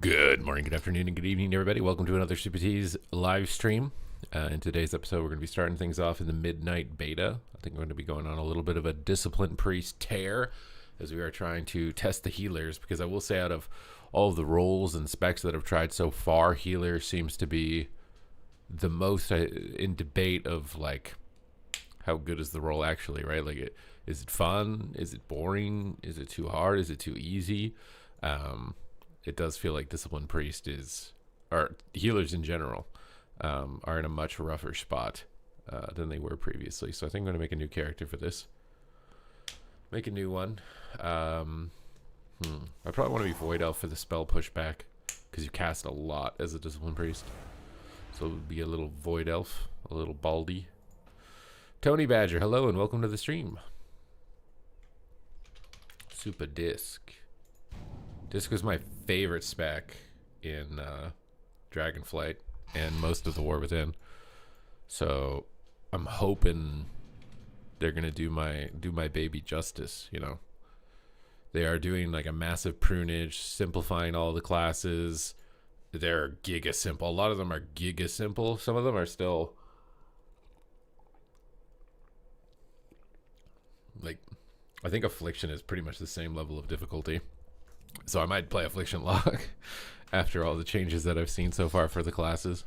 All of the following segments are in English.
Good morning, good afternoon, and good evening, everybody. Welcome to another Super T's live stream. In today's episode, we're going to be starting things off in the midnight beta. I think we're going to be going on a little bit of a discipline priest tear as we are trying to test the healers, because I will say out of all of the roles and specs that I've tried so far, healer seems to be the most in debate of like how good is the role actually, right? Like, is it fun? Is it boring? Is it too hard? Is it too easy? It does feel like discipline priest or healers in general, are in a much rougher spot than they were previously. So I think I'm going to make a new character for this. Make a new one. I probably want to be Void Elf for the spell pushback, because you cast a lot as a discipline priest. So it would be a little Void Elf, a little Baldy. Tony Badger, hello and welcome to the stream. Super Disc. Disc was my favorite spec in Dragonflight and most of the War Within. So I'm hoping they're gonna do my baby justice, you know. They are doing like a massive prunage, simplifying all the classes. They're giga simple. A lot of them are giga simple. Some of them are still like, I think Affliction is pretty much the same level of difficulty. So I might play Affliction Lock after all the changes that I've seen so far for the classes.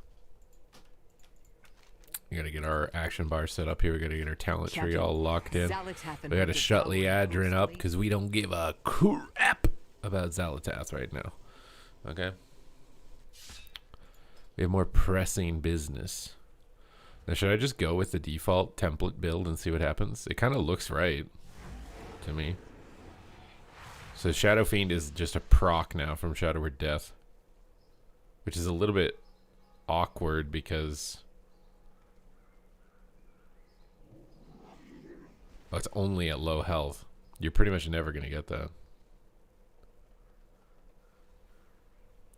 We gotta get our action bar set up here. We gotta get our talent tree all locked in. We gotta shut Liadrin up because we don't give a crap about Xalatath right now. Okay? We have more pressing business. Now, should I just go with the default template build and see what happens? It kind of looks right to me. So Shadow Fiend is just a proc now from Shadow Word Death, which is a little bit awkward because it's only at low health. You're pretty much never going to get that.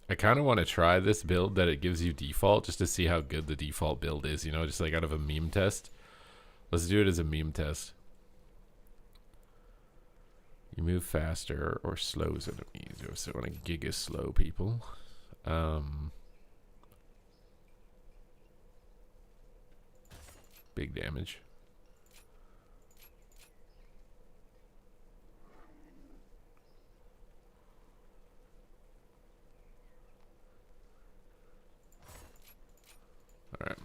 I kind of want to try this build that it gives you default just to see how good the default build is, you know, just like out of a meme test. Let's do it as a meme test. You move faster or slows enemies. So I want to giga slow people. Big damage. All right.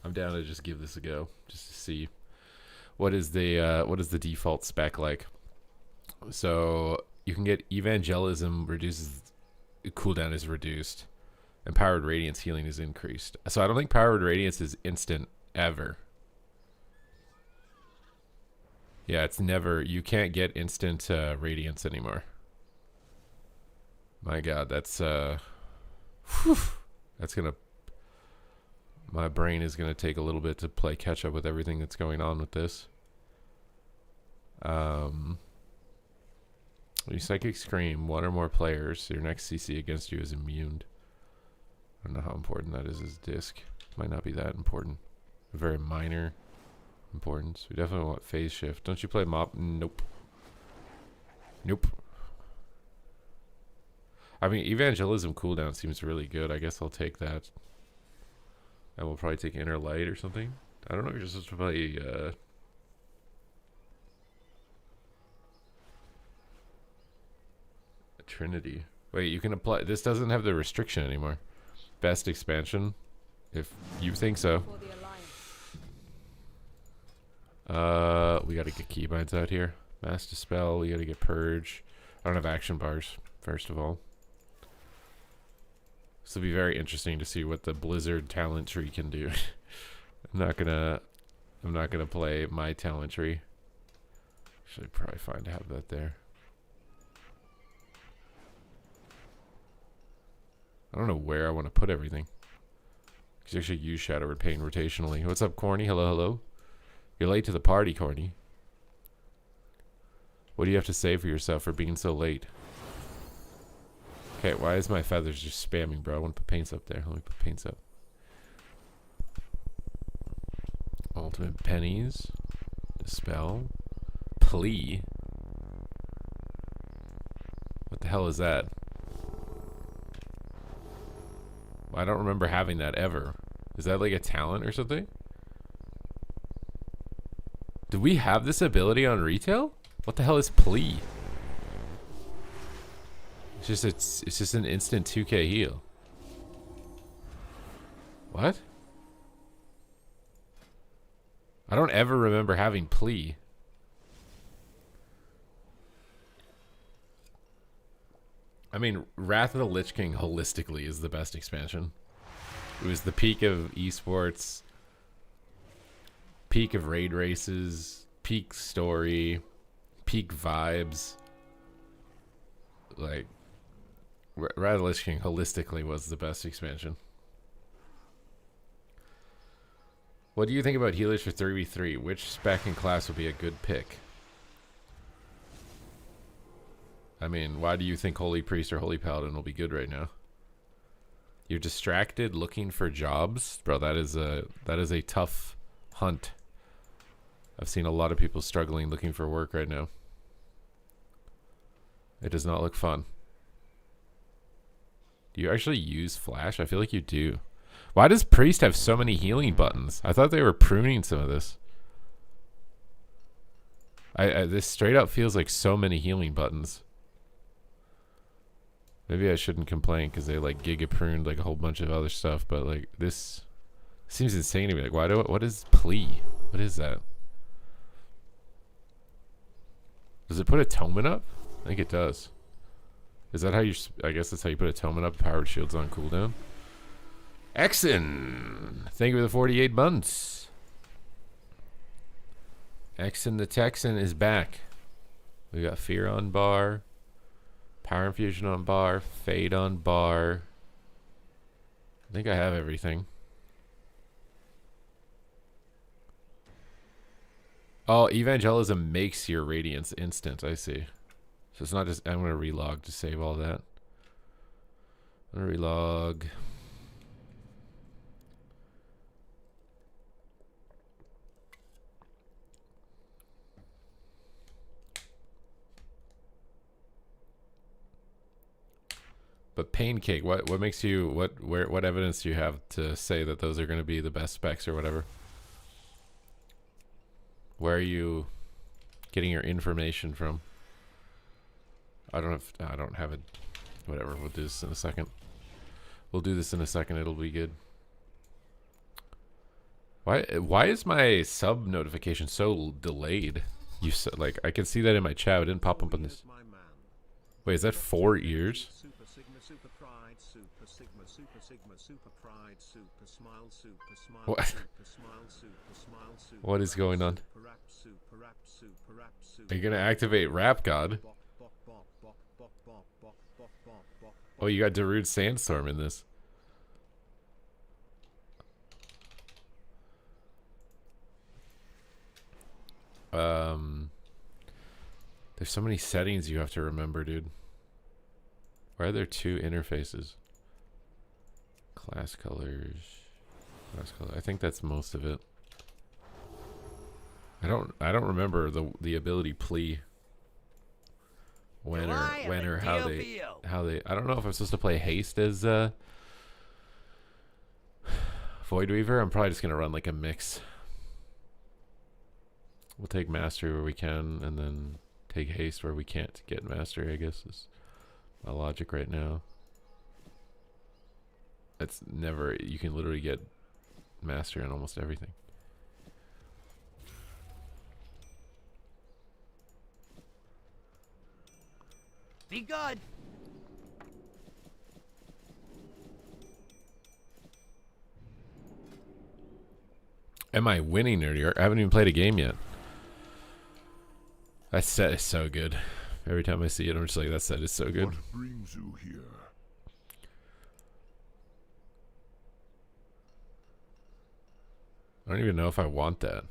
I'm down to just give this a go, just to see what is the default spec like. So you can get Evangelism cooldown is reduced, and Powered Radiance healing is increased. So I don't think Powered Radiance is instant ever. Yeah, it's never. You can't get instant Radiance anymore. My God, that's gonna. My brain is gonna take a little bit to play catch up with everything that's going on with this. You Psychic Scream, one or more players. Your next CC against you is immune. I don't know how important that is as disc. Might not be that important. Very minor importance. We definitely want phase shift. Don't you play Mop? Nope. Nope. I mean, Evangelism cooldown seems really good. I guess I'll take that. And we'll probably take Inner Light or something. I don't know. You're just supposed to play Trinity. Wait, you can apply. This doesn't have the restriction anymore. Best expansion, if you think so. We gotta get keybinds out here. Mass Dispel. We gotta get Purge. I don't have action bars. First of all, this will be very interesting to see what the Blizzard talent tree can do. I'm not gonna play my talent tree. Actually, probably fine to have that there. I don't know where I want to put everything. You actually use Shadow Word Pain rotationally. What's up, Corny? Hello, hello. You're late to the party, Corny. What do you have to say for yourself for being so late? Okay, why is my feathers just spamming, bro? I want to put paints up there. Let me put paints up. Ultimate Pennies. Dispel. Plea. What the hell is that? I don't remember having that ever. Is that like a talent or something? Do we have this ability on retail? What the hell is plea? It's just an instant 2k heal. What? I don't ever remember having plea. I mean, Wrath of the Lich King holistically is the best expansion. It was the peak of esports, peak of raid races, peak story, peak vibes. Like, Wrath of the Lich King holistically was the best expansion. What do you think about healers for 3v3? Which spec and class would be a good pick? I mean, why do you think Holy Priest or Holy Paladin will be good right now? You're distracted looking for jobs? Bro, that is a tough hunt. I've seen a lot of people struggling looking for work right now. It does not look fun. Do you actually use Flash? I feel like you do. Why does Priest have so many healing buttons? I thought they were pruning some of this. This straight up feels like so many healing buttons. Maybe I shouldn't complain because they like giga pruned like a whole bunch of other stuff, but like this seems insane to me. Like, what is plea? What is that? Does it put atonement up? I think it does. Is that how you? I guess that's how you put atonement up. Powered shields on cooldown. Exon, thank you for the 48 months. Exon the Texan is back. We got Fear on bar, Power Infusion on bar, Fade on bar. I think I have everything. Oh, Evangelism makes your Radiance instant. I see. So it's not just... I'm going to relog to save all that. I'm going to relog. But Pain Cake, what makes you... What evidence do you have to say that those are going to be the best specs or whatever? Where are you getting your information from? I don't have it. Whatever, we'll do this in a second. We'll do this in a second, it'll be good. Why is my sub notification so delayed? You said, like, I can see that in my chat, it didn't pop up on this. Wait, is that 4 ears? What? What is going on? Are you gonna activate Rap God? Oh, you got Darude Sandstorm in this. There's so many settings you have to remember, dude. Why are there two interfaces? Class colors. Class color. I think that's most of it. I don't remember the ability plea. When or how they I don't know if I'm supposed to play haste as Voidweaver. I'm probably just gonna run like a mix. We'll take mastery where we can and then take haste where we can't get mastery, I guess is my logic right now. It's never, you can literally get mastery on almost everything. Be good. Am I winning or I haven't even played a game yet. That set is so good. Every time I see it, I'm just like, that set is so good. What brings you here? I don't even know if I want that.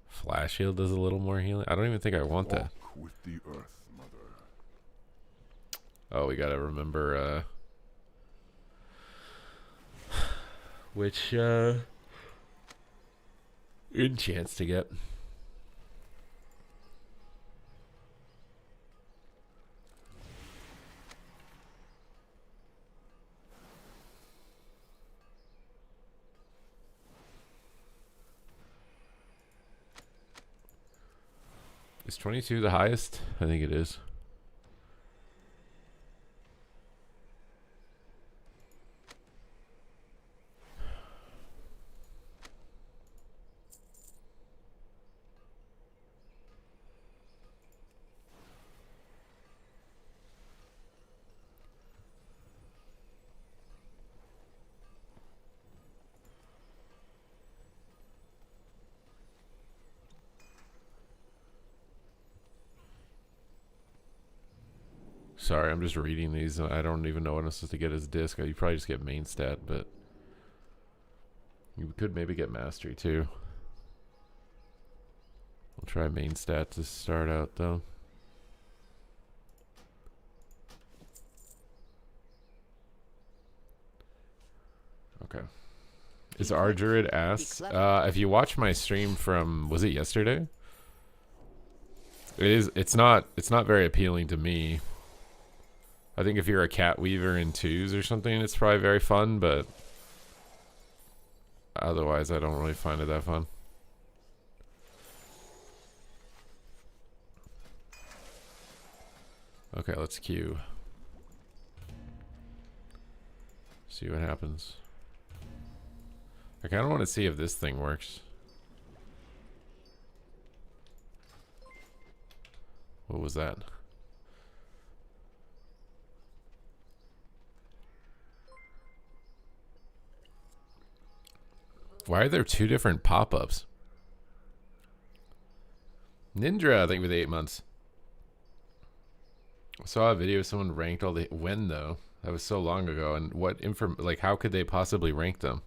Flash Shield does a little more healing. I don't even think I want that. Walk with the earth, mother. Oh, we gotta remember which enchants to get. Is 22 the highest? I think it is. Sorry, I'm just reading these. I don't even know what I'm supposed to get as disc. You probably just get main stat, but you could maybe get mastery too. I'll try main stat to start out though. Okay. Is Ardurid ass? If you watch my stream from, was it yesterday? It is. It's not very appealing to me. I think if you're a cat weaver in twos or something, it's probably very fun, but otherwise I don't really find it that fun. Okay, let's queue. See what happens. I kind of want to see if this thing works. What was that? Why are there two different pop-ups? Nindra, I think, with 8 months. I saw a video of someone ranked all the... When, though? That was so long ago. And what like, how could they possibly rank them?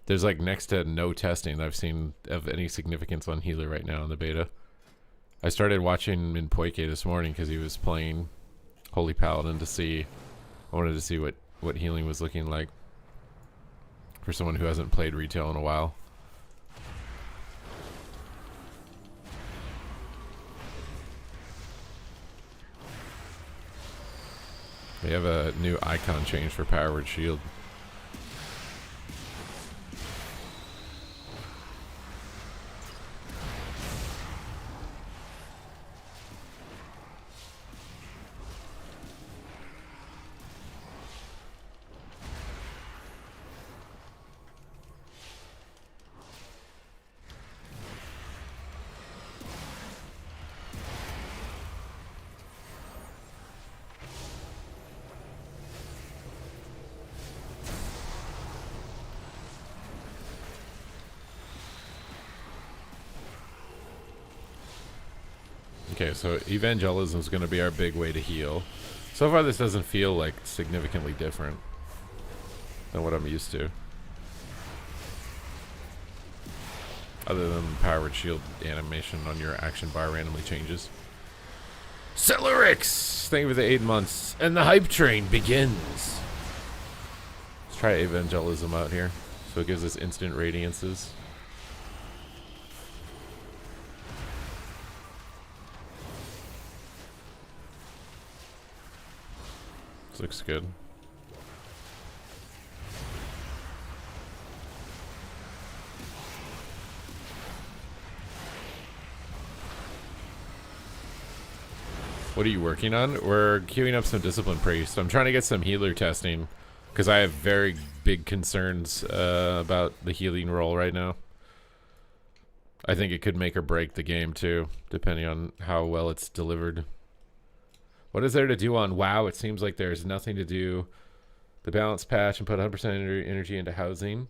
There's, like, next to no testing I've seen of any significance on healer right now in the beta. I started watching in Poike this morning because he was playing Holy Paladin to see... I wanted to see what healing was looking like. For someone who hasn't played retail in a while. They have a new icon change for Powered Shield. Okay, so evangelism is going to be our big way to heal. So far, this doesn't feel like significantly different than what I'm used to. Other than Powered Shield animation on your action bar randomly changes. Celerix! Thank you for the 8 months. And the hype train begins. Let's try evangelism out here. So it gives us instant radiances. Looks good. What are you working on? We're queuing up some Discipline Priest. I'm trying to get some healer testing because I have very big concerns about the healing role right now. I think it could make or break the game too, depending on how well it's delivered. What is there to do on WoW? It seems like there's nothing to do. The balance patch and put 100% energy into housing.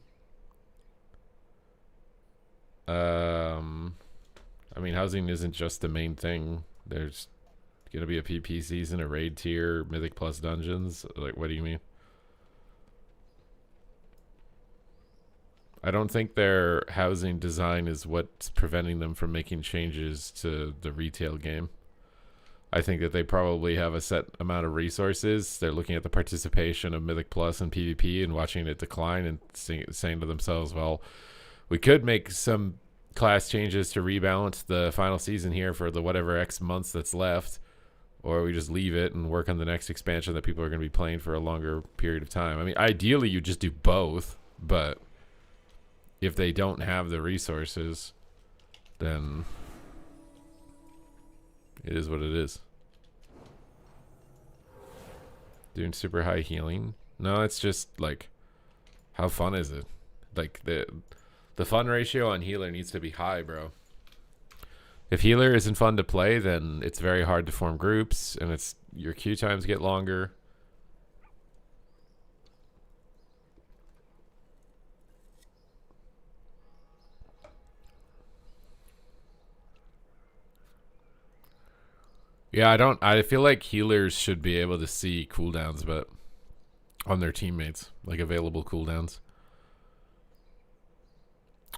I mean, housing isn't just the main thing. There's going to be a PP season, a raid tier, Mythic Plus dungeons. Like, what do you mean? I don't think their housing design is what's preventing them from making changes to the retail game. I think that they probably have a set amount of resources. They're looking at the participation of Mythic Plus and PvP and watching it decline and saying to themselves, well, we could make some class changes to rebalance the final season here for the whatever X months that's left, or we just leave it and work on the next expansion that people are going to be playing for a longer period of time. I mean, ideally, you just do both, but if they don't have the resources, then It is what it is. Doing super high healing. No, it's just like, how fun is it? Like the fun ratio on healer needs to be high, bro. If healer isn't fun to play, then it's very hard to form groups, and it's your queue times get longer. Yeah, I feel like healers should be able to see cooldowns, but on their teammates, like available cooldowns.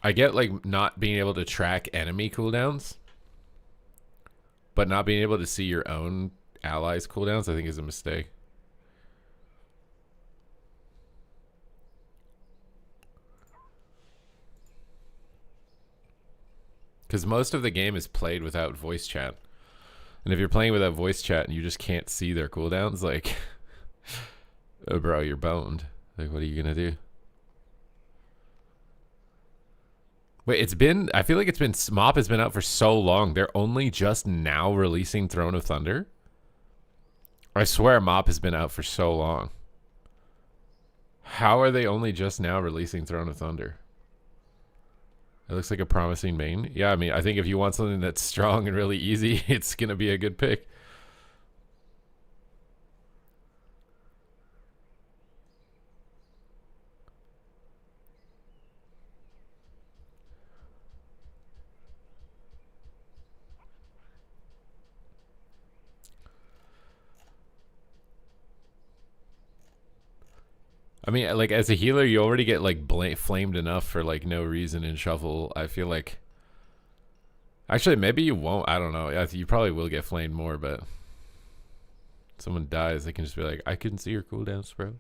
I get like not being able to track enemy cooldowns, but not being able to see your own allies cooldowns, I think is a mistake. Because most of the game is played without voice chat. And if you're playing without voice chat and you just can't see their cooldowns, like, oh, bro, you're boned. Like, what are you going to do? Wait, I feel like Mop has been out for so long. They're only just now releasing Throne of Thunder. I swear Mop has been out for so long. How are they only just now releasing Throne of Thunder? It looks like a promising main. Yeah, I mean, I think if you want something that's strong and really easy, it's going to be a good pick. I mean, like, as a healer, you already get, like, flamed enough for, like, no reason in Shuffle. I feel like... Actually, maybe you won't. I don't know. You probably will get flamed more, but... Someone dies, they can just be like, I couldn't see your cooldowns, bro.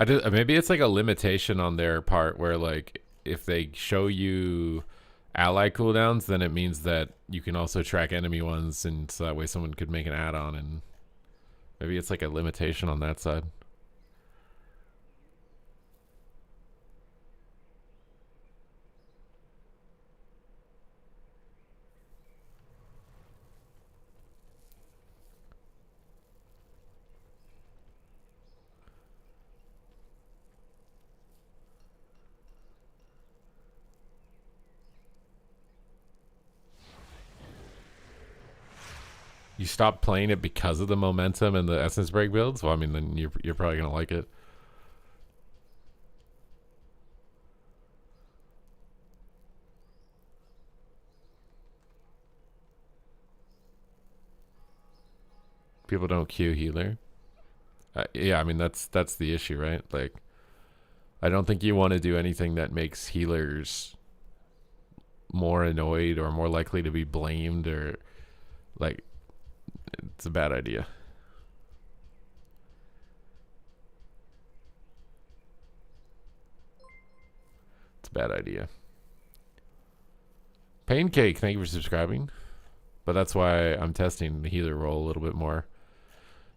Maybe it's like a limitation on their part where, like, if they show you ally cooldowns, then it means that you can also track enemy ones, and so that way someone could make an add-on, and maybe it's like a limitation on that side. You stop playing it because of the momentum and the essence break builds? Well, I mean, then you're probably gonna like it. People don't queue healer. Yeah, I mean that's the issue, right? Like, I don't think you want to do anything that makes healers more annoyed or more likely to be blamed, or like, it's a bad idea. It's a bad idea. Pancake, thank you for subscribing. But that's why I'm testing the healer role a little bit more.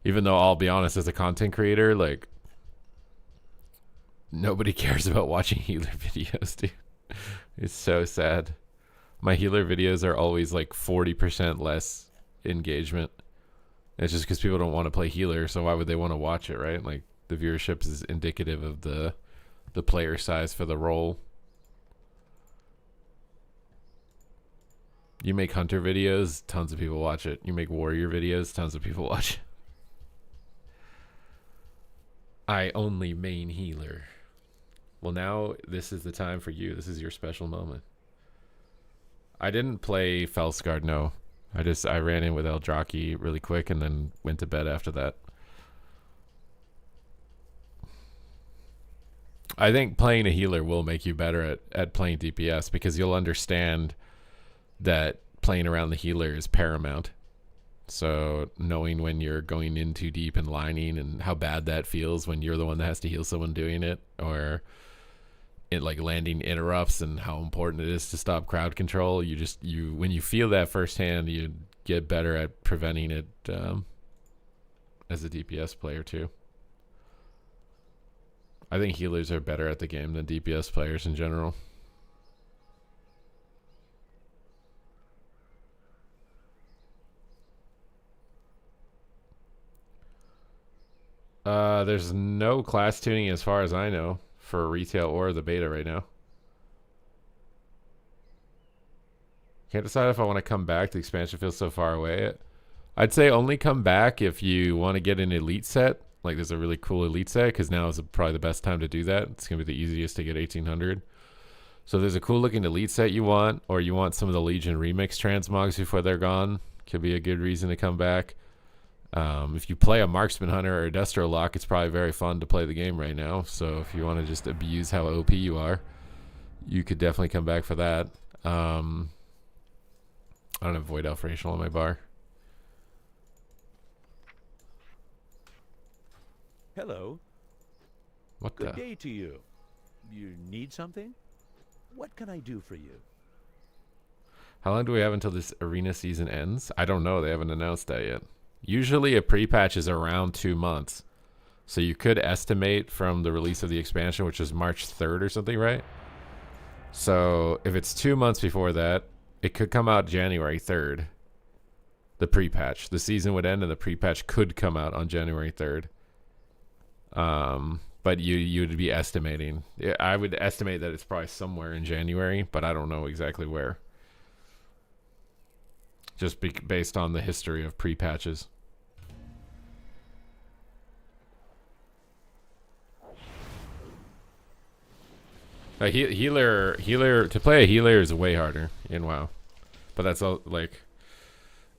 Even though, I'll be honest, as a content creator, like, nobody cares about watching healer videos, dude. It's so sad. My healer videos are always like 40% less engagement. It's just because people don't want to play healer, so why would they want to watch it, right? Like, the viewership is indicative of the player size for the role. You make hunter videos, tons of people watch it. You make warrior videos, tons of people watch it. I only main healer. Well, now this is the time for you. This is your special moment. I didn't play Felskard, no. I ran in with Eldraki really quick and then went to bed after that. I think playing a healer will make you better at playing DPS, because you'll understand that playing around the healer is paramount. So knowing when you're going in too deep and lining, and how bad that feels when you're the one that has to heal someone doing it, or it like landing interrupts, and how important it is to stop crowd control. When you feel that firsthand, you get better at preventing it as a DPS player too. I think healers are better at the game than DPS players in general. There's no class tuning as far as I know for retail or the beta right now. Can't decide if I want to come back. The expansion feels so far away. I'd say only come back if you want to get an elite set. Like there's a really cool elite set because now is probably the best time to do that. It's going to be the easiest to get 1800. So if there's a cool looking elite set you want, or you want some of the Legion remix transmogs before they're gone, could be a good reason to come back. If you play a Marksman Hunter or a Destro Lock, it's probably very fun to play the game right now. So if you want to just abuse how OP you are, you could definitely come back for that. I don't have Void Elf Racial on my bar. Hello. What Good the? day to you. You need something? What can I do for you? How long do we have until this arena season ends? I don't know. They haven't announced that yet. Usually a pre-patch is around 2 months. So you could estimate from the release of the expansion, which is March 3rd or something, right? So if it's 2 months before that, it could come out January 3rd. The pre-patch. The season would end and the pre-patch could come out on January 3rd. But you'd be estimating. I would estimate that it's probably somewhere in January, but I don't know exactly where. Just based on the history of pre-patches. A healer to play a healer is way harder in WoW, but that's all like.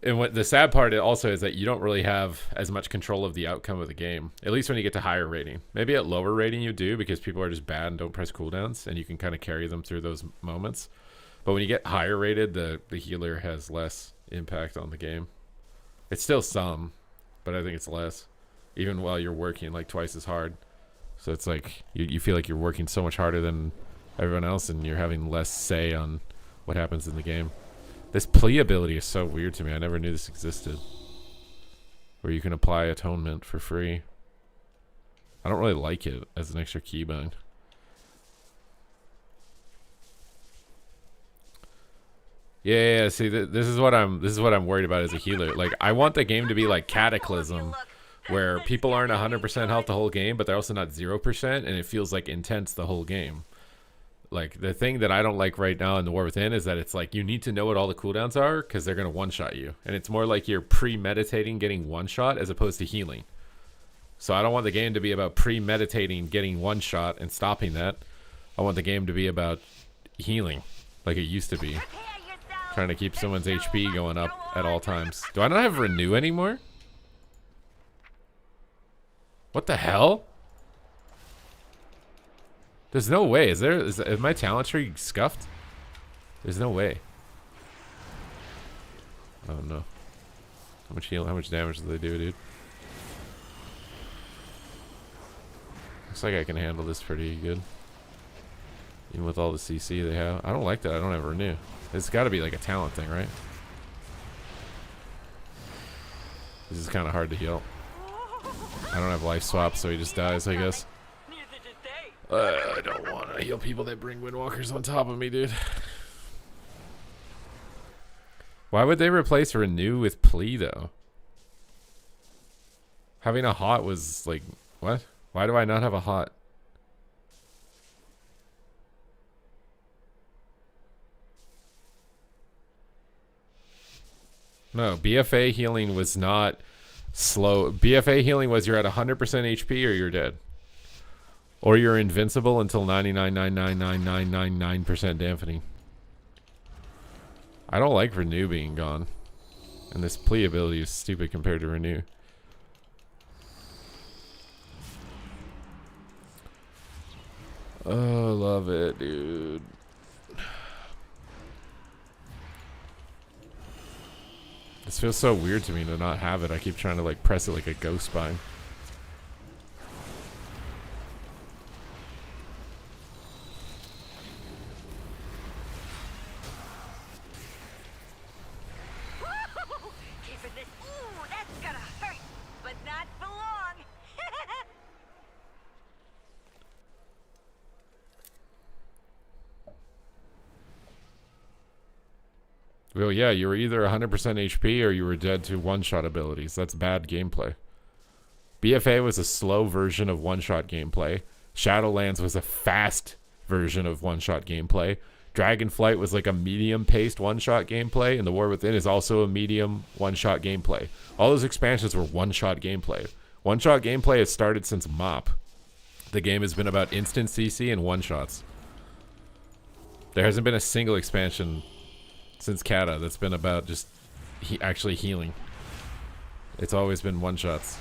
And what the sad part also is that you don't really have as much control of the outcome of the game. At least when you get to higher rating. Maybe at lower rating you do because people are just bad and don't press cooldowns, and you can kind of carry them through those moments. But when you get higher rated, the healer has less impact on the game. It's still some, but I think it's less. Even while you're working like twice as hard. So it's like you feel like you're working so much harder than everyone else, and you're having less say on what happens in the game. This plea ability is so weird to me. I never knew this existed. Where you can apply atonement for free. I don't really like it as an extra keybind. Yeah. See, this is what I'm worried about as a healer. Like, I want the game to be like Cataclysm, where people aren't 100% health the whole game, but they're also not 0%, and it feels like intense the whole game. Like, the thing that I don't like right now in the War Within is that it's like you need to know what all the cooldowns are because they're going to one-shot you. And it's more like you're premeditating getting one-shot as opposed to healing. So I don't want the game to be about premeditating getting one-shot and stopping that. I want the game to be about healing like it used to be. Trying to keep someone's HP going up at all times. Do I not have Renew anymore? What the hell? There's no way. Is my talent tree scuffed? There's no way. Oh no. How much heal? How much damage do they do, dude? Looks like I can handle this pretty good. Even with all the CC they have. I don't like that I don't have Renew. It's got to be like a talent thing, right? This is kind of hard to heal. I don't have life swap, so he just dies, I guess. I don't want to heal people that bring Windwalkers on top of me, dude. Why would they replace Renew with Plea, though? Having a hot was like... What? Why do I not have a hot? No, BFA healing was not slow. BFA healing was you're at 100% HP or you're dead. Or you're invincible until 99.9999999% dampening. I don't like Renew being gone. And this Plea ability is stupid compared to Renew. Oh, love it, dude. This feels so weird to me to not have it. I keep trying to like press it like a ghost bind. Well, yeah, you were either 100% HP or you were dead to one-shot abilities. That's bad gameplay. BFA was a slow version of one-shot gameplay. Shadowlands was a fast version of one-shot gameplay. Dragonflight was like a medium-paced one-shot gameplay, and The War Within is also a medium one-shot gameplay. All those expansions were one-shot gameplay. One-shot gameplay has started since MoP. The game has been about instant CC and one-shots. There hasn't been a single expansion since Kata that's been about just actually healing. It's always been one-shots.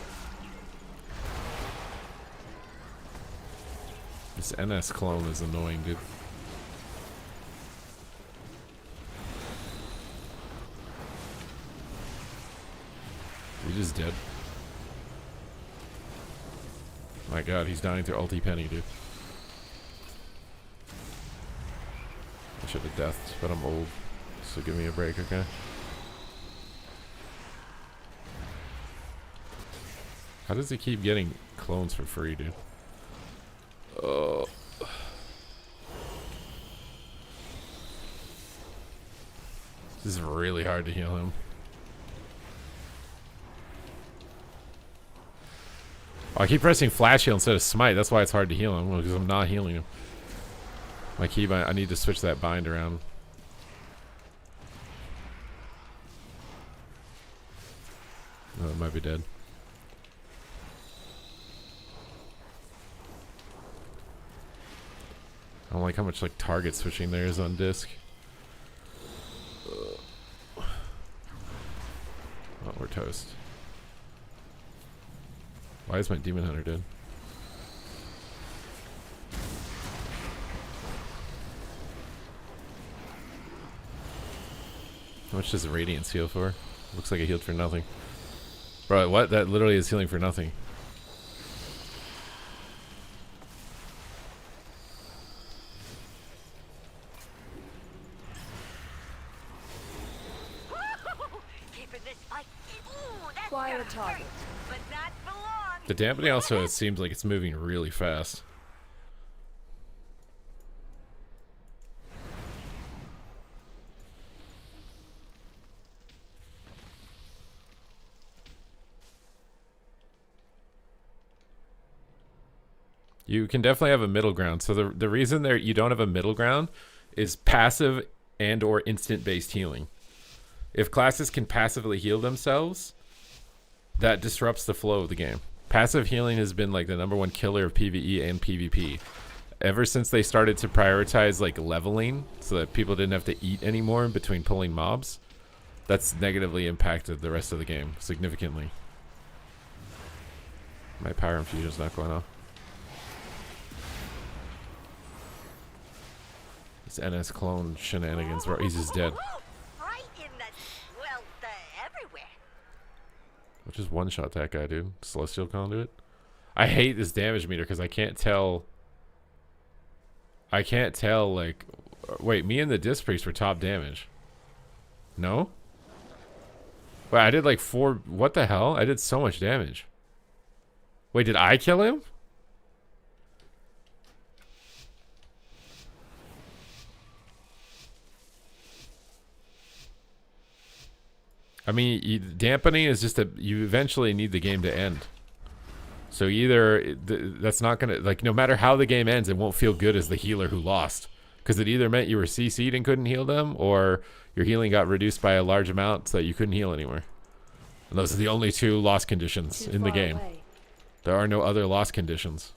This NS clone is annoying, dude. He just dead. My god, he's dying to ulti penny, dude. I should have deathed, but I'm old. So give me a break, okay? How does he keep getting clones for free, dude? Oh. This is really hard to heal him. Oh, I keep pressing flash heal instead of smite. That's why it's hard to heal him, because I'm not healing him. My keybind, I need to switch that bind around. Oh, it might be dead. I don't like how much like target switching there is on disc. Oh, we're toast. Why is my demon hunter dead? How much does the radiance heal for? Looks like it healed for nothing. Bro, what? That literally is healing for nothing. Quiet target. The dampening also, it seems like it's moving really fast. You can definitely have a middle ground. So the reason there you don't have a middle ground is passive and or instant based healing. If classes can passively heal themselves, that disrupts the flow of the game. Passive healing has been like the #1 killer of PvE and PvP. Ever since they started to prioritize like leveling so that people didn't have to eat anymore in between pulling mobs, that's negatively impacted the rest of the game significantly. My power infusion's not going off. This NS clone shenanigans, bro. He's just dead. Right in the, well, everywhere. I'll just one-shot that guy, dude. Celestial Conduit. I hate this damage meter because I can't tell. Like, wait, me and the Disc Priest were top damage. No? Wait, I did like 4. What the hell? I did so much damage. Wait, did I kill him? I mean, dampening is just you eventually need the game to end. So either that's not gonna, like, no matter how the game ends, it won't feel good as the healer who lost, because it either meant you were CC'd and couldn't heal them, or your healing got reduced by a large amount so that you couldn't heal anymore. And those are the only 2 loss conditions in the game. There are no other loss conditions.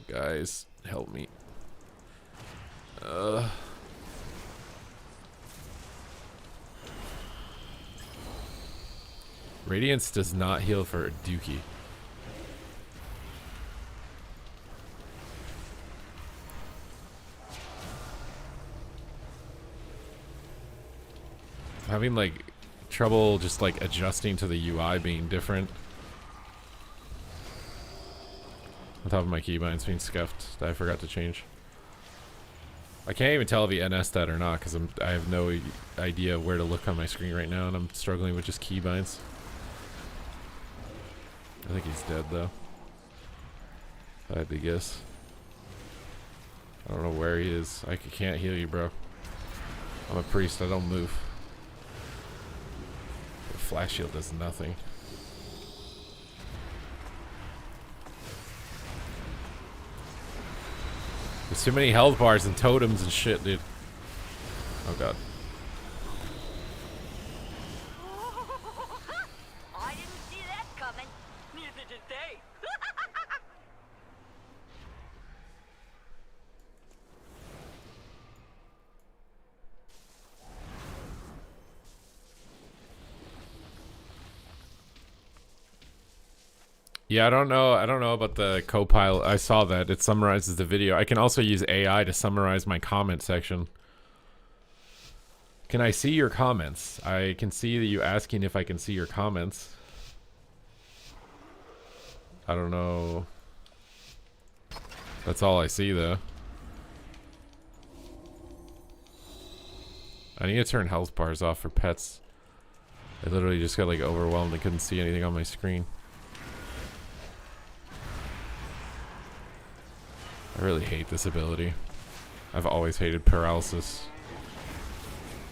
Guys, help me. Radiance does not heal for Dookie. I'm having like trouble just like adjusting to the UI being different. On top of my keybinds being scuffed that I forgot to change. I can't even tell if he NS'd that or not because I have no idea where to look on my screen right now, and I'm struggling with just keybinds. I think he's dead though. If I had to guess. I don't know where he is. I can't heal you, bro. I'm a priest. I don't move. The flash shield does nothing. There's too many health bars and totems and shit, dude. Oh god. I didn't see that coming. Neither did they. Yeah, I don't know about the Copilot. I saw that. It summarizes the video. I can also use AI to summarize my comment section. Can I see your comments? I can see you asking if I can see your comments. I don't know. That's all I see, though. I need to turn health bars off for pets. I literally just got like overwhelmed. I couldn't see anything on my screen. I really hate this ability. I've always hated paralysis.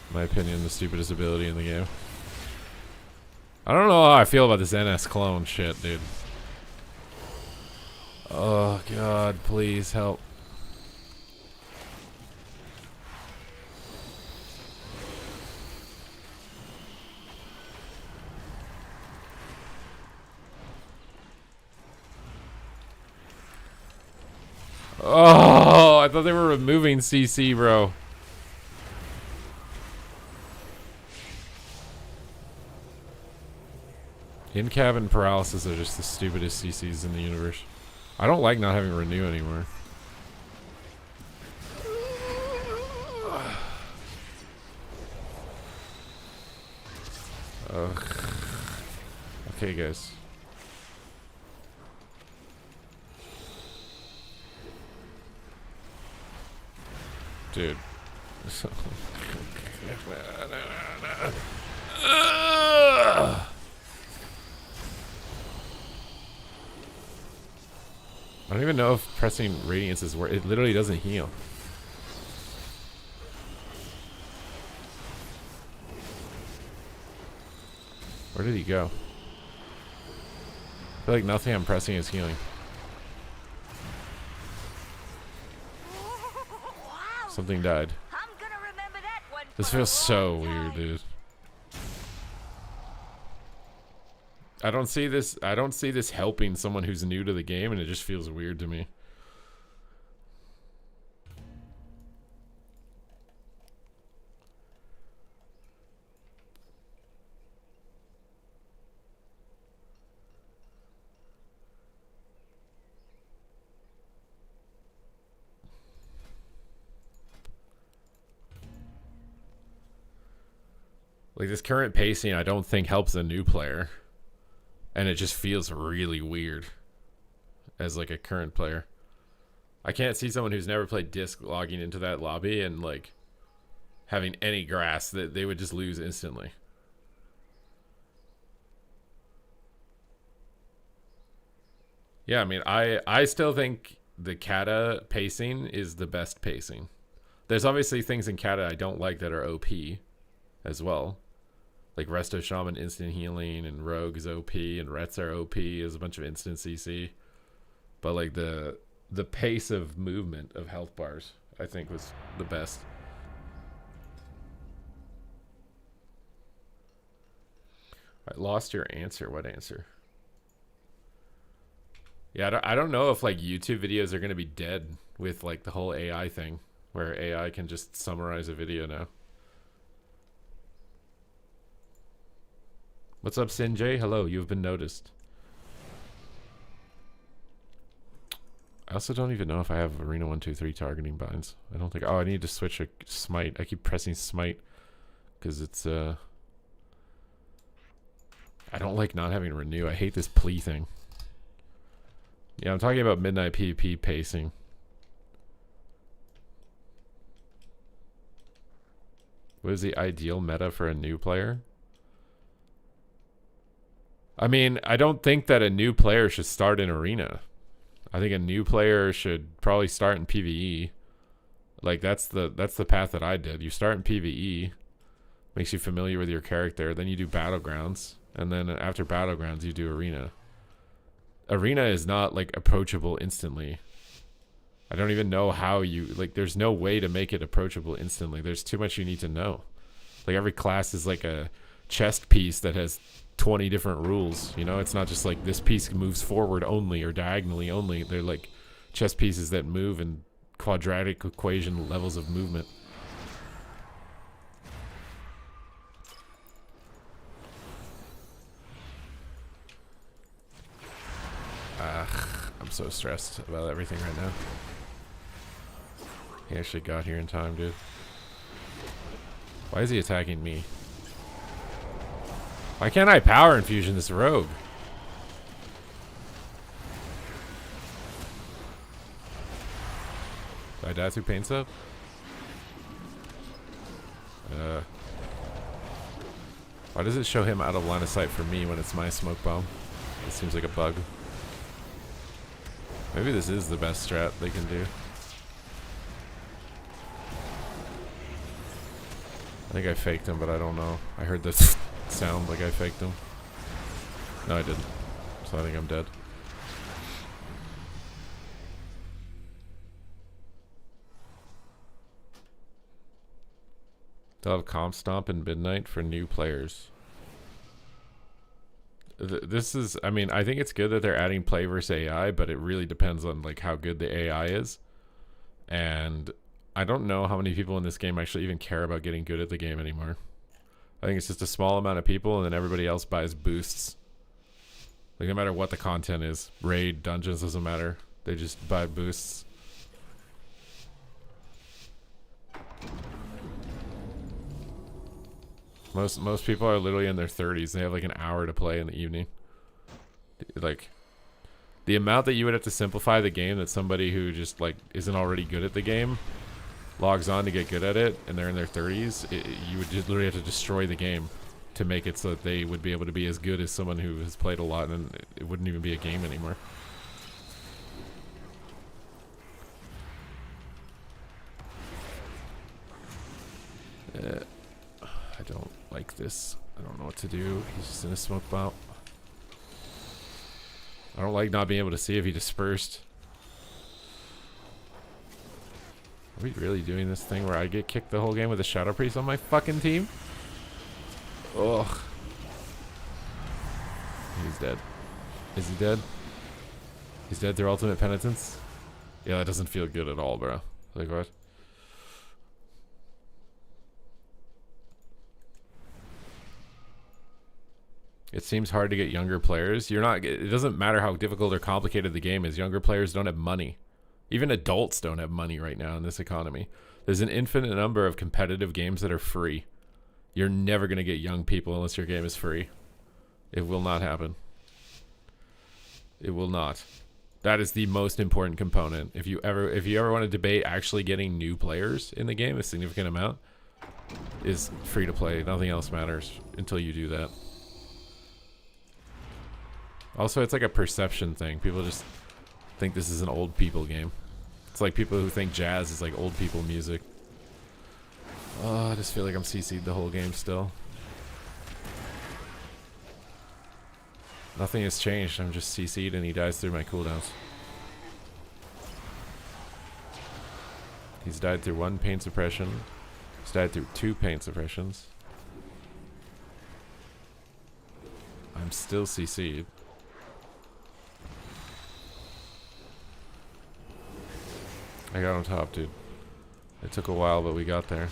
In my opinion, the stupidest ability in the game. I don't know how I feel about this NS clone shit, dude. Oh god, please help. Oh, I thought they were removing CC, bro. In-cabin paralysis are just the stupidest CCs in the universe. I don't like not having renew anymore. Ugh. Okay, guys. Dude. I don't even know if pressing Radiance is worth. It literally doesn't heal. Where did he go? I feel like nothing I'm pressing is healing. Wow. Something died. I'm gonna remember that one. This for a feels so long weird, time. dude. I don't see this helping someone who's new to the game, and it just feels weird to me. Like, this current pacing I don't think helps a new player. And it just feels really weird as like a current player. I can't see someone who's never played disc logging into that lobby and like having any grasp that they would just lose instantly. Yeah, I mean, I still think the kata pacing is the best pacing. There's obviously things in kata I don't like that are OP as well. Like Resto Shaman instant healing and Rogue is OP and Rets are OP is a bunch of instant CC. But like the pace of movement of health bars I think was the best. I lost your answer. What answer? Yeah, I don't know if like YouTube videos are going to be dead with like the whole AI thing where AI can just summarize a video now. What's up, Sinjay? Hello, you've been noticed. I also don't even know if I have Arena 1, 2, 3 targeting binds. I don't think... Oh, I need to switch a smite. I keep pressing smite because it's... I don't like not having renew. I hate this plea thing. Yeah, I'm talking about midnight PvP pacing. What is the ideal meta for a new player? I mean, I don't think that a new player should start in Arena. I think a new player should probably start in PvE Like that's the path that I did. You start in PvE, makes you familiar with your character, then you do battlegrounds, and then after battlegrounds you do arena. Arena is not like approachable instantly. I don't even know how you, like, there's no way to make it approachable instantly. There's too much you need to know. Like every class is like a chest piece that has 20 different rules, you know? It's not just like this piece moves forward only or diagonally only. They're like chess pieces that move in quadratic equation levels of movement. I'm so stressed about everything right now. He actually got here in time, dude. Why is he attacking me? Why can't I power infusion this rogue? Did I die through pain sub? Why does it show him out of line of sight for me when it's my smoke bomb? It seems like a bug. Maybe this is the best strat they can do. I think I faked him, but I don't know. I heard this sound like I faked him. No, I didn't. So I think I'm dead. They'll have comp stomp in midnight for new players. This is, I mean, I think it's good that they're adding play versus AI, but it really depends on like how good the AI is. And I don't know how many people in this game actually even care about getting good at the game anymore. I think it's just a small amount of people, and then everybody else buys boosts. Like no matter what the content is, raid, dungeons, doesn't matter. They just buy boosts. Most people are literally in their 30s. They have like an hour to play in the evening. Like the amount that you would have to simplify the game that somebody who just like isn't already good at the game logs on to get good at it, and they're in their 30s, you would just literally have to destroy the game to make it so that they would be able to be as good as someone who has played a lot, and it wouldn't even be a game anymore. I don't like this. I don't know what to do. He's just in a smoke bomb. I don't like not being able to see if he dispersed. Are we really doing this thing where I get kicked the whole game with a Shadow Priest on my fucking team? Ugh. He's dead. Is he dead? He's dead through ultimate penitence? Yeah, that doesn't feel good at all, bro. Like what? It seems hard to get younger players. It doesn't matter how difficult or complicated the game is. Younger players don't have money. Even adults don't have money right now in this economy. There's an infinite number of competitive games that are free. You're never going to get young people unless your game is free. It will not happen. It will not. That is the most important component. If you ever want to debate actually getting new players in the game, a significant amount, is free to play. Nothing else matters until you do that. Also, it's like a perception thing. People just think this is an old people game. It's like people who think jazz is like old people music. Oh, I just feel like I'm CC'd the whole game still. Nothing has changed. I'm just CC'd and he dies through my cooldowns. He's died through 1 pain suppression. He's died through 2 pain suppressions. I'm still CC'd. I got on top, dude. It took a while, but we got there.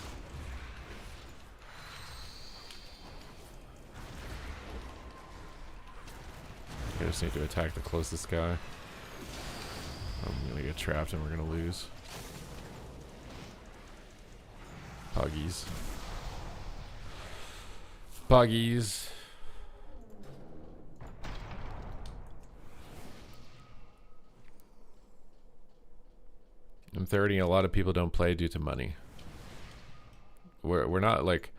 I just need to attack the closest guy. I'm gonna get trapped and we're gonna lose. Puggies. Buggies. I'm 30 and a lot of people don't play due to money. We're not like...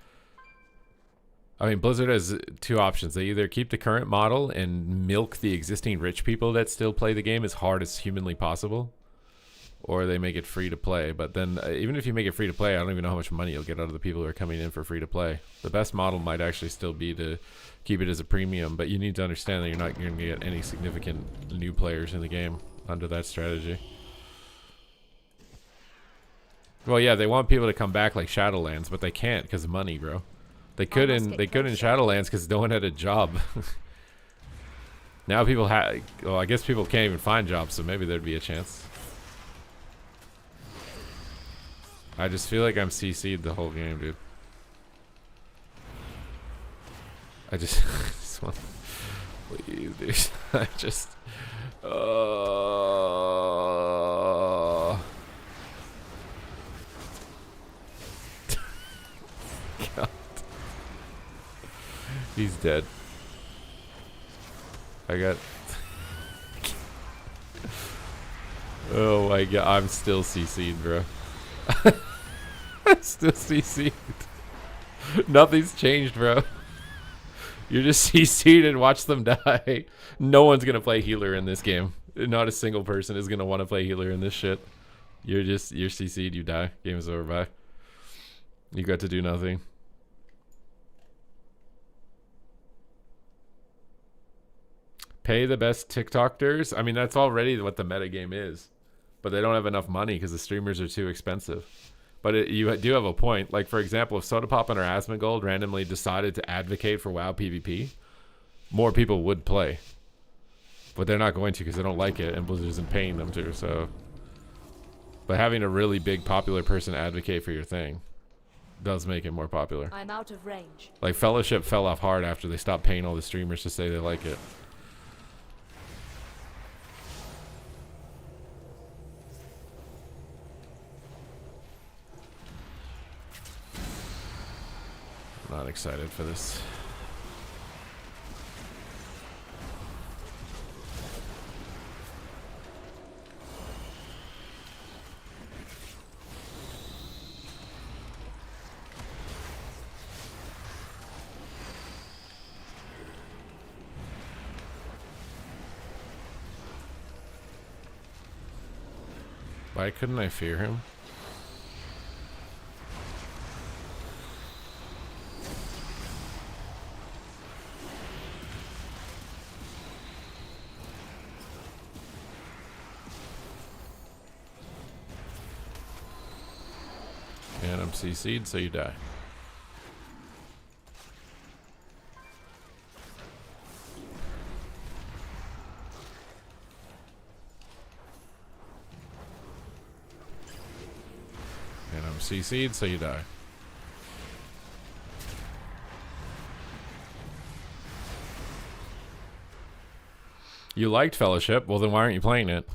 I mean, Blizzard has 2 options. They either keep the current model and milk the existing rich people that still play the game as hard as humanly possible, or they make it free to play. But then even if you make it free to play, I don't even know how much money you'll get out of the people who are coming in for free to play. The best model might actually still be to keep it as a premium, but you need to understand that you're not going to get any significant new players in the game under that strategy. Well, yeah, they want people to come back like Shadowlands, but they can't because of money, bro. They could in Shadowlands because no one had a job. Now people have. Well, I guess people can't even find jobs, so maybe there'd be a chance. I just feel like I'm CC'd the whole game, dude. I just, just want, please, dude. I just. God. He's dead. I got. Oh my god, I'm still CC'd, bro. I'm still CC'd. Nothing's changed, bro. You're just CC'd and watch them die. No one's gonna play healer in this game. Not a single person is gonna want to play healer in this shit. You're CC'd, you die. Game is over, bye. You got to do nothing. Pay the best TikTokers. I mean, that's already what the metagame is. But they don't have enough money because the streamers are too expensive. But you do have a point. Like, for example, if Sodapoppin or Asmongold randomly decided to advocate for WoW PvP, more people would play. But they're not going to because they don't like it, and Blizzard isn't paying them to. So, but having a really big popular person advocate for your thing does make it more popular. I'm out of range. Like, Fellowship fell off hard after they stopped paying all the streamers to say they like it. Not excited for this. Why couldn't I fear him? And I'm CC'd, so you die. And I'm CC'd, so you die. You liked Fellowship, well then why aren't you playing it?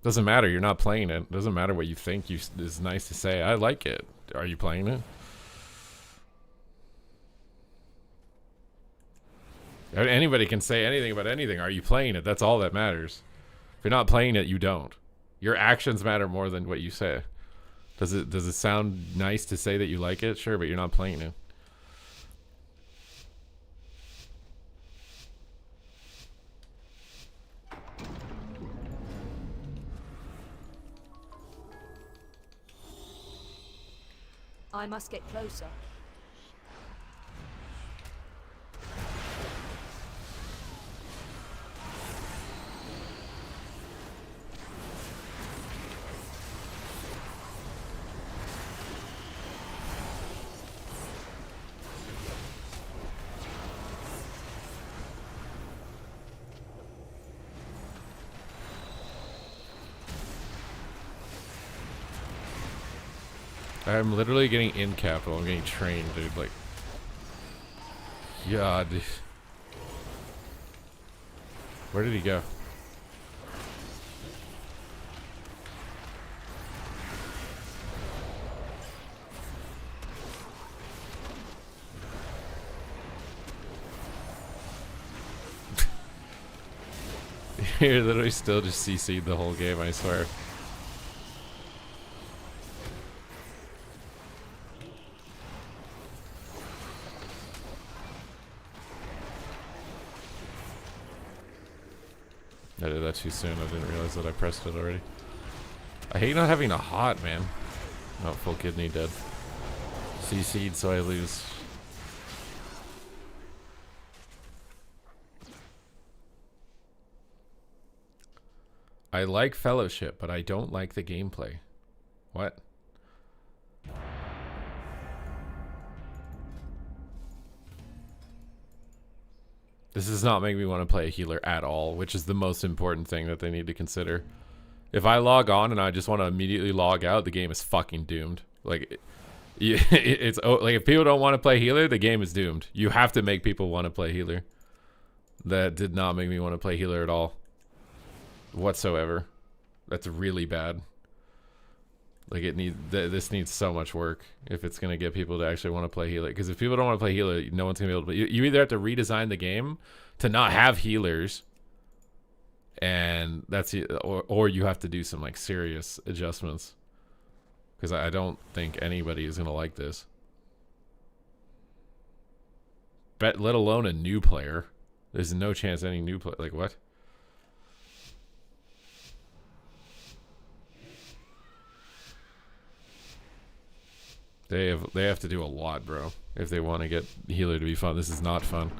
Doesn't matter, you're not playing it. Doesn't matter what you think is nice to say. I like it. Are you playing it? Anybody can say anything about anything. Are you playing it? That's all that matters. If you're not playing it, you don't. Your actions matter more than what you say. Does it sound nice to say that you like it? Sure, but you're not playing it. I must get closer. I'm literally getting in capital. I'm getting trained, dude. Like, yeah, dude. Where did he go? You're literally still just CC'd the whole game, I swear. I did that too soon. I didn't realize that I pressed it already. I hate not having a hot, man. Oh, full kidney dead. CC'd, so I lose. I like Fellowship, but I don't like the gameplay. What? This does not make me want to play a healer at all, which is the most important thing that they need to consider. If I log on and I just want to immediately log out, the game is fucking doomed. Like, it's like if people don't want to play healer, the game is doomed. You have to make people want to play healer. That did not make me want to play healer at all, whatsoever. That's really bad. Like this needs so much work if it's gonna get people to actually want to play healer. Because if people don't want to play healer, no one's gonna be able to. You either have to redesign the game to not have healers, and that's or you have to do some like serious adjustments. Because I don't think anybody is gonna like this. Let alone a new player. There's no chance any new player. Like what? They have to do a lot, bro, if they want to get healer to be fun. This is not fun.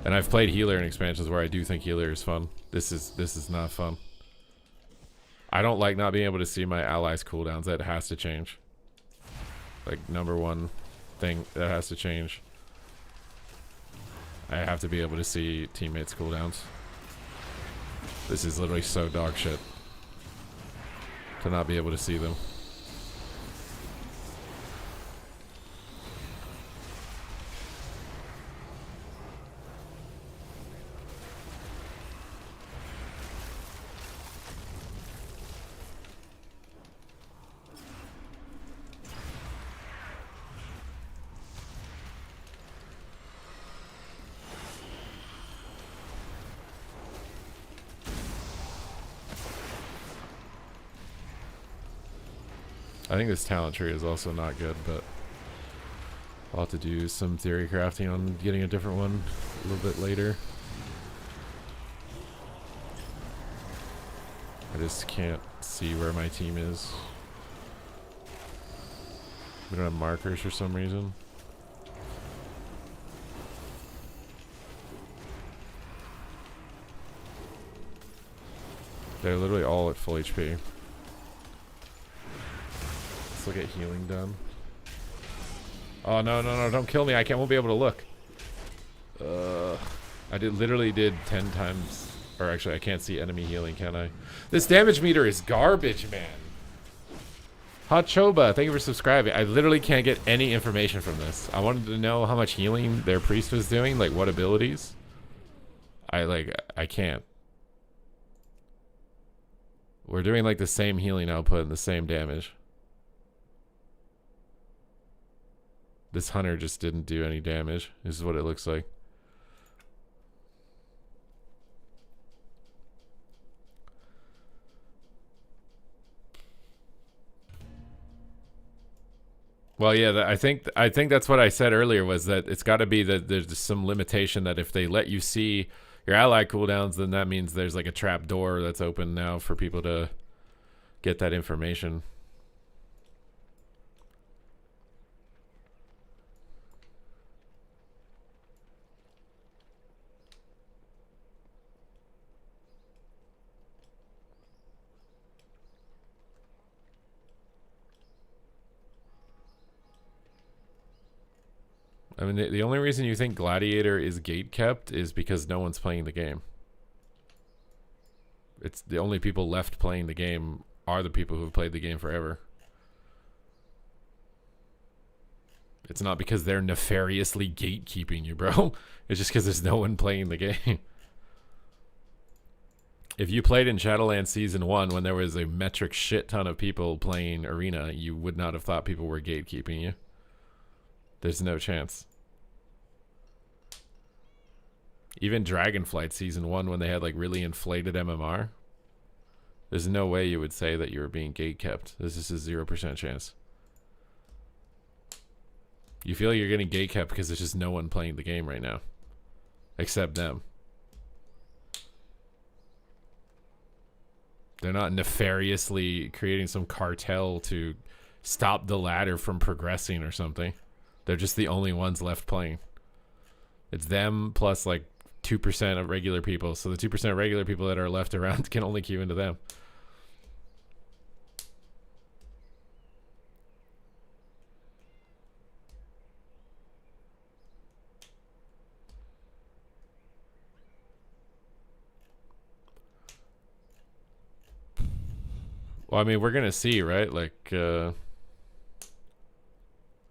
And I've played healer in expansions where I do think healer is fun. This is not fun. I don't like not being able to see my allies' cooldowns. That has to change. Like, number one thing that has to change. I have to be able to see teammates' cooldowns. This is literally so dog shit to not be able to see them. I think this talent tree is also not good, but I'll have to do some theory crafting on getting a different one a little bit later. I just can't see where my team is. We don't have markers for some reason. They're literally all at full HP. Let's look at healing done. Oh no, don't kill me. Won't be able to look. I literally did 10 times, or actually I can't see enemy healing, can I? This damage meter is garbage, man. Hot Choba, thank you for subscribing. I literally can't get any information from this. I wanted to know how much healing their priest was doing, like what abilities. I can't. We're doing like the same healing output and the same damage. This hunter just didn't do any damage. This is what it looks like. Well, yeah, I think that's what I said earlier, was that it's got to be that there's some limitation that if they let you see your ally cooldowns, then that means there's like a trap door that's open now for people to get that information. I mean, the only reason you think Gladiator is gate kept is because no one's playing the game. It's the only people left playing the game are the people who've played the game forever. It's not because they're nefariously gatekeeping you, bro. It's just because there's no one playing the game. If you played in Shadowlands Season 1 when there was a metric shit ton of people playing Arena, you would not have thought people were gatekeeping you. There's no chance. Even Dragonflight Season 1 when they had like really inflated MMR, there's no way you would say that you were being gatekept. This is a 0% chance. You feel you're getting gatekept because there's just no one playing the game right now. Except them. They're not nefariously creating some cartel to stop the ladder from progressing or something. They're just the only ones left playing. It's them plus like 2% of regular people. So the 2% of regular people that are left around can only queue into them. Well, I mean, we're going to see, right? Like, the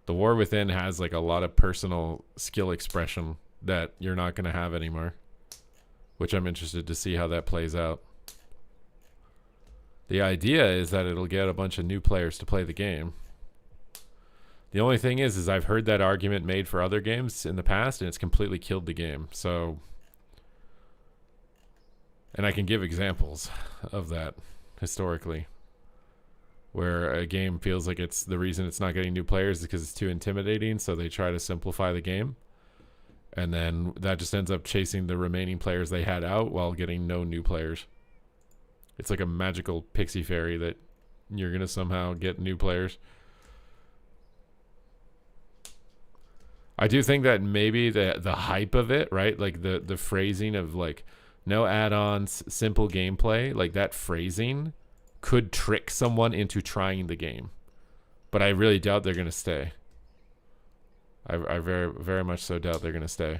War Within has like a lot of personal skill expression that you're not going to have anymore, which I'm interested to see how that plays out. The idea is that it'll get a bunch of new players to play the game. The only thing is I've heard that argument made for other games in the past, and it's completely killed the game. So, and I can give examples of that historically, where a game feels like it's the reason it's not getting new players is because it's too intimidating, so they try to simplify the game, and then that just ends up chasing the remaining players they had out while getting no new players. It's like a magical pixie fairy that you're gonna somehow get new players. I do think that maybe the hype of it, right? Like the phrasing of like no add-ons, simple gameplay, like that phrasing could trick someone into trying the game. But I really doubt they're going to stay. I very, very much so doubt they're going to stay.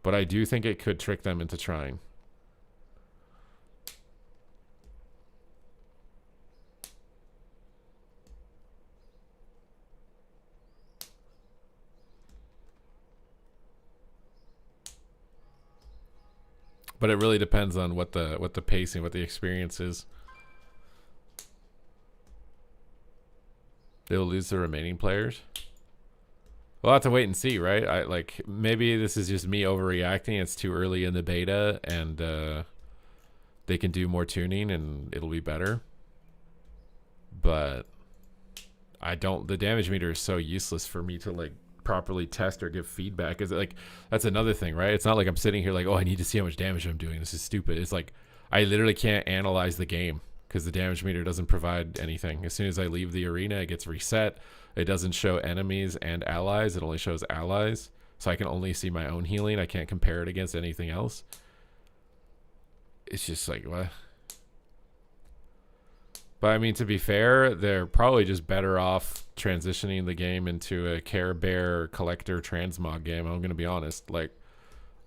But I do think it could trick them into trying. But it really depends on what the pacing, what the experience is. They'll lose the remaining players. We'll have to wait and see, right? I like maybe this is just me overreacting. It's too early in the beta, and they can do more tuning, and it'll be better. But I don't. The damage meter is so useless for me to like properly test or give feedback. Is it like that's another thing, right? It's not like I'm sitting here like, oh, I need to see how much damage I'm doing. This is stupid. It's like I literally can't analyze the game because the damage meter doesn't provide anything. As soon as I leave the arena, it gets reset. It doesn't show enemies and allies. It only shows allies. So I can only see my own healing. I can't compare it against anything else. It's just like, what? But I mean, to be fair, they're probably just better off transitioning the game into a Care Bear collector transmog game. I'm going to be honest. Like,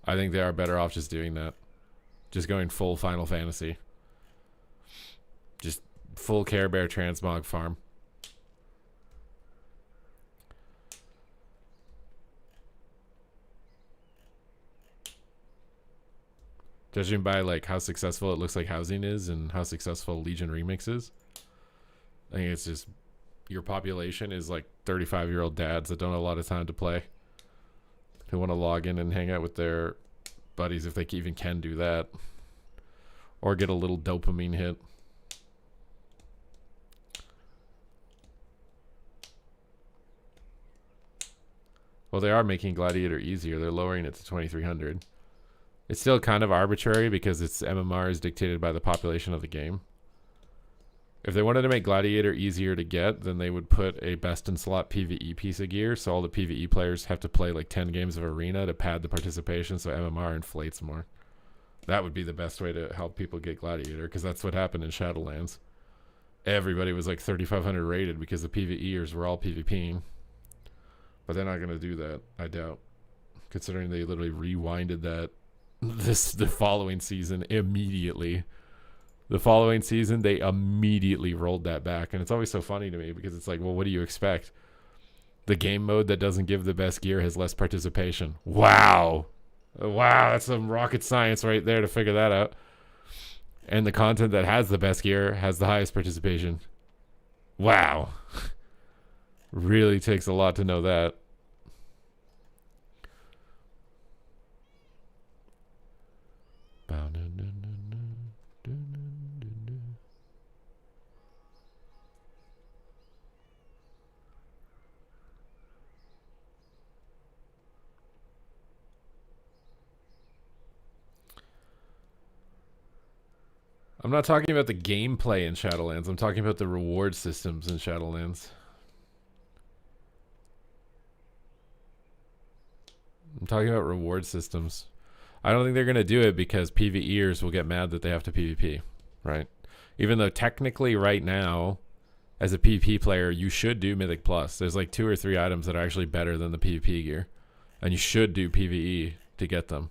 I think they are better off just doing that. Just going full Final Fantasy. Just full Care Bear transmog farm. Judging by like how successful it looks like Housing is and how successful Legion Remix is, I think it's just your population is like 35-year-old dads that don't have a lot of time to play, who want to log in and hang out with their buddies if they even can do that, or get a little dopamine hit. Well, they are making Gladiator easier. They're lowering it to 2300. It's still kind of arbitrary because its MMR is dictated by the population of the game. If they wanted to make Gladiator easier to get, then they would put a best-in-slot PvE piece of gear, so all the PvE players have to play like 10 games of Arena to pad the participation so MMR inflates more. That would be the best way to help people get Gladiator, because that's what happened in Shadowlands. Everybody was like 3,500 rated because the PvEers were all PvPing. But they're not going to do that, I doubt. Considering they literally rewinded that the following season immediately. The following season, they immediately rolled that back. And it's always so funny to me because it's like, well, what do you expect? The game mode that doesn't give the best gear has less participation. Wow. Wow, that's some rocket science right there to figure that out. And the content that has the best gear has the highest participation. Wow. Really takes a lot to know that. I'm not talking about the gameplay in Shadowlands. I'm talking about the reward systems in Shadowlands. I'm talking about reward systems. I don't think they're going to do it because PvEers will get mad that they have to PvP, right? Even though technically right now, as a PvP player, you should do Mythic Plus. There's like 2 or 3 items that are actually better than the PvP gear. And you should do PvE to get them.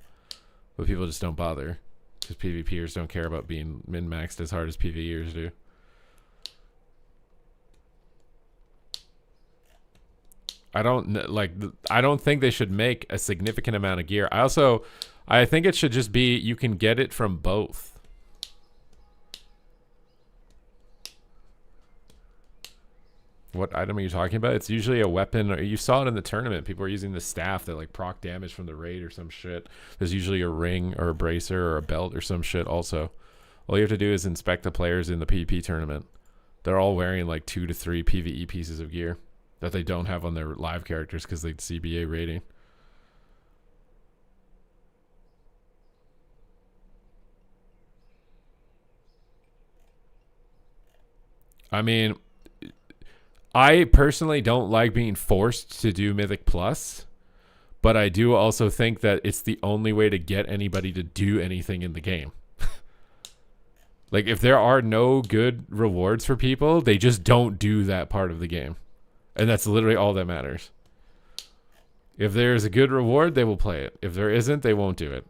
But people just don't bother. Because PvPers don't care about being min-maxed as hard as PvEers do. I don't think they should make a significant amount of gear. I think it should just be you can get it from both. What item are you talking about? It's usually a weapon, or you saw it in the tournament. People are using the staff that like proc damage from the raid or some shit. There's usually a ring or a bracer or a belt or some shit also. All you have to do is inspect the players in the PvP tournament. They're all wearing like 2 to 3 PvE pieces of gear that they don't have on their live characters because they CBA rating. I mean, I personally don't like being forced to do Mythic Plus, but I do also think that it's the only way to get anybody to do anything in the game. Like, if there are no good rewards for people, they just don't do that part of the game. And that's literally all that matters. If there's a good reward, they will play it. If there isn't, they won't do it.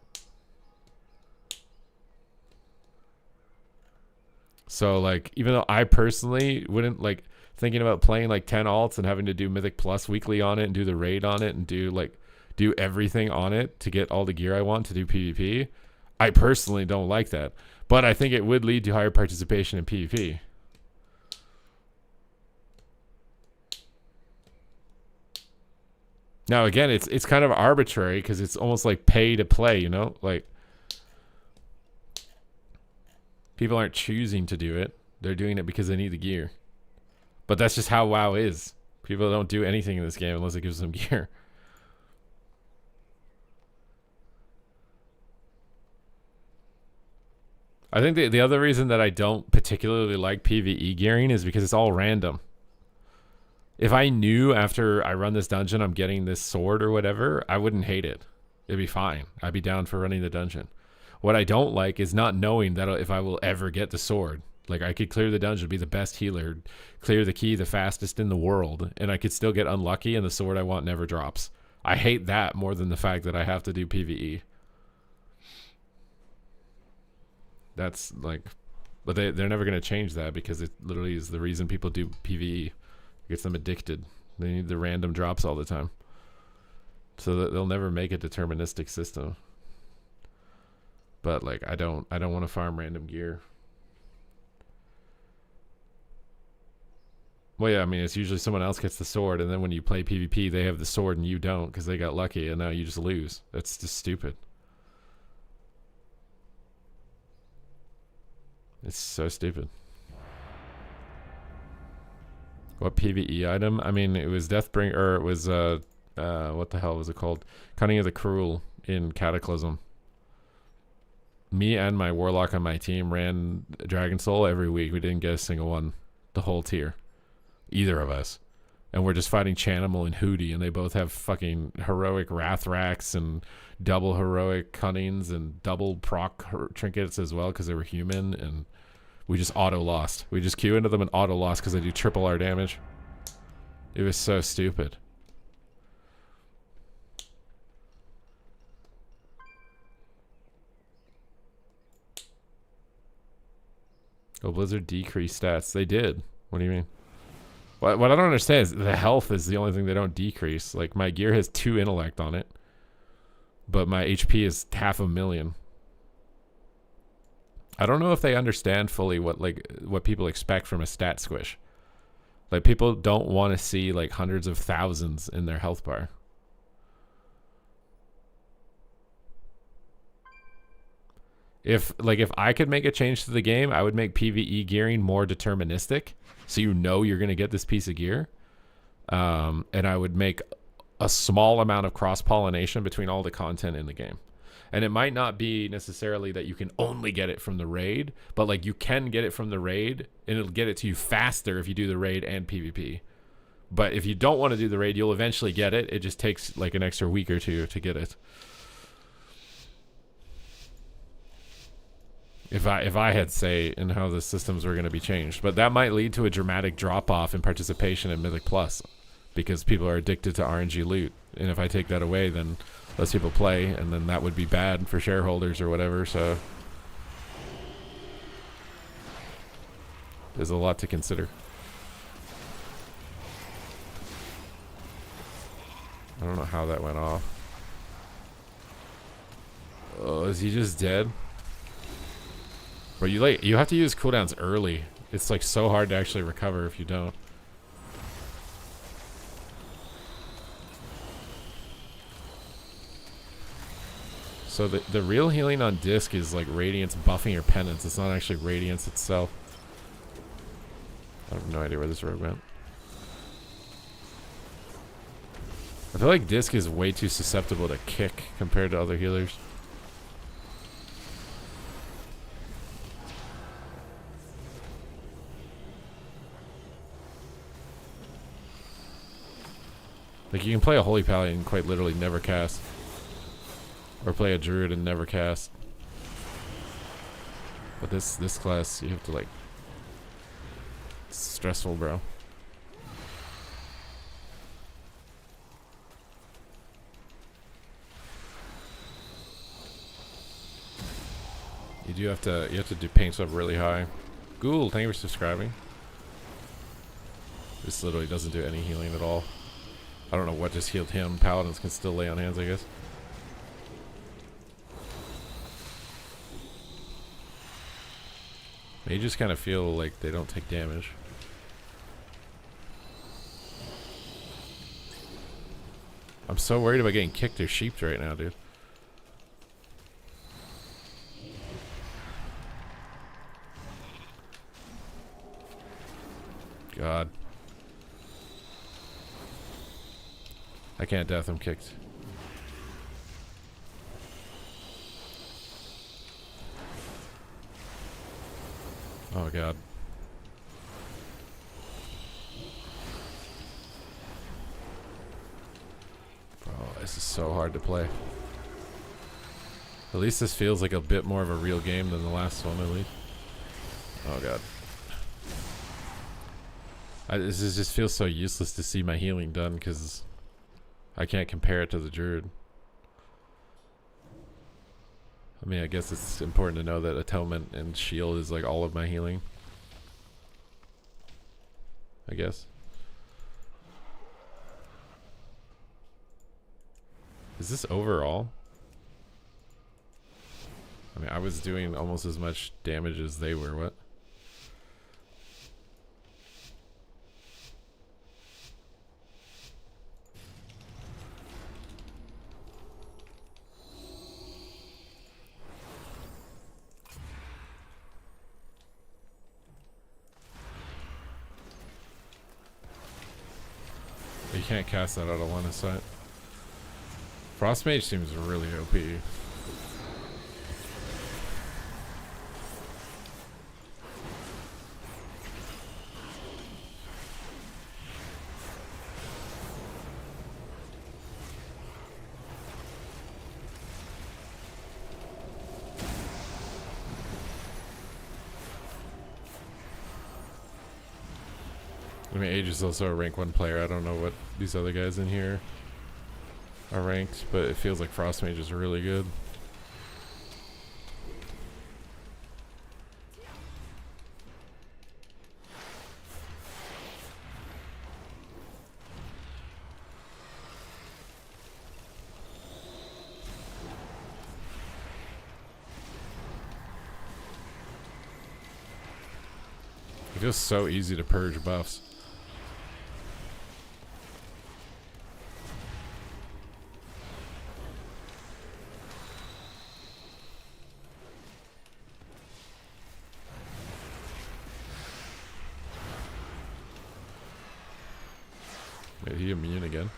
So, like, even though I personally wouldn't, like, thinking about playing, like, 10 alts and having to do Mythic Plus weekly on it and do the raid on it and do everything on it to get all the gear I want to do PvP, I personally don't like that. But I think it would lead to higher participation in PvP. Now, again, it's kind of arbitrary because it's almost like pay to play, you know? Like, people aren't choosing to do it. They're doing it because they need the gear. But that's just how WoW is. People don't do anything in this game unless it gives them gear. I think the other reason that I don't particularly like PvE gearing is because it's all random. If I knew after I run this dungeon I'm getting this sword or whatever, I wouldn't hate it. It'd be fine. I'd be down for running the dungeon. What I don't like is not knowing that if I will ever get the sword. Like, I could clear the dungeon, be the best healer, clear the key the fastest in the world, and I could still get unlucky and the sword I want never drops. I hate that more than the fact that I have to do PvE. That's like, but they're never going to change that because it literally is the reason people do PvE. It gets them addicted. They need the random drops all the time. So that they'll never make a deterministic system. But like, I don't want to farm random gear. Well, yeah, I mean, it's usually someone else gets the sword, and then when you play PvP, they have the sword and you don't because they got lucky, and now you just lose. That's just stupid. It's so stupid. What PvE item? I mean, it was Deathbringer, or it was, what the hell was it called? Cunning of the Cruel in Cataclysm. Me and my Warlock on my team ran Dragon Soul every week. We didn't get a single one. The whole tier. Either of us. And we're just fighting Chanimal and Hootie, and they both have fucking heroic Wrathracks and double heroic Cunnings and double proc trinkets as well because they were human, and we just auto-lost. We just queue into them and auto-lost because they do triple our damage. It was so stupid. Oh, Blizzard decreased stats. They did. What do you mean? What I don't understand is the health is the only thing they don't decrease. Like, my gear has 2 intellect on it, but my HP is 500,000. I don't know if they understand fully what people expect from a stat squish. Like, people don't want to see like hundreds of thousands in their health bar. If I could make a change to the game, I would make PvE gearing more deterministic. So you know you're going to get this piece of gear. And I would make a small amount of cross-pollination between all the content in the game. And it might not be necessarily that you can only get it from the raid, but like you can get it from the raid and it'll get it to you faster if you do the raid and PvP. But if you don't want to do the raid, you'll eventually get it. It just takes like an extra week or two to get it. If I had say in how the systems were going to be changed. But that might lead to a dramatic drop-off in participation in Mythic Plus because people are addicted to RNG loot. And if I take that away, then less people play, and then that would be bad for shareholders or whatever. So there's a lot to consider. I don't know how that went off. Oh, is he just dead? Bro, you have to use cooldowns early. It's like so hard to actually recover if you don't. So the real healing on disc is like radiance buffing your penance. It's not actually radiance itself. I have no idea where this rogue went. I feel like disc is way too susceptible to kick compared to other healers. Like you can play a Holy Paladin and quite literally never cast. Or play a Druid and never cast. But this class, you have to like... It's stressful, bro. You have to do paint up really high. Ghoul, thank you for subscribing. This literally doesn't do any healing at all. I don't know what just healed him. Paladins can still lay on hands, I guess. Mages kind of feel like they don't take damage. I'm so worried about getting kicked or sheeped right now, dude. God. I can't death him kicked. Oh god. Bro, this is so hard to play. At least this feels like a bit more of a real game than the last one, at least. Oh god. This just feels so useless to see my healing done because I can't compare it to the Druid. I mean, I guess it's important to know that Atonement and Shield is like all of my healing. I guess. Is this overall? I mean, I was doing almost as much damage as they were. What? You can't cast that out of line of sight. Frost Mage seems really OP. I mean, Age is also a rank 1 player. I don't know what these other guys in here are ranked, but it feels like Frost Mage is really good. It feels so easy to purge buffs. Wait, he immune again?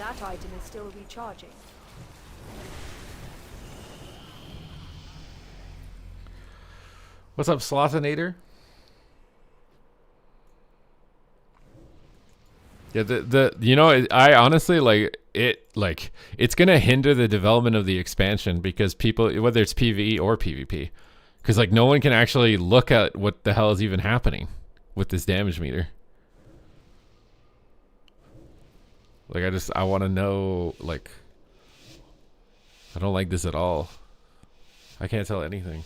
That item is still recharging. What's up, Slothinator? Yeah, I honestly it's gonna hinder the development of the expansion because people, whether it's PvE or PvP, because like no one can actually look at what the hell is even happening with this damage meter. Like I want to know, like, I don't like this at all. I can't tell anything.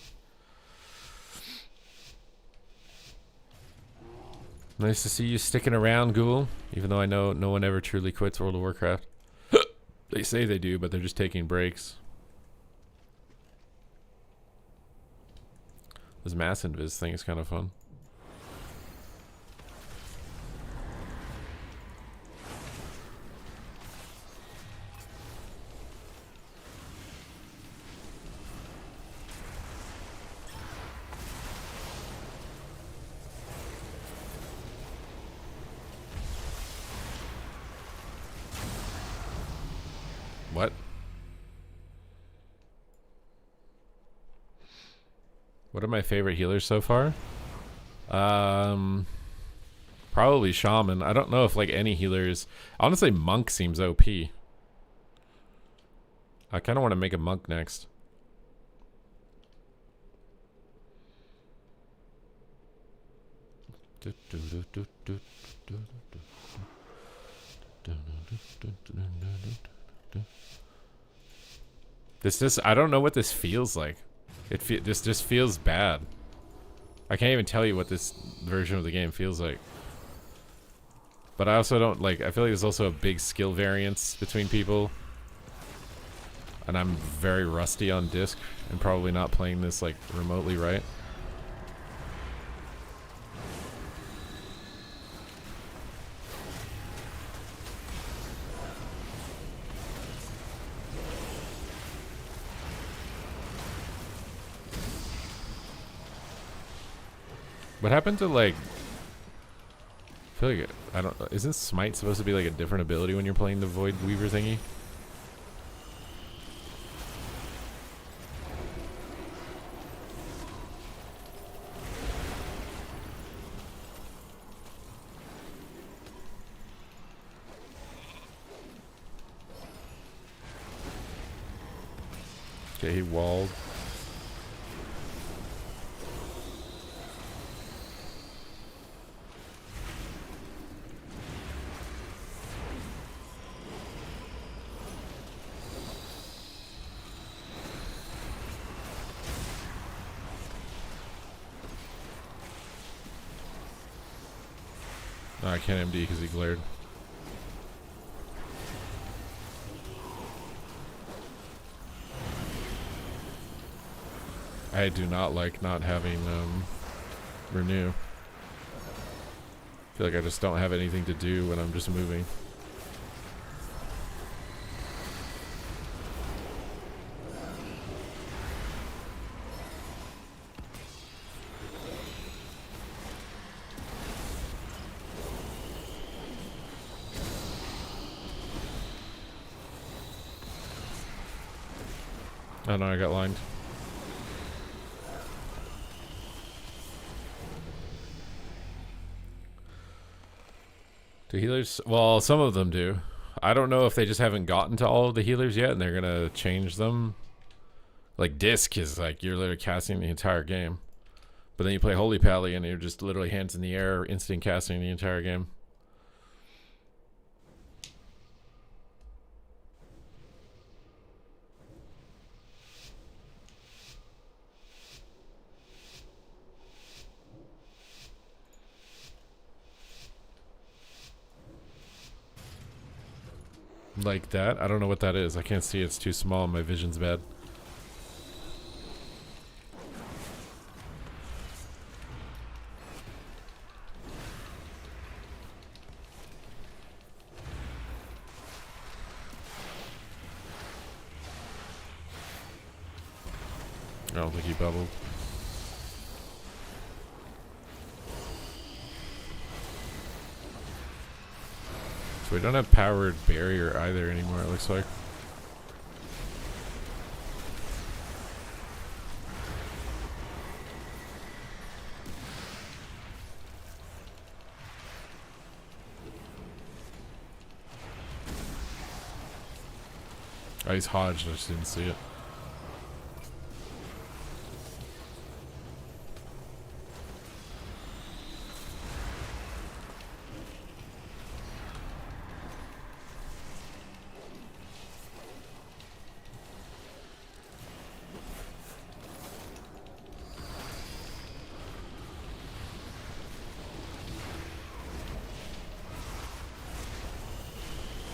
Nice to see you sticking around, Ghoul. Even though I know no one ever truly quits World of Warcraft. They say they do, but they're just taking breaks. This mass invis thing is kind of fun. What? What are my favorite healers so far? Probably Shaman. I don't know if like any healers. Honestly, Monk seems OP. I kind of want to make a Monk next. I don't know what this feels like. This just feels bad. I can't even tell you what this version of the game feels like. But I also don't like, I feel like there's also a big skill variance between people. And I'm very rusty on disc and probably not playing this like remotely right. What happened to like, I feel like I don't, isn't Smite supposed to be like a different ability when you're playing the Void Weaver thingy? Okay, he walled. No, I can't MD because he glared. I do not like not having renew. I feel like I just don't have anything to do when I'm just moving. Oh no, I got lined. Do healers? Well, some of them do. I don't know if they just haven't gotten to all of the healers yet and they're gonna change them. Like Disc is like, you're literally casting the entire game. But then you play Holy Pally and you're just literally hands in the air, instant casting the entire game. Like that? I don't know what that is. I can't see. It's too small. My vision's bad. I don't think he bubbled. So we don't have powered barrier either anymore, it looks like. Oh, he's hodged, I just didn't see it.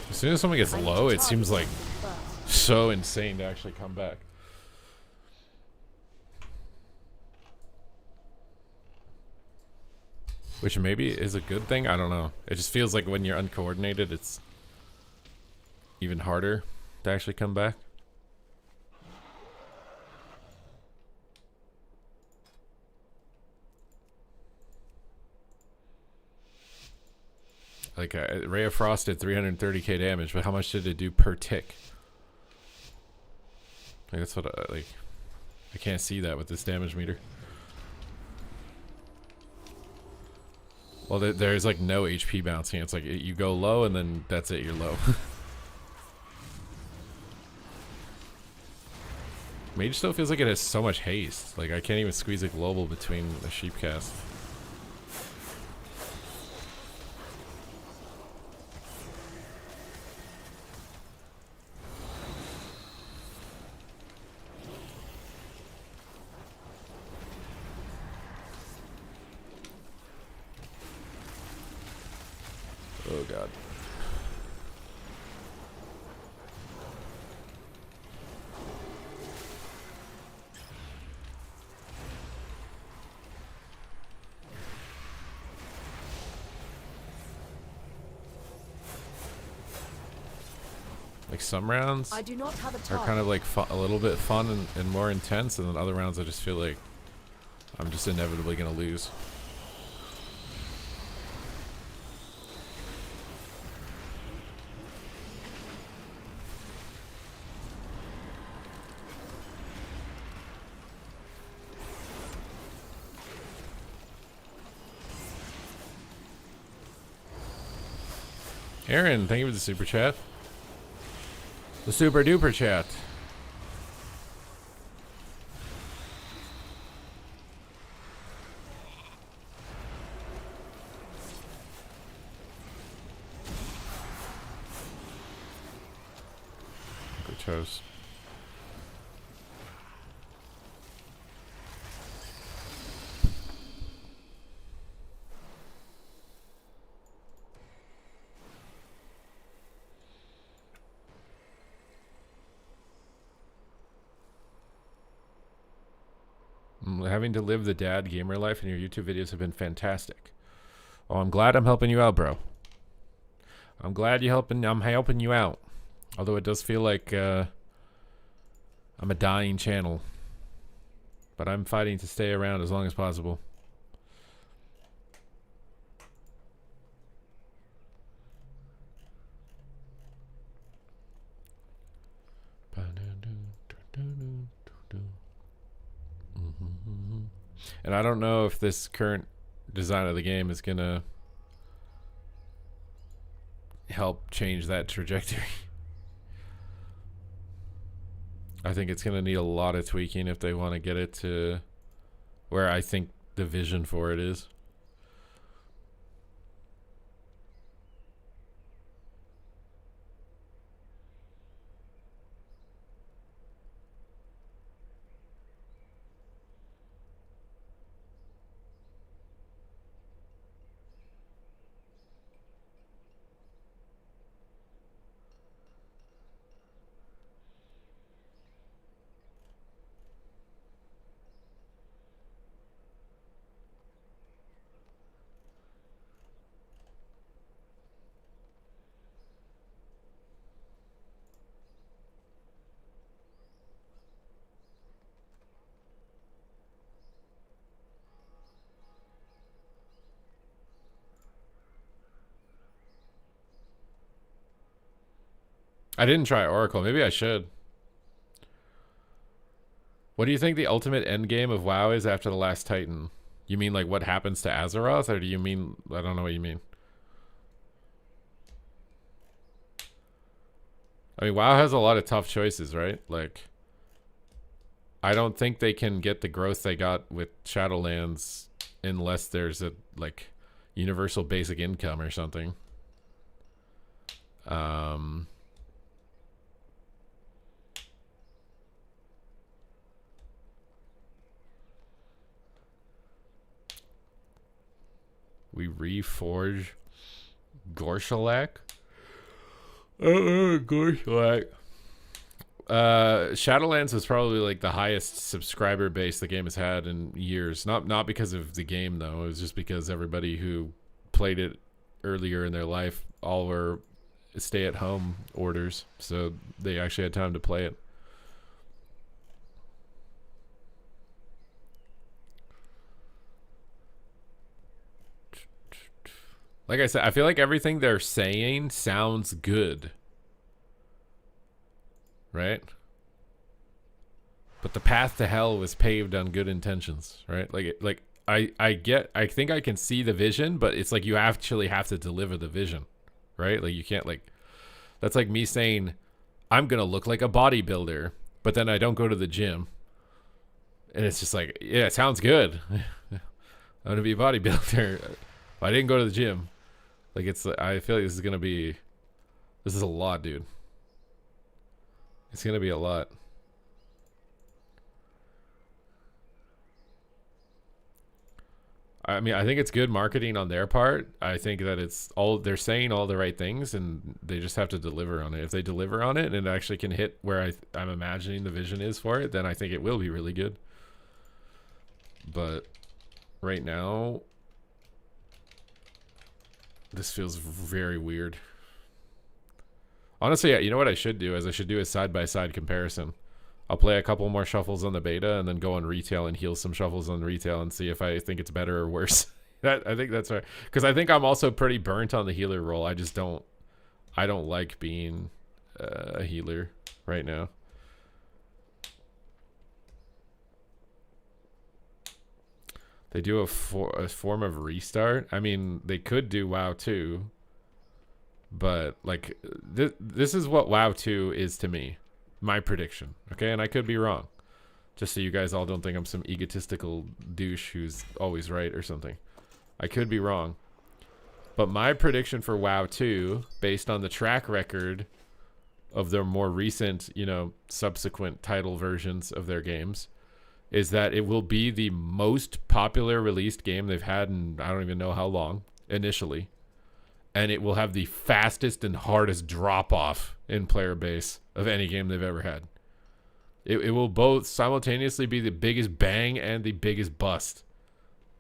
As soon as someone gets low, it seems like so insane to actually come back. Which maybe is a good thing, I don't know. It just feels like when you're uncoordinated, it's even harder to actually come back. Like, Ray of Frost did 330k damage, but how much did it do per tick? Like, that's what I can't see that with this damage meter. Well, there's like no HP bouncing. It's like you go low and then that's it, you're low. Mage still feels like it has so much haste. Like, I can't even squeeze a global between a sheep cast. Oh god. Like, some rounds I do not have a are target. kind of like a little bit fun and more intense, and then other rounds I just feel like I'm just inevitably gonna lose. Aaron, thank you for the super chat. The super duper chat. Good chose. Having to live the dad gamer life, and your YouTube videos have been fantastic. Oh, I'm glad I'm helping you out, bro. I'm glad I'm helping you out. Although it does feel like I'm a dying channel. But I'm fighting to stay around as long as possible. And I don't know if this current design of the game is gonna help change that trajectory. I think it's gonna need a lot of tweaking if they want to get it to where I think the vision for it is. I didn't try Oracle. Maybe I should. What do you think the ultimate end game of WoW is after the last Titan? You mean like what happens to Azeroth, or do you mean I don't know what you mean? I mean, WoW has a lot of tough choices, right? Like, I don't think they can get the growth they got with Shadowlands unless there's a like universal basic income or something. We reforge Gorshalak. Gorshalak. Shadowlands was probably like the highest subscriber base the game has had in years. Not because of the game though. It was just because everybody who played it earlier in their life all were stay-at-home orders, so they actually had time to play it. Like I said, I feel like everything they're saying sounds good. Right? But the path to hell was paved on good intentions, right? I think I can see the vision, but it's like you actually have to deliver the vision, right? Like you can't like, that's like me saying, I'm going to look like a bodybuilder, but then I don't go to the gym. And it's just like, yeah, it sounds good. I'm going to be a bodybuilder. I didn't go to the gym. Like I feel like this is a lot, dude. It's going to be a lot. I mean, I think it's good marketing on their part. I think that they're saying all the right things and they just have to deliver on it. If they deliver on it and it actually can hit where I'm imagining the vision is for it, then I think it will be really good. But right now, this feels very weird. Honestly, you know what I should do is I should do a side-by-side comparison. I'll play a couple more shuffles on the beta and then go on retail and heal some shuffles on retail and see if I think it's better or worse. I think that's right. Because I think I'm also pretty burnt on the healer role. I don't like being a healer right now. They do a form of restart. I mean, they could do WoW 2. But like this is what WoW 2 is to me. My prediction. Okay, and I could be wrong. Just so you guys all don't think I'm some egotistical douche who's always right or something. I could be wrong. But my prediction for WoW 2, based on the track record of their more recent, subsequent title versions of their games, is that it will be the most popular released game they've had in I don't even know how long initially. And it will have the fastest and hardest drop-off in player base of any game they've ever had. It will both simultaneously be the biggest bang and the biggest bust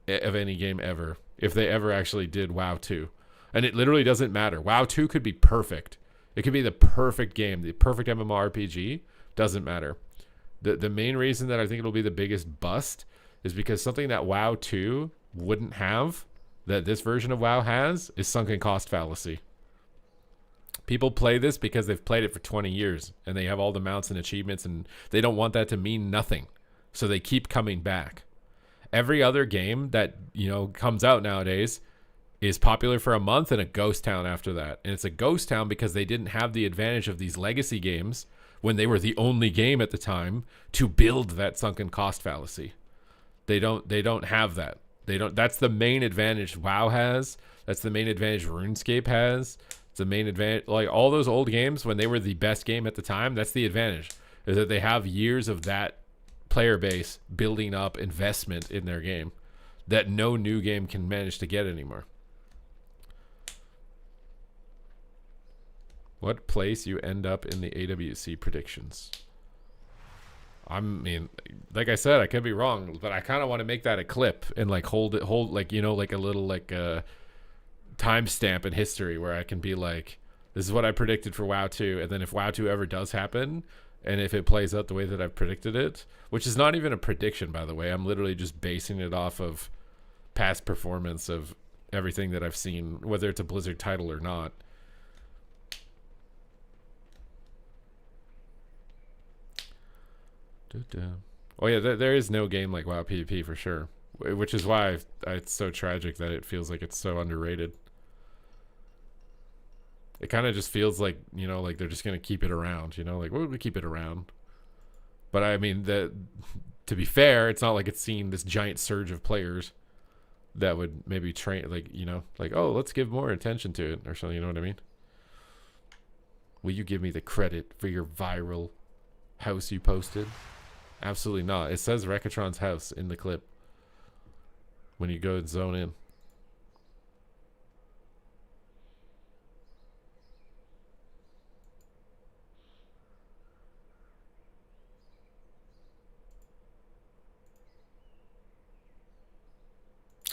of any game ever, if they ever actually did WoW 2. And it literally doesn't matter. WoW 2 could be perfect. It could be the perfect game, the perfect MMORPG. Doesn't matter. The main reason that I think it'll be the biggest bust is because something that WoW 2 wouldn't have, that this version of WoW has, is sunken cost fallacy. People play this because they've played it for 20 years and they have all the mounts and achievements and they don't want that to mean nothing. So they keep coming back. Every other game that, comes out nowadays is popular for a month and a ghost town after that. And it's a ghost town because they didn't have the advantage of these legacy games when they were the only game at the time to build that sunken cost fallacy. They don't have that. That's the main advantage WoW has. That's the main advantage RuneScape has. It's the main advantage. Like all those old games, when they were the best game at the time, that's the advantage. Is that they have years of that player base building up investment in their game that no new game can manage to get anymore. What place you end up in the AWC predictions? I mean, like I said, I could be wrong, but I kind of want to make that a clip and like hold like, like a little like timestamp in history where I can be like, this is what I predicted for WoW 2. And then if WoW 2 ever does happen, and if it plays out the way that I've predicted it, which is not even a prediction, by the way, I'm literally just basing it off of past performance of everything that I've seen, whether it's a Blizzard title or not. Oh yeah, there is no game like WoW PvP for sure, which is why it's so tragic that it feels like it's so underrated. It kind of just feels like, you know, like they're just gonna keep it around, you know, like we keep it around. But I mean, to be fair, it's not like it's seen this giant surge of players that would maybe train, like, you know, like, oh, let's give more attention to it or something. You know what I mean? Will you give me the credit for your viral house you posted? Absolutely not. It says Rekatron's house in the clip when you go and zone in.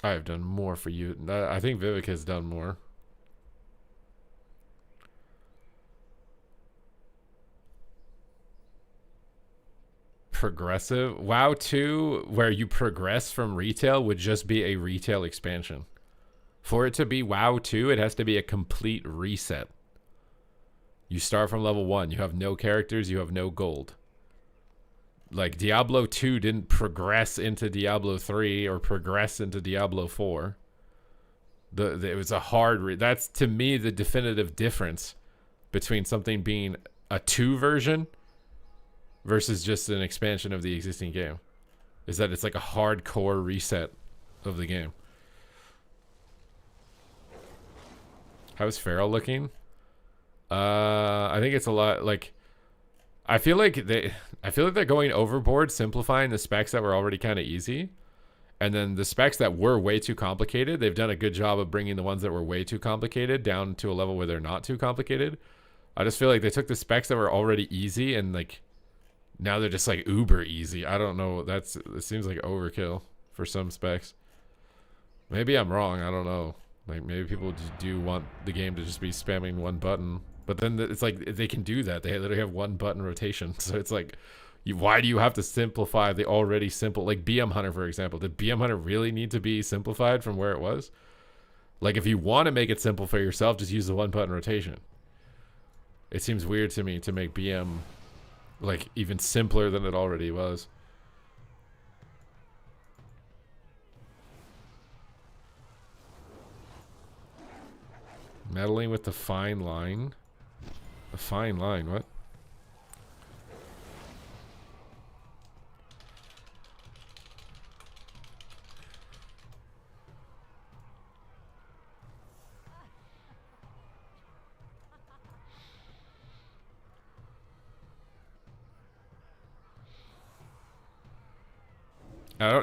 I have done more for you. I think Vivek has done more. Progressive. WoW 2, where you progress from retail, would just be a retail expansion. For it to be WoW 2, it has to be a complete reset. You start from level 1. You have no characters. You have no gold. Like, Diablo 2 didn't progress into Diablo 3 or progress into Diablo 4. It was a hard... That's, to me, the definitive difference between something being a 2 version versus just an expansion of the existing game. Is that it's like a hardcore reset of the game. How's Feral looking? I think it's a lot, like... I feel like they're going overboard simplifying the specs that were already kind of easy, and then the specs that were way too complicated, they've done a good job of bringing the ones that were way too complicated down to a level where they're not too complicated. I just feel like they took the specs that were already easy and like now they're just like uber easy. I don't know. It seems like overkill for some specs. Maybe I'm wrong. I don't know. Like maybe people just do want the game to just be spamming one button. But then it's like they can do that. They literally have one button rotation. So it's like, why do you have to simplify the already simple? Like BM Hunter, for example. Did BM Hunter really need to be simplified from where it was? Like if you want to make it simple for yourself, just use the one button rotation. It seems weird to me to make BM like even simpler than it already was. Meddling with the fine line. A fine line, what?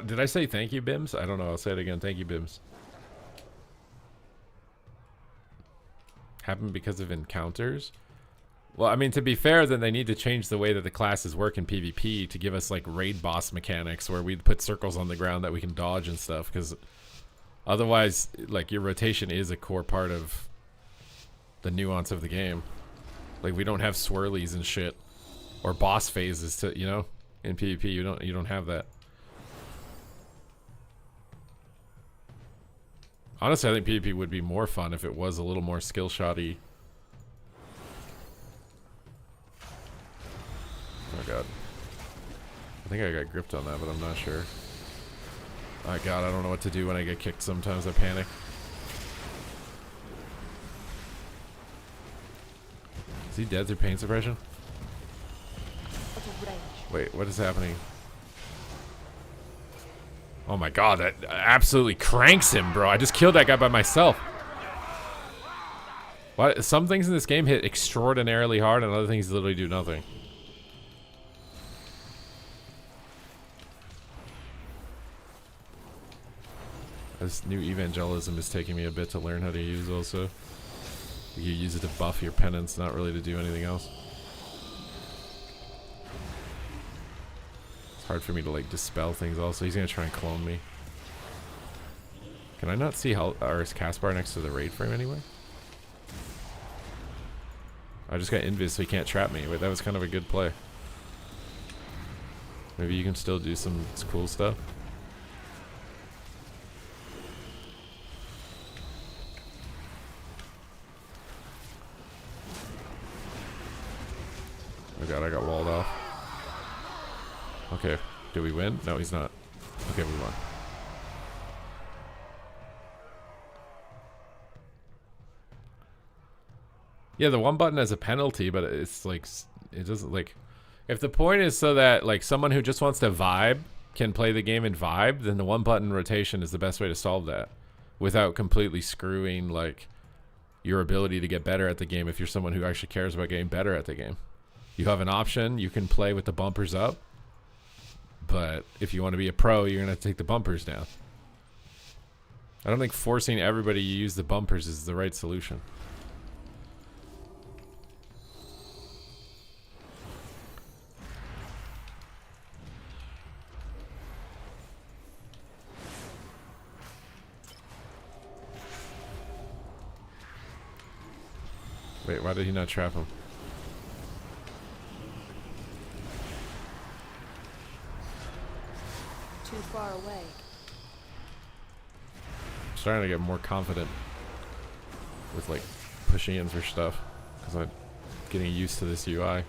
Did I say thank you, Bims? I don't know. I'll say it again. Thank you, Bims. Happened because of encounters? Well, I mean, to be fair, then they need to change the way that the classes work in PvP to give us, like, raid boss mechanics where we put circles on the ground that we can dodge and stuff, because otherwise, like, your rotation is a core part of the nuance of the game. Like, we don't have swirlies and shit, or boss phases to, you know? In PvP, you don't have that. Honestly, I think PvP would be more fun if it was a little more skill-shotty. Oh god. I think I got gripped on that, but I'm not sure. Oh god, I don't know what to do when I get kicked sometimes. I panic. Is he dead through pain suppression? Wait, what is happening? Oh my god, that absolutely cranks him, bro. I just killed that guy by myself. What? Some things in this game hit extraordinarily hard and other things literally do nothing. This new evangelism is taking me a bit to learn how to use also. You use it to buff your penance, not really to do anything else. It's hard for me to like dispel things also. He's gonna try and clone me. Can I not see how or is Caspar next to the raid frame anyway? I just got invis so he can't trap me. Wait, that was kind of a good play. Maybe you can still do some cool stuff. Oh god, I got walled off. Okay, did we win? No, he's not. Okay, we won. Yeah, the one button has a penalty, but it's like, it doesn't like, if the point is so that like someone who just wants to vibe can play the game and vibe, then the one button rotation is the best way to solve that without completely screwing like your ability to get better at the game. If you're someone who actually cares about getting better at the game, you have an option. You can play with the bumpers up, but if you want to be a pro, you're gonna have to take the bumpers down. I don't think forcing everybody to use the bumpers is the right solution. Wait, why did he not trap him? Too far away. I'm starting to get more confident with like pushing in for stuff because I'm getting used to this UI.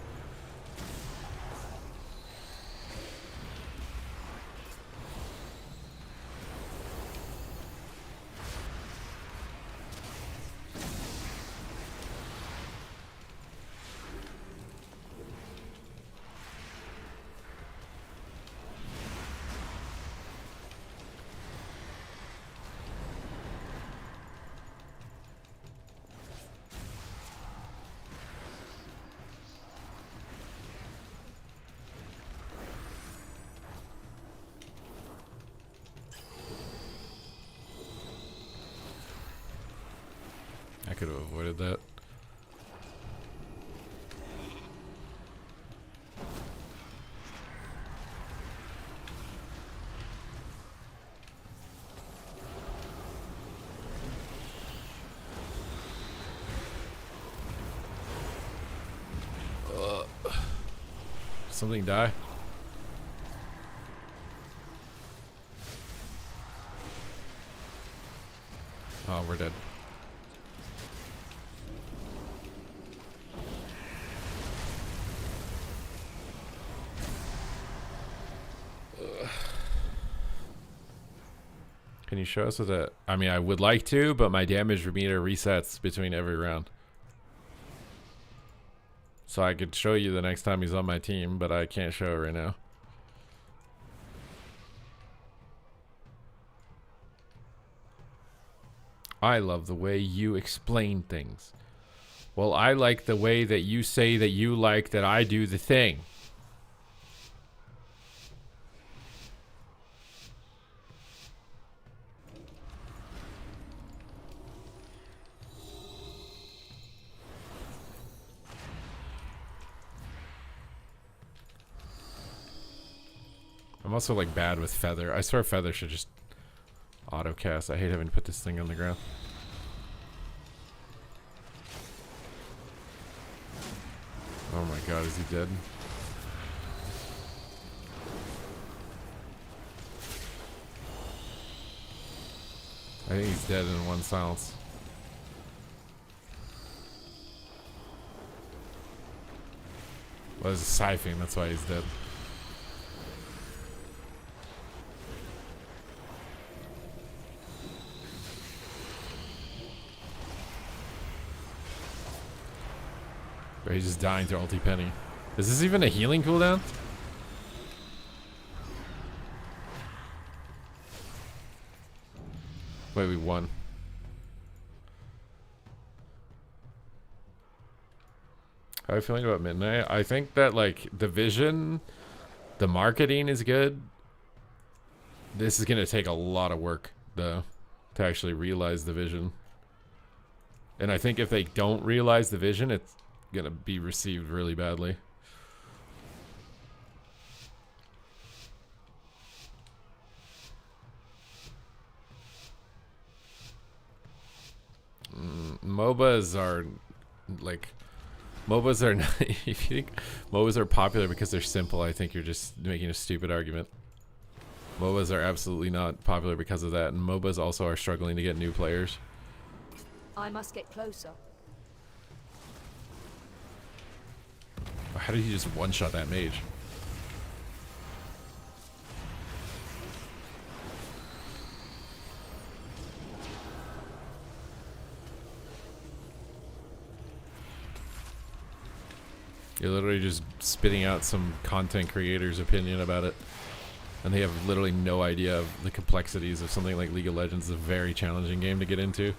I could have avoided that. Something die? Oh, we're dead. Can you show us what that? I mean, I would like to, but my damage meter resets between every round. So I could show you the next time he's on my team, but I can't show it right now. I love the way you explain things. Well, I like the way that you say that you like that I do the thing. I'm also like bad with Feather. I swear Feather should just auto cast. I hate having to put this thing on the ground. Oh my god, is he dead? I think he's dead in one silence. Well, it's a siphoning, that's why he's dead. Or he's just dying to ulti penny. Is this even a healing cooldown? Wait, we won. How are you feeling about Midnight? I think that like the vision, the marketing is good. This is gonna take a lot of work though to actually realize the vision. And I think if they don't realize the vision, it's gonna be received really badly. MOBAs are like MOBAs are not, if you think MOBAs are popular because they're simple, I think you're just making a stupid argument. MOBAs are absolutely not popular because of that, and MOBAs also are struggling to get new players. I must get closer. How did he just one-shot that mage? You're literally just spitting out some content creator's opinion about it. And they have literally no idea of the complexities of something like League of Legends. It's a very challenging game to get into.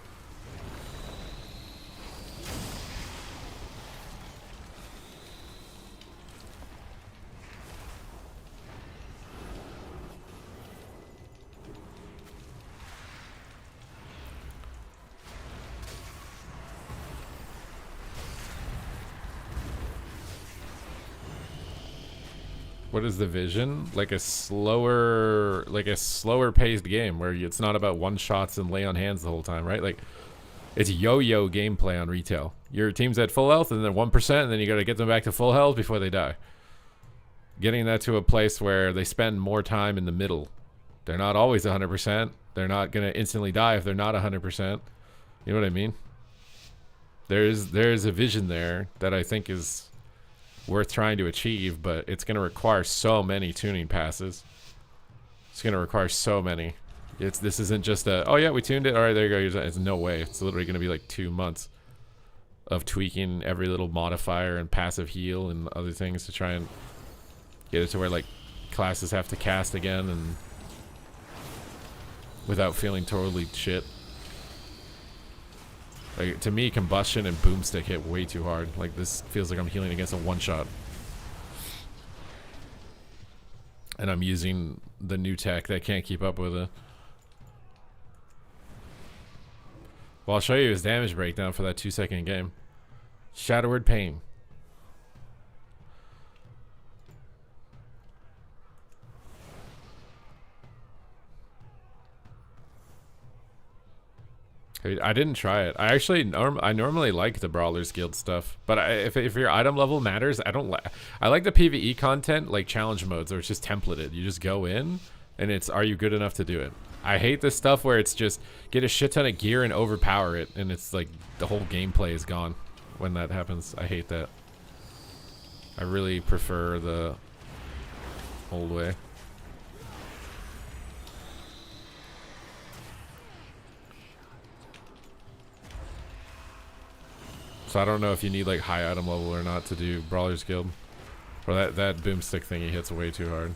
What is the vision? Like a slower paced game where it's not about one shots and lay on hands the whole time, right? Like it's yo-yo gameplay on retail. Your team's at full health and then 1%, and then you got to get them back to full health before they die. Getting that to a place where they spend more time in the middle. They're not always 100%. They're not going to instantly die if they're not 100%. You know what I mean? There's a vision there that I think is worth trying to achieve, but it's going to require so many tuning passes. It's going to require so many. This isn't just a, oh yeah, we tuned it, all right, there you go. It's no way. It's literally going to be like 2 months of tweaking every little modifier and passive heal and other things to try and get it to where like classes have to cast again and without feeling totally shit. Like, to me, combustion and boomstick hit way too hard. Like, this feels like I'm healing against a one-shot. And I'm using the new tech that can't keep up with it. Well, I'll show you his damage breakdown for that 2-second game. Shadowward Pain. I didn't try it. I actually I normally like the Brawlers Guild stuff, but if your item level matters, I like the PvE content, like challenge modes, where it's just templated. You just go in, and it's are you good enough to do it. I hate this stuff where it's just get a shit ton of gear and overpower it, and it's like the whole gameplay is gone when that happens. I hate that. I really prefer the old way. So I don't know if you need like high item level or not to do Brawlers Guild. Or that boomstick thing he hits way too hard.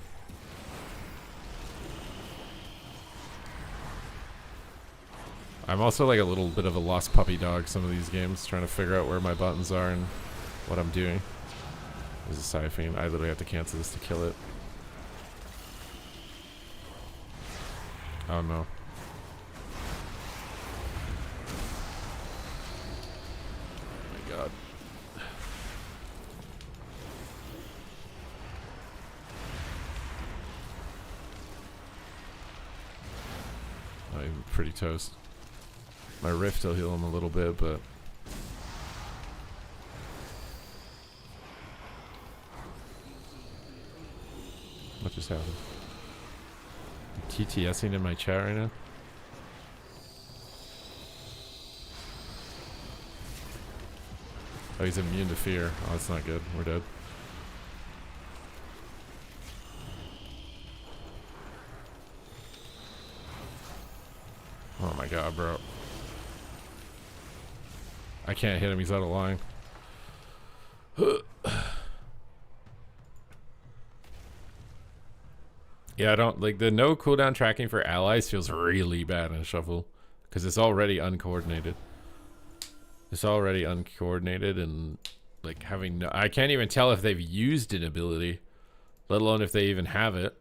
I'm also like a little bit of a lost puppy dog some of these games, trying to figure out where my buttons are and what I'm doing. This is Siphene. I literally have to cancel this to kill it. Oh no. God. I'm pretty toast. My rift will heal him a little bit, but what just happened? I'm TTSing in my chat right now. Oh, he's immune to fear. Oh, that's not good. We're dead. Oh my god, bro. I can't hit him. He's out of line. Yeah, I don't like the no cooldown tracking for allies feels really bad in Shuffle because it's already uncoordinated. It's already uncoordinated and like having no, I can't even tell if they've used an ability, let alone if they even have it.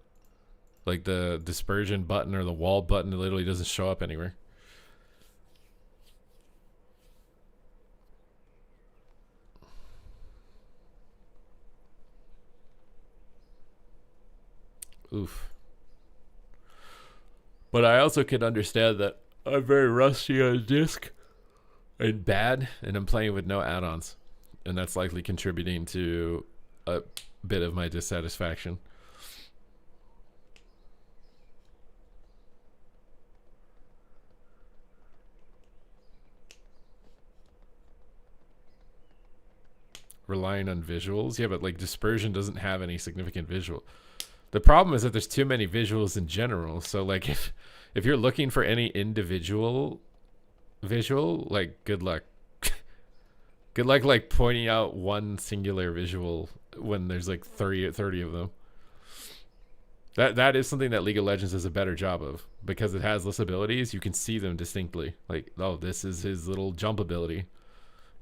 Like the dispersion button or the wall button, it literally doesn't show up anywhere. Oof. But I also can understand that I'm very rusty on disc and bad, and I'm playing with no add-ons, and that's likely contributing to a bit of my dissatisfaction. Relying on visuals, yeah, but like dispersion doesn't have any significant visual. The problem is that there's too many visuals in general. So like if you're looking for any individual visual, like good luck. Good luck like pointing out one singular visual when there's like 30 of them. That is something that League of Legends does a better job of, because it has less abilities. You can see them distinctly. Like, oh, this is his little jump ability. And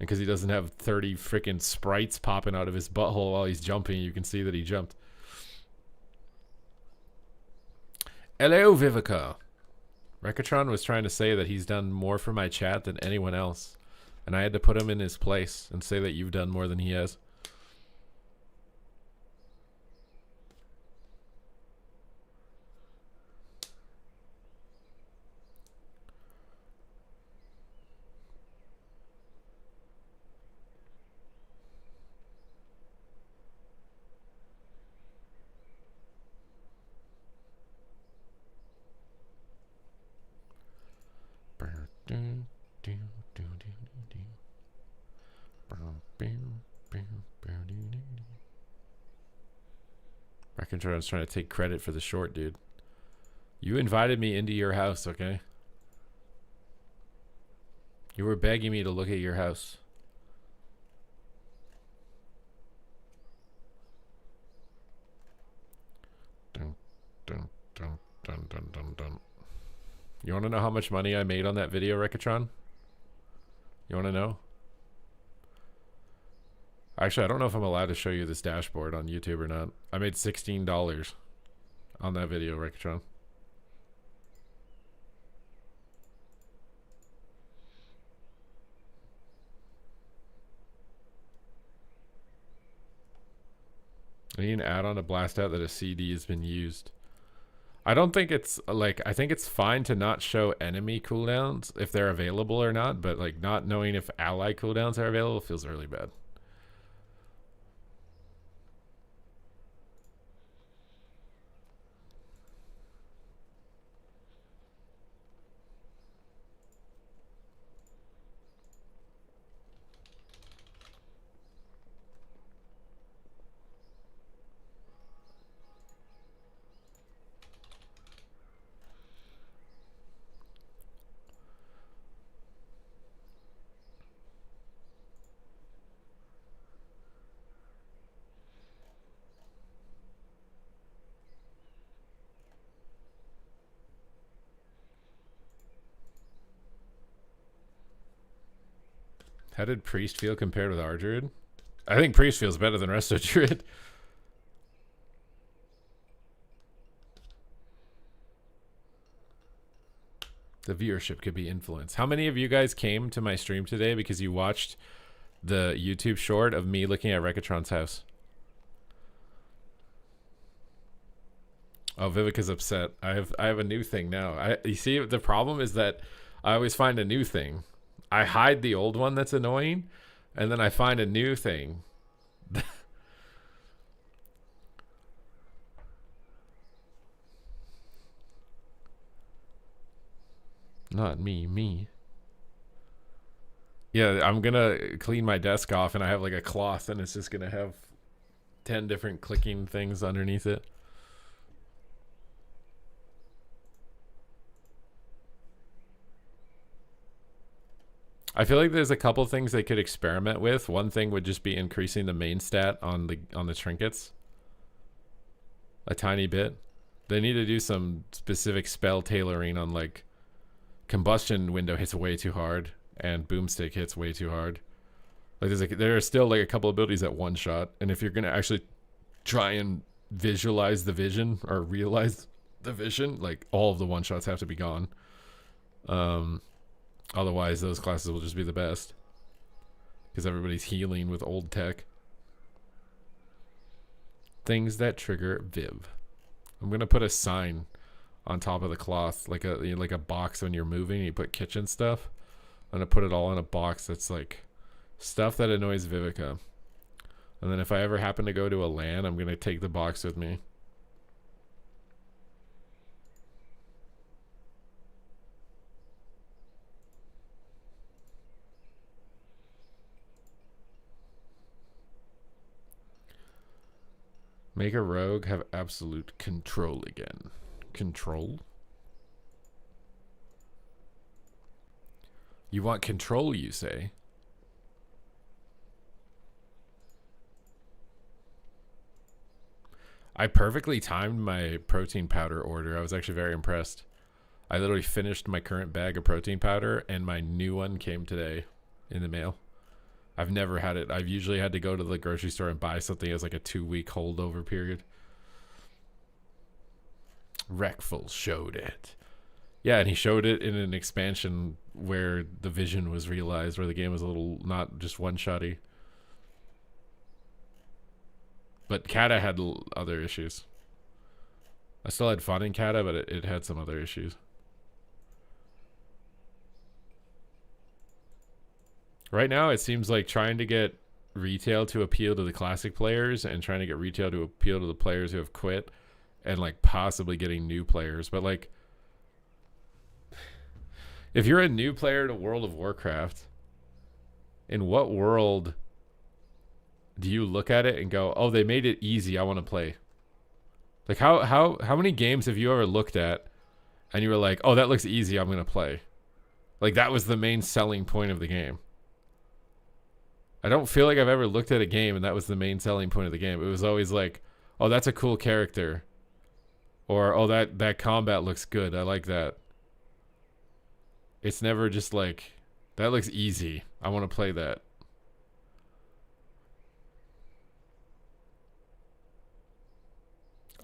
because he doesn't have 30 freaking sprites popping out of his butthole while he's jumping, you can see that he jumped. Hello, Vivica. Rekatron was trying to say that he's done more for my chat than anyone else. And I had to put him in his place and say that you've done more than he has. Rekatron's trying to take credit for the short, dude. You invited me into your house, okay? You were begging me to look at your house. Dun, dun, dun, dun, dun, dun, dun. You want to know how much money I made on that video, Rekatron? You want to know? Actually, I don't know if I'm allowed to show you this dashboard on YouTube or not. I made $16 on that video, Rekatron. I need an add-on to blast out that a CD has been used. I don't think it's like, I think it's fine to not show enemy cooldowns if they're available or not, but like not knowing if ally cooldowns are available feels really bad. How did Priest feel compared with our Druid? I think Priest feels better than Resto Druid. The viewership could be influenced. How many of you guys came to my stream today because you watched the YouTube short of me looking at Rekatron's house? Oh, Vivica's upset. I have a new thing now. You see, the problem is that I always find a new thing. I hide the old one that's annoying, and then I find a new thing. Not me. Yeah, I'm gonna clean my desk off, and I have like a cloth, and it's just gonna have 10 different clicking things underneath it. I feel like there's a couple things they could experiment with. One thing would just be increasing the main stat on the trinkets a tiny bit. They need to do some specific spell tailoring on like combustion window hits way too hard and boomstick hits way too hard. Like there are still like a couple abilities that one shot, and if you're gonna actually try and visualize the vision or realize the vision, like all of the one shots have to be gone. Otherwise, those classes will just be the best. Because everybody's healing with old tech. Things that trigger Viv. I'm going to put a sign on top of the cloth. Like a box when you're moving. You put kitchen stuff. I'm going to put it all in a box that's like stuff that annoys Vivica. And then if I ever happen to go to a LAN, I'm going to take the box with me. Make a rogue have absolute control again. Control? You want control, you say? I perfectly timed my protein powder order. I was actually very impressed. I literally finished my current bag of protein powder and my new one came today in the mail. I've never had it. I've usually had to go to the grocery store and buy something as like a 2-week holdover period. Reckful showed it. Yeah, and he showed it in an expansion where the vision was realized, where the game was a little not just one-shotty. But Kata had other issues. I still had fun in Kata, but it had some other issues. Right now, it seems like trying to get retail to appeal to the classic players and trying to get retail to appeal to the players who have quit and like possibly getting new players. But like, if you're a new player to World of Warcraft, in what world do you look at it and go, oh, they made it easy, I want to play? Like how many games have you ever looked at and you were like, oh, that looks easy, I'm going to play? Like that was the main selling point of the game. I don't feel like I've ever looked at a game and that was the main selling point of the game. It was always like, oh, that's a cool character. Or, oh, that combat looks good. I like that. It's never just like, that looks easy, I want to play that.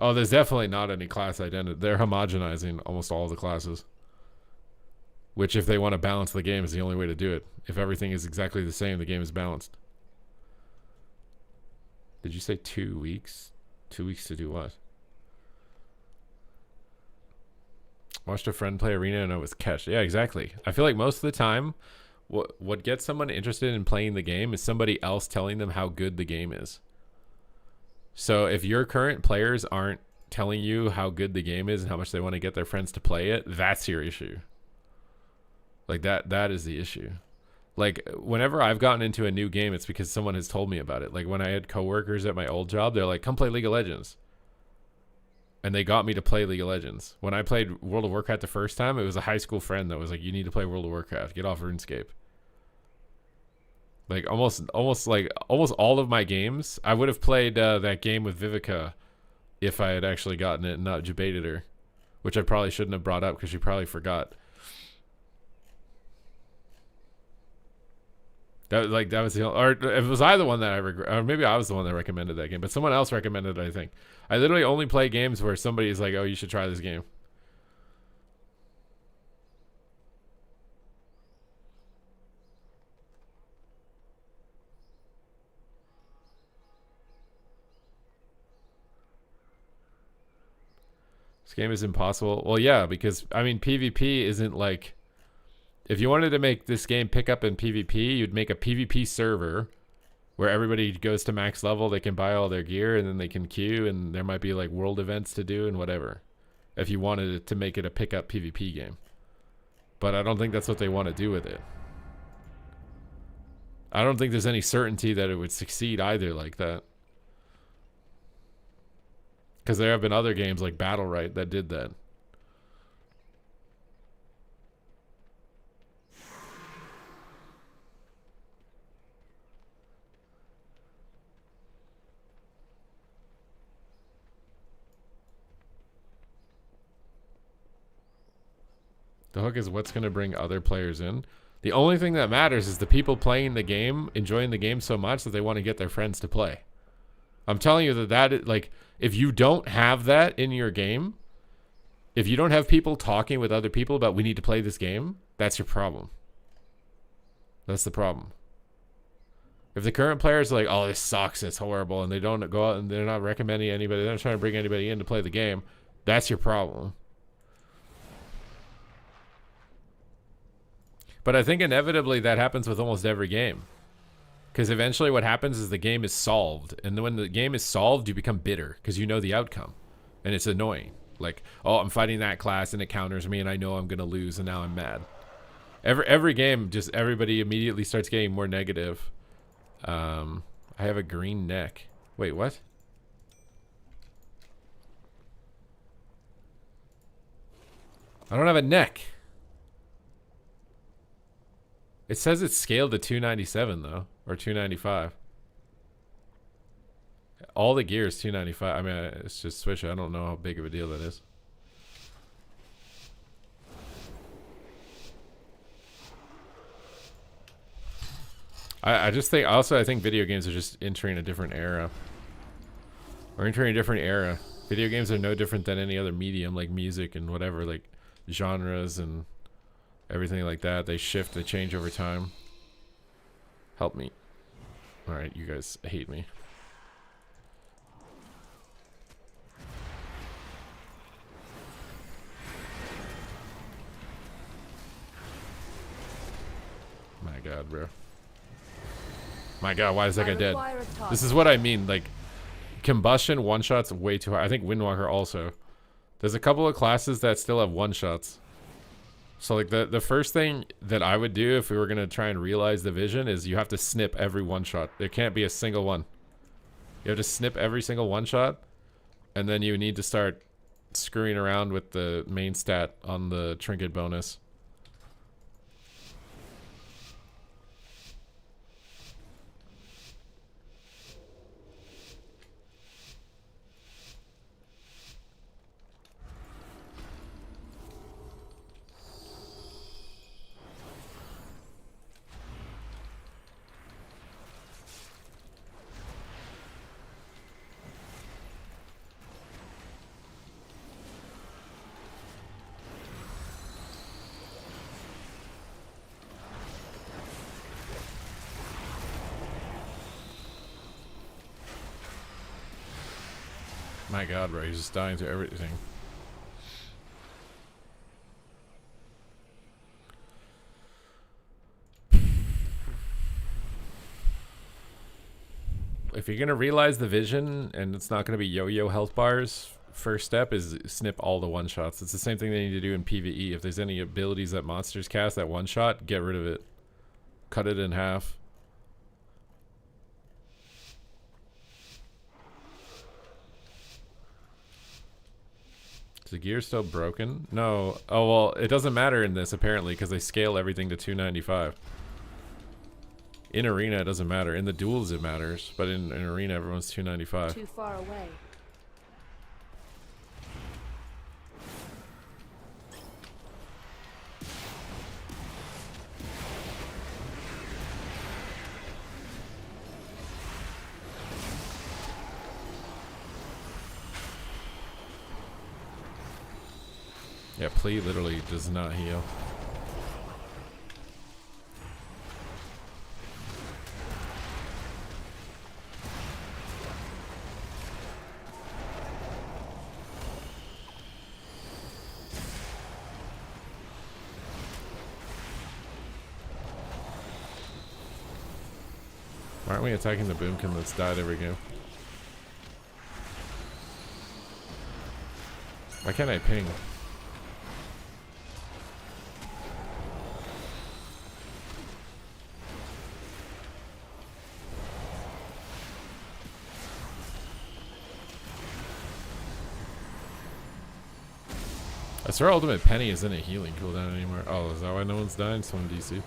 Oh, there's definitely not any class identity. They're homogenizing almost all of the classes. Which, if they want to balance the game, is the only way to do it. If everything is exactly the same, the game is balanced. Did you say 2 weeks? 2 weeks to do what? Watched a friend play Arena and it was catch. Yeah, exactly. I feel like most of the time, what gets someone interested in playing the game is somebody else telling them how good the game is. So if your current players aren't telling you how good the game is and how much they want to get their friends to play it, that's your issue. Like that is the issue. Like whenever I've gotten into a new game, it's because someone has told me about it. Like when I had coworkers at my old job, they're like, come play League of Legends. And they got me to play League of Legends. When I played World of Warcraft the first time, it was a high school friend that was like, you need to play World of Warcraft. Get off RuneScape. Like almost all of my games, I would have played that game with Vivica if I had actually gotten it and not debated her, which I probably shouldn't have brought up because she probably forgot. That was the only, or it was I the one that I regret, or maybe I was the one that recommended that game, but someone else recommended it, I think. I literally only play games where somebody's like, oh, you should try this game. This game is impossible. Well, yeah, because I mean, PvP isn't like, if you wanted to make this game pick up in PvP, you'd make a PvP server where everybody goes to max level, they can buy all their gear, and then they can queue, and there might be like world events to do and whatever. If you wanted it to make it a pick up PvP game. But I don't think that's what they want to do with it. I don't think there's any certainty that it would succeed either like that. Because there have been other games like Battle Right that did that. The hook is what's going to bring other players in. The only thing that matters is the people playing the game, enjoying the game so much that they want to get their friends to play. I'm telling you that like, if you don't have that in your game, if you don't have people talking with other people about we need to play this game, that's your problem. That's the problem. If the current players are like, oh, this sucks, it's horrible, and they don't go out and they're not recommending anybody, they're not trying to bring anybody in to play the game, that's your problem. But I think inevitably that happens with almost every game. Because eventually what happens is the game is solved. And when the game is solved, you become bitter because you know the outcome. And it's annoying. Like, oh, I'm fighting that class and it counters me and I know I'm going to lose and now I'm mad. Every game, just everybody immediately starts getting more negative. I have a green neck. Wait, what? I don't have a neck. It says it's scaled to 297 though, or 295. all the gear is 295. I mean, it's just Switch. I don't know how big of a deal that is. I just think, also I think video games are just entering a different era. We're entering a different era. Video games are no different than any other medium, like music and whatever, like genres and everything like that. They shift, they change over time. Help me. Alright, you guys hate me. My god, bro. My god, why is that guy dead? This is what I mean, like, combustion one-shots way too high. I think Windwalker also. There's a couple of classes that still have one-shots. So, like, the first thing that I would do if we were going to try and realize the vision is you have to snip every one-shot. There can't be a single one. You have to snip every single one-shot, and then you need to start screwing around with the main stat on the trinket bonus. My god, bro, he's just dying through everything. If you're gonna realize the vision and it's not gonna be yo-yo health bars, first step is snip all the one-shots. It's the same thing they need to do in PvE. If there's any abilities that monsters cast that one-shot, get rid of it. Cut it in half. Is the gear still broken? No. Oh, well, it doesn't matter in this, apparently, because they scale everything to 295. In Arena, it doesn't matter. In the duels, it matters. But in Arena, everyone's 295. Too far away. Yeah, plea literally does not heal. Why aren't we attacking the boomkin that's died every game? Why can't I ping? I swear Ultimate Penny isn't a healing cooldown anymore. Oh, is that why no one's dying? Someone DC.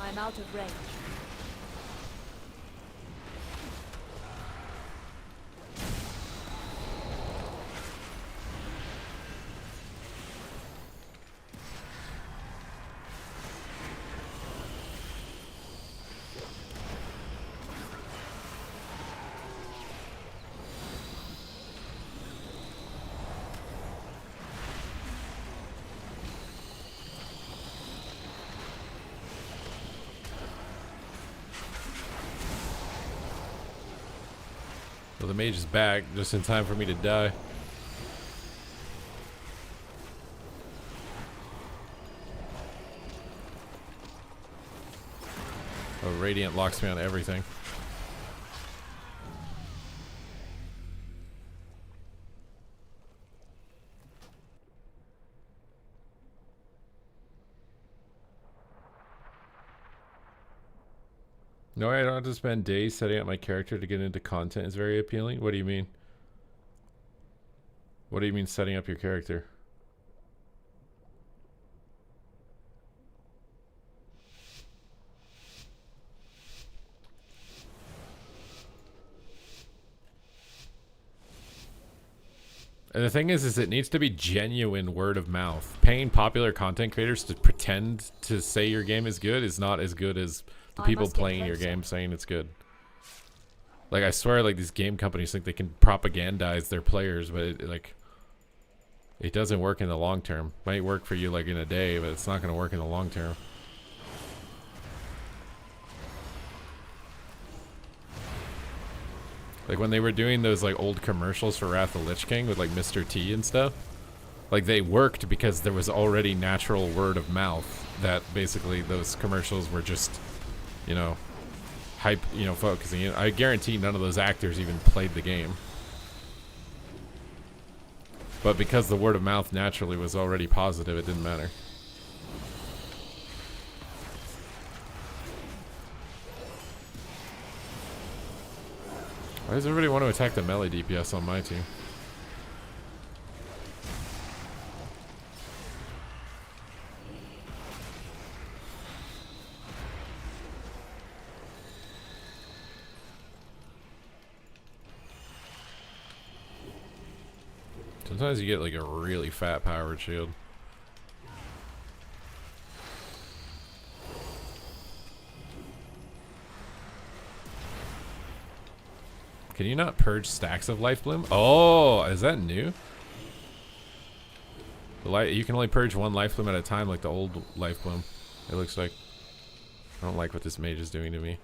I'm out of range. Well, the mage is back just in time for me to die. Oh, Radiant locks me on everything. No, I don't have to spend days setting up my character to get into content is very appealing. What do you mean? What do you mean setting up your character? And the thing is it needs to be genuine word of mouth. Paying popular content creators to pretend to say your game is good is not as good as the I people must get playing your closer. game saying it's good. Like, I swear, like, these game companies think they can propagandize their players, but it doesn't work in the long term. Might work for you, like, in a day, but it's not going to work in the long term. Like, when they were doing those, like, old commercials for Wrath of the Lich King with, like, Mr. T and stuff, like, they worked because there was already natural word of mouth that basically those commercials were just, you know, hype, you know, focusing. I guarantee none of those actors even played the game. But because the word of mouth naturally was already positive, it didn't matter. Why does everybody want to attack the melee DPS on my team? Sometimes you get like a really fat powered shield. Can you not purge stacks of life bloom? Oh, is that new? You can only purge one life bloom at a time, like the old life bloom. It looks like. I don't like what this mage is doing to me.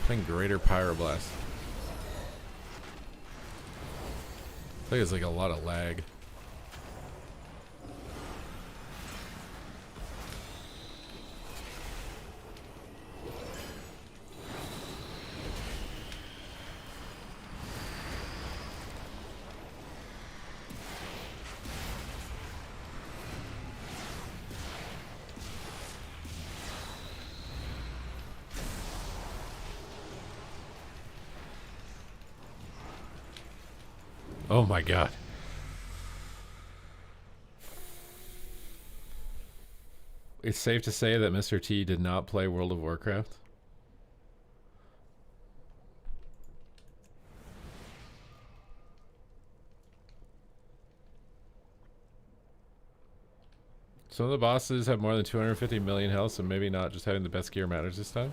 Playing Greater Pyroblast. I think it's like a lot of lag. Oh my god. It's safe to say that Mr. T did not play World of Warcraft. Some of the bosses have more than 250 million health, so maybe not just having the best gear matters this time.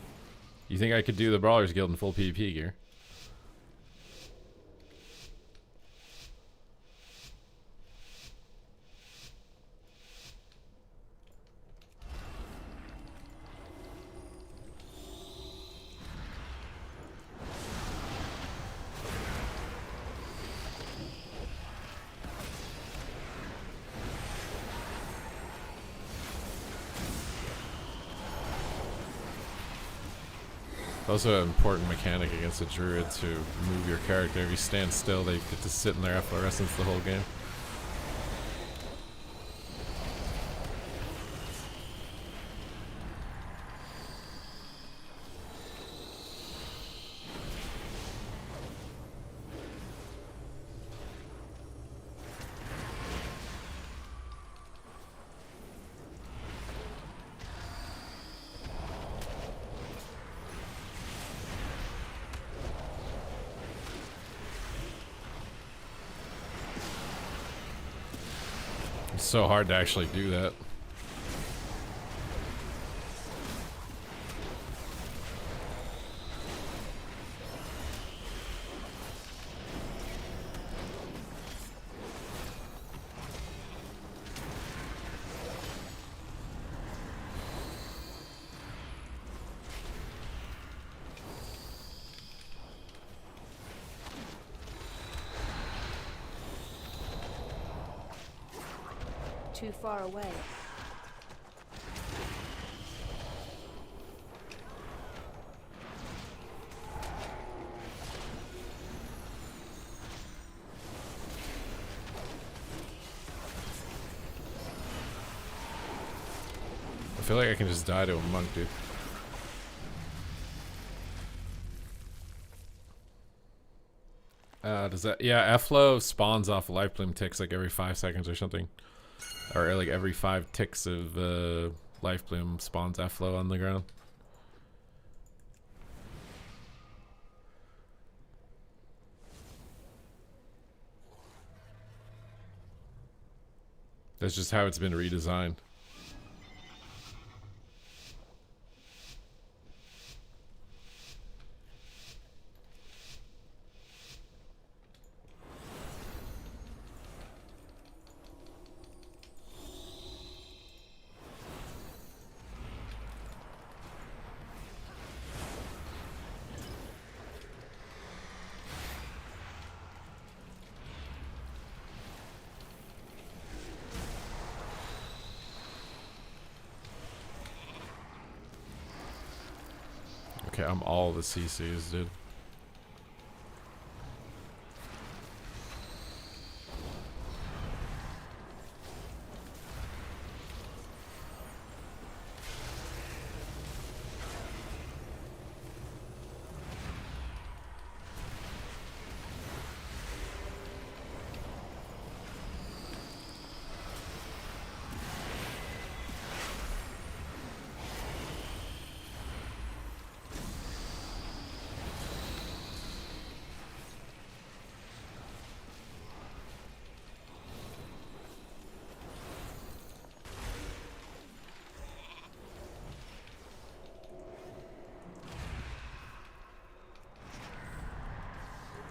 You think I could do the Brawlers Guild in full PvP gear? Also an important mechanic against a druid to move your character. If you stand still, they get to sit in their efflorescence the whole game. It's so hard to actually do that. too far away. I feel like I can just die to a monk, dude. Does that? Yeah, F-Flow spawns off life bloom ticks like every 5 seconds or something, or like every 5 ticks of life bloom spawns F-Flow on the ground. That's just how it's been redesigned. Okay, I'm all the CCs, dude.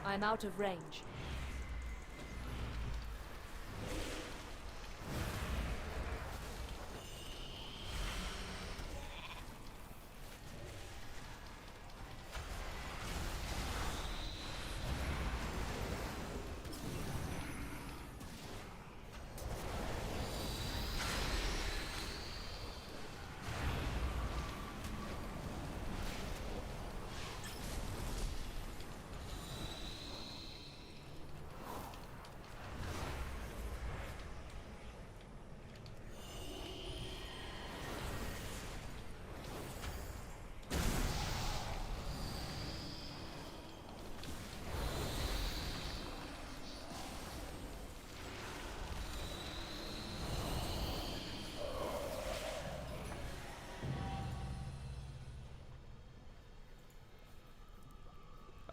I'm out of range.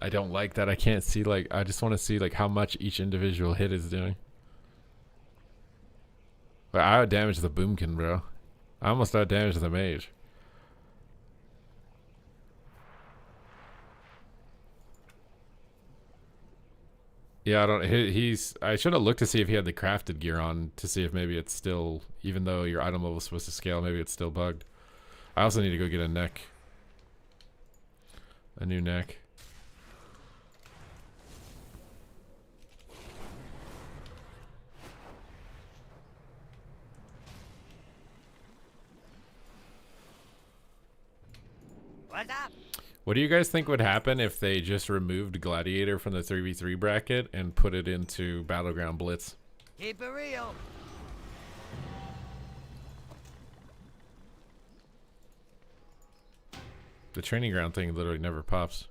I don't like that I can't see, like, I just want to see, like, how much each individual hit is doing. But I would damage the boomkin, bro. I almost out damage the mage. Yeah, I don't, I should have looked to see if he had the crafted gear on to see if maybe it's still, even though your item level is supposed to scale, maybe it's still bugged. I also need to go get a neck. A new neck. What's up? What do you guys think would happen if they just removed Gladiator from the 3v3 bracket and put it into Battleground Blitz? Keep it real. The training ground thing literally never pops.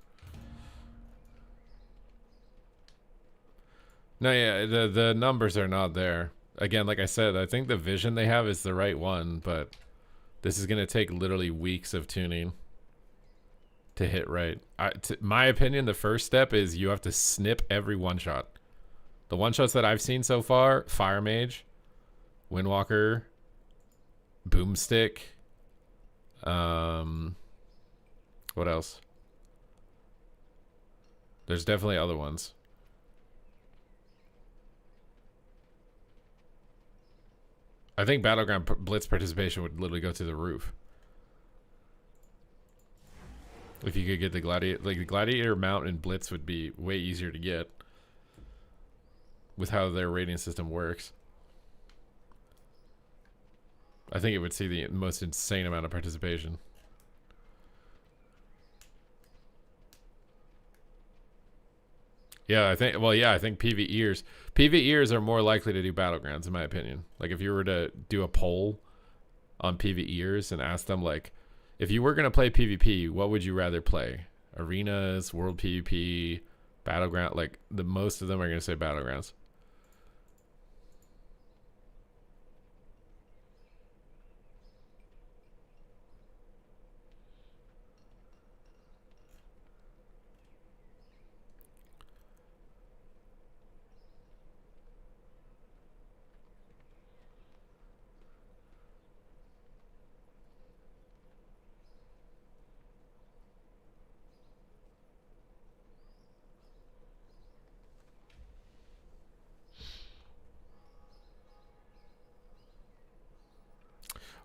No, yeah, the numbers are not there. Again, like I said, I think the vision they have is the right one, but this is going to take literally weeks of tuning to hit right. My opinion, the first step is you have to snip every one-shot. The one-shots that I've seen so far, Fire Mage, Windwalker, Boomstick, what else? There's definitely other ones. I think Battleground Blitz participation would literally go to the roof. If you could get the Gladiator, like the Gladiator mount and Blitz would be way easier to get with how their rating system works. I think it would see the most insane amount of participation. Yeah, I think PvEers are more likely to do battlegrounds in my opinion. Like if you were to do a poll on PvEers and ask them like, if you were going to play PvP, what would you rather play? Arenas, World PvP, Battleground, like the most of them are going to say Battlegrounds.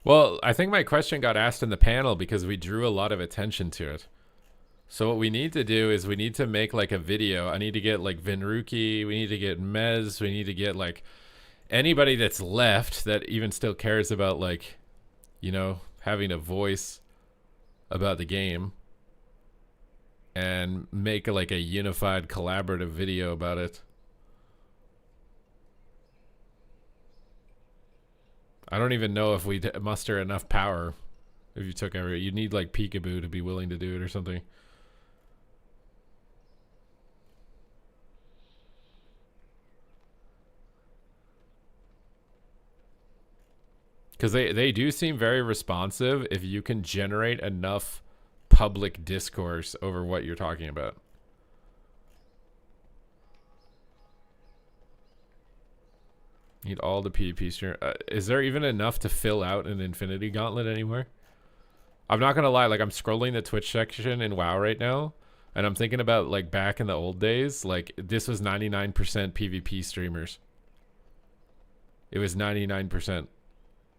Well, I think my question got asked in the panel because we drew a lot of attention to it. So what we need to do is we need to make like a video. I need to get like Vinruki, we need to get Mez, we need to get like anybody that's left that even still cares about like, you know, having a voice about the game and make like a unified collaborative video about it. I don't even know if we muster enough power if you took every. You'd need like Peekaboo to be willing to do it or something. Because they do seem very responsive if you can generate enough public discourse over what you're talking about. Need all the PvP stream. Is there even enough to fill out an Infinity Gauntlet anywhere? I'm not gonna lie, like I'm scrolling the Twitch section in WoW right now, and I'm thinking about like back in the old days, like this was 99% PvP streamers. It was 99%.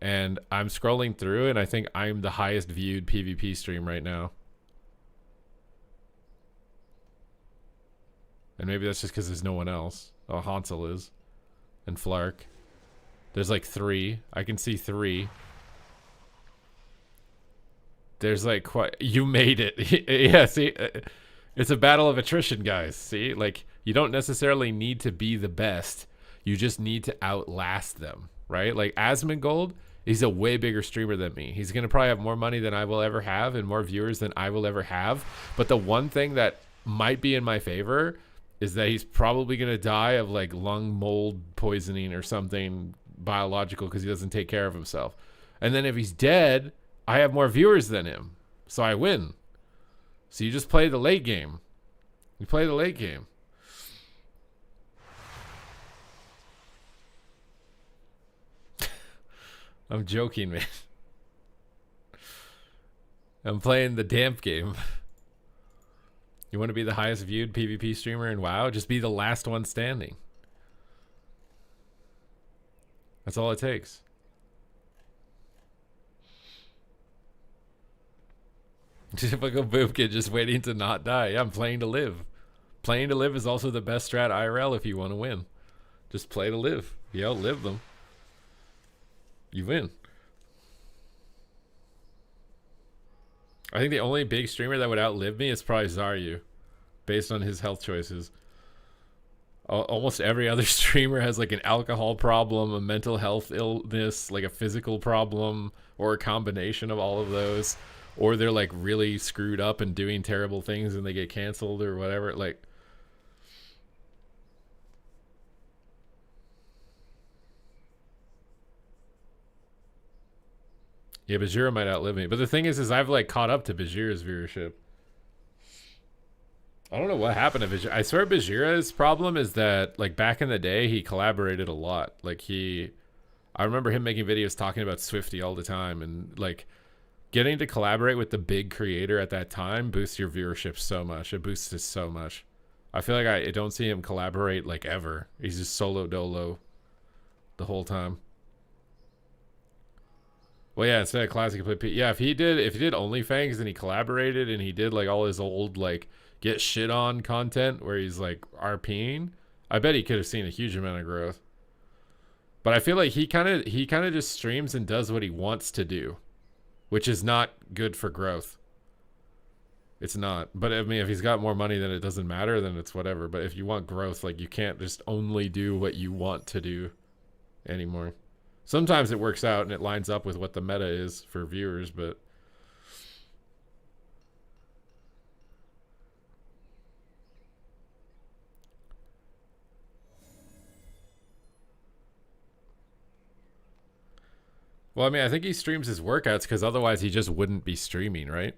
And I'm scrolling through and I think I'm the highest viewed PvP stream right now. And maybe that's just because there's no one else. Oh, Hansel is. And Flark. There's like 3. I can see 3. There's like quite. You made it. Yeah, see, it's a battle of attrition, guys. See, like you don't necessarily need to be the best. You just need to outlast them, right? Like Asmongold, he's a way bigger streamer than me. He's gonna probably have more money than I will ever have and more viewers than I will ever have. But the one thing that might be in my favor is that he's probably gonna die of like lung mold poisoning or something biological because he doesn't take care of himself. And then if he's dead, I have more viewers than him, so I win. So you just play the late game. You play the late game. I'm joking, man. I'm playing the damp game. You want to be the highest viewed PvP streamer in WoW? Just be the last one standing. That's all it takes. Typical boob kid just waiting to not die. Yeah, I'm playing to live. Playing to live is also the best strat IRL if you want to win. Just play to live. You outlive them, you win. I think the only big streamer that would outlive me is probably Zaryu, based on his health choices. Almost every other streamer has like an alcohol problem, a mental health illness, like a physical problem, or a combination of all of those. Or they're like really screwed up and doing terrible things and they get canceled or whatever. Like, yeah, Bajira might outlive me. But the thing is I've like caught up to Bajira's viewership. I don't know what happened to Bajira. I swear Bajira's problem is that like back in the day, he collaborated a lot. Like I remember him making videos talking about Swifty all the time, and like getting to collaborate with the big creator at that time boosts your viewership so much. It boosts it so much. I feel like I don't see him collaborate like ever. He's just solo dolo the whole time. Well, yeah, instead of classic, yeah, if he did OnlyFans and he collaborated and he did like all his old like get shit on content where he's like RPing, I bet he could have seen a huge amount of growth. But I feel like he kind of just streams and does what he wants to do, which is not good for growth. It's not. But I mean, if he's got more money, then it doesn't matter, then it's whatever. But if you want growth, like, you can't just only do what you want to do anymore. Sometimes it works out and it lines up with what the meta is for viewers, but well, I mean, I think he streams his workouts because otherwise he just wouldn't be streaming, right?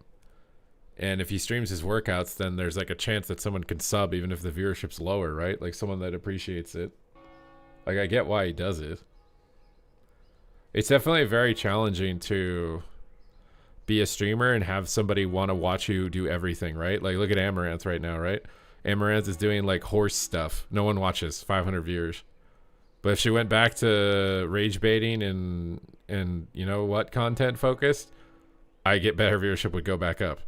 And if he streams his workouts, then there's like a chance that someone can sub even if the viewership's lower, right? Like someone that appreciates it. Like, I get why he does it. It's definitely very challenging to be a streamer and have somebody want to watch you do everything, right? Like, look at Amaranth right now, right? Amaranth is doing like horse stuff. No one watches, 500 viewers. But if she went back to rage baiting and you know what, content focused, I get better viewership would go back up.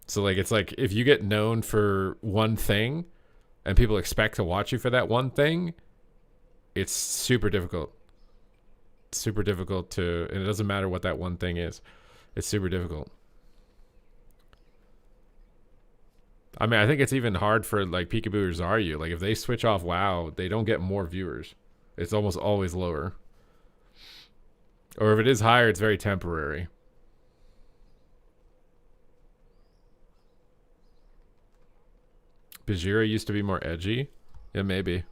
So like, it's like if you get known for one thing and people expect to watch you for that one thing, it's super difficult. Super difficult to, and it doesn't matter what that one thing is. It's super difficult. I mean, I think it's even hard for like Peekaboo or Zaryu. Like if they switch off WoW, they don't get more viewers. It's almost always lower. Or if it is higher, it's very temporary. Bajira used to be more edgy. Yeah, maybe.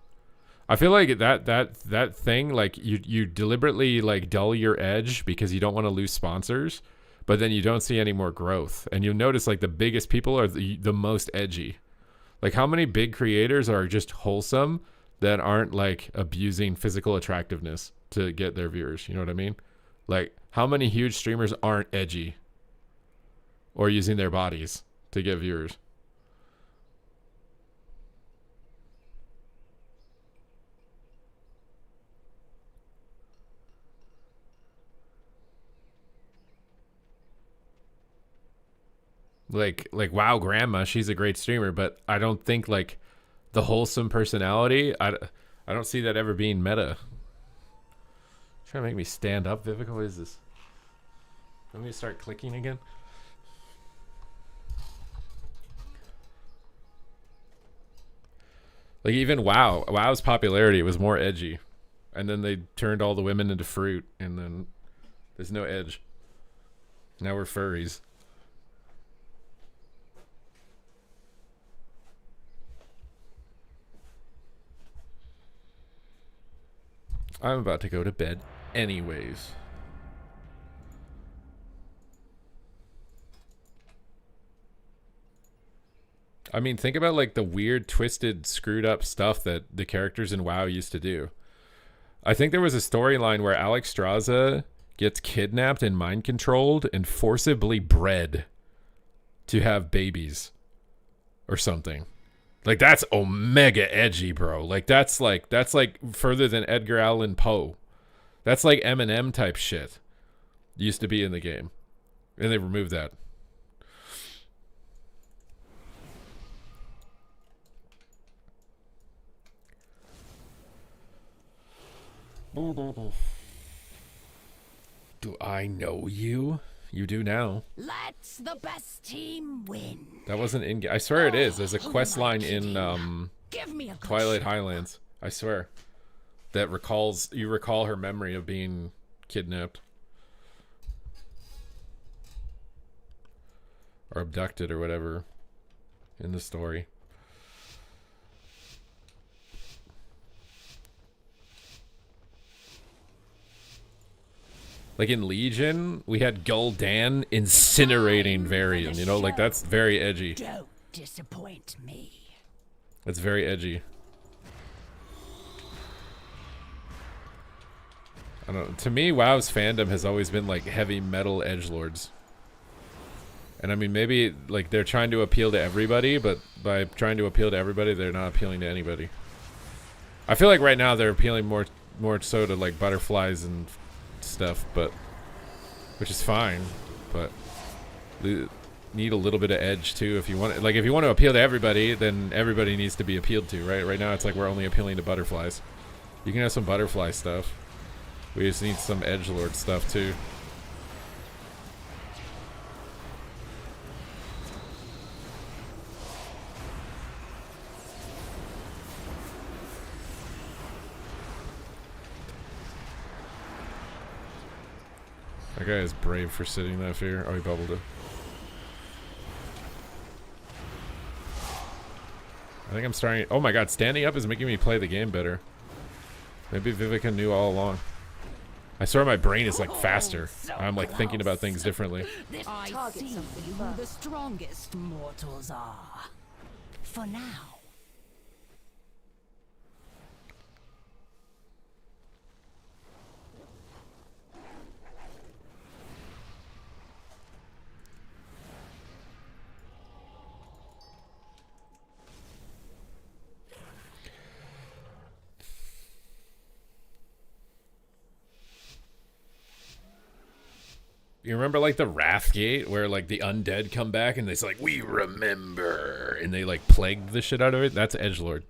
I feel like that thing, like you deliberately like dull your edge because you don't want to lose sponsors, but then you don't see any more growth. And you'll notice like the biggest people are the most edgy. Like how many big creators are just wholesome that aren't like abusing physical attractiveness to get their viewers? You know what I mean? Like how many huge streamers aren't edgy or using their bodies to get viewers? Like WoW Grandma, she's a great streamer, but I don't think like the wholesome personality, I don't see that ever being meta. Trying to make me stand up, Vivica. What is this? Let me start clicking again. Like even WoW's popularity was more edgy, and then they turned all the women into fruit, and then there's no edge. Now we're furries. I'm about to go to bed anyways. I mean, think about like the weird, twisted, screwed up stuff that the characters in WoW used to do. I think there was a storyline where Alex Straza gets kidnapped and mind controlled and forcibly bred to have babies or something. Like that's omega edgy, bro. Like that's like further than Edgar Allan Poe. That's like Eminem type shit. Used to be in the game. And they removed that. Do I know you? You do now. Let's the best team win. That wasn't in. I swear it is. There's a quest line in Give me a Twilight Highlands. I swear. That you recall her memory of being kidnapped or abducted or whatever in the story. Like in Legion, we had Gul'dan incinerating Varian, you know, like that's very edgy. Don't disappoint me. That's very edgy. I don't know. To me, WoW's fandom has always been like heavy metal edgelords. And I mean, maybe like they're trying to appeal to everybody, but by trying to appeal to everybody, they're not appealing to anybody. I feel like right now they're appealing more so to like butterflies and stuff, but which is fine, but need a little bit of edge too. If you want to appeal to everybody, then everybody needs to be appealed to, right? Right now it's like we're only appealing to butterflies. You can have some butterfly stuff. We just need some edgelord stuff too. That guy is brave for sitting that fear. Oh, he bubbled it. I think I'm starting. Oh my god, standing up is making me play the game better. Maybe Vivica knew all along. I swear my brain is like faster. So I'm like thinking about things differently. I see who the strongest mortals are. For now. You remember like the Wrathgate where like the undead come back and it's like, we remember, and they like plagued the shit out of it? That's edgelord.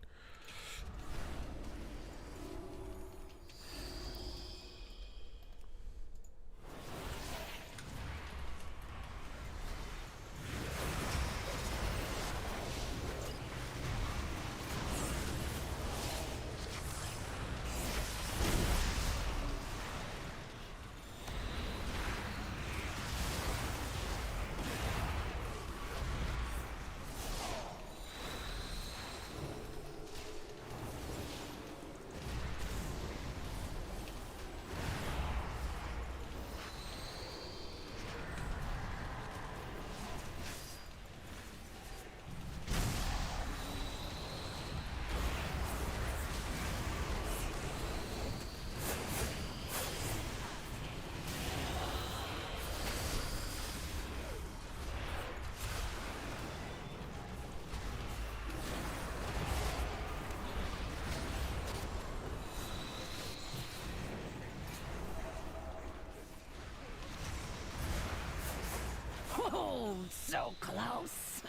Oh, so close.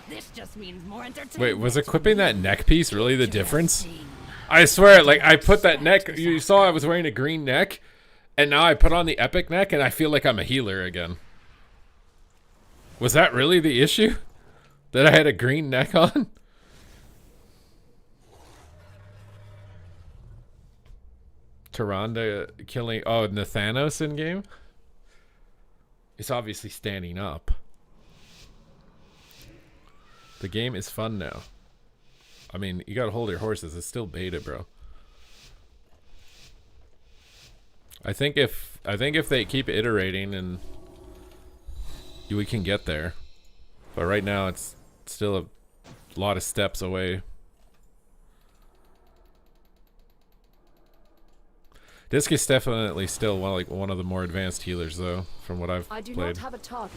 This just means more entertainment. Wait, was equipping that neck piece really the difference? I swear, like I put that neck, you saw I was wearing a green neck, and now I put on the epic neck and I feel like I'm a healer again. Was that really the issue? That I had a green neck on? Tyrande killing, oh, Nathanos in game? It's obviously standing up. The game is fun now. I mean, you gotta hold your horses. It's still beta, bro. I think if they keep iterating and we can get there. But right now it's still a lot of steps away. Disc is definitely still one of the more advanced healers though, from what I've I do played. not have a target.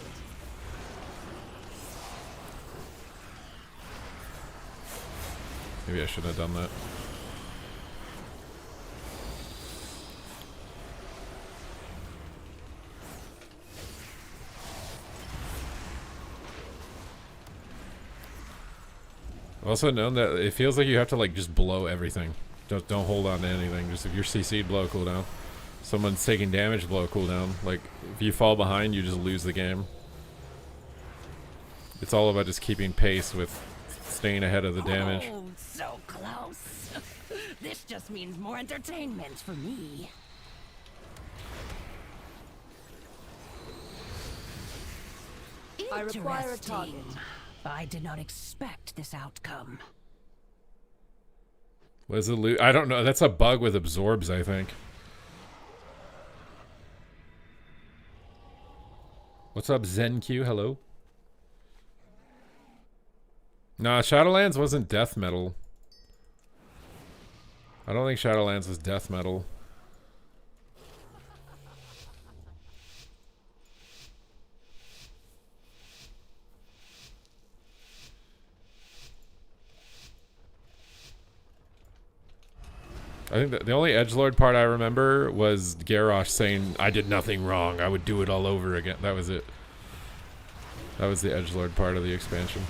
Maybe I shouldn't have done that. I've also known that it feels like you have to like just blow everything. Don't hold on to anything. Just if you're CC'd, blow cooldown. Someone's taking damage, blow cooldown. Like if you fall behind, you just lose the game. It's all about just keeping pace with staying ahead of the damage. Oh, so close. This just means more entertainment for me. I require a target. Interesting. I did not expect this outcome. Was it loot? I don't know. That's a bug with absorbs, I think. What's up, ZenQ? Hello. Nah, Shadowlands wasn't death metal. I don't think Shadowlands was death metal. I think the only edgelord part I remember was Garrosh saying, I did nothing wrong, I would do it all over again. That was it. That was the edgelord part of the expansion.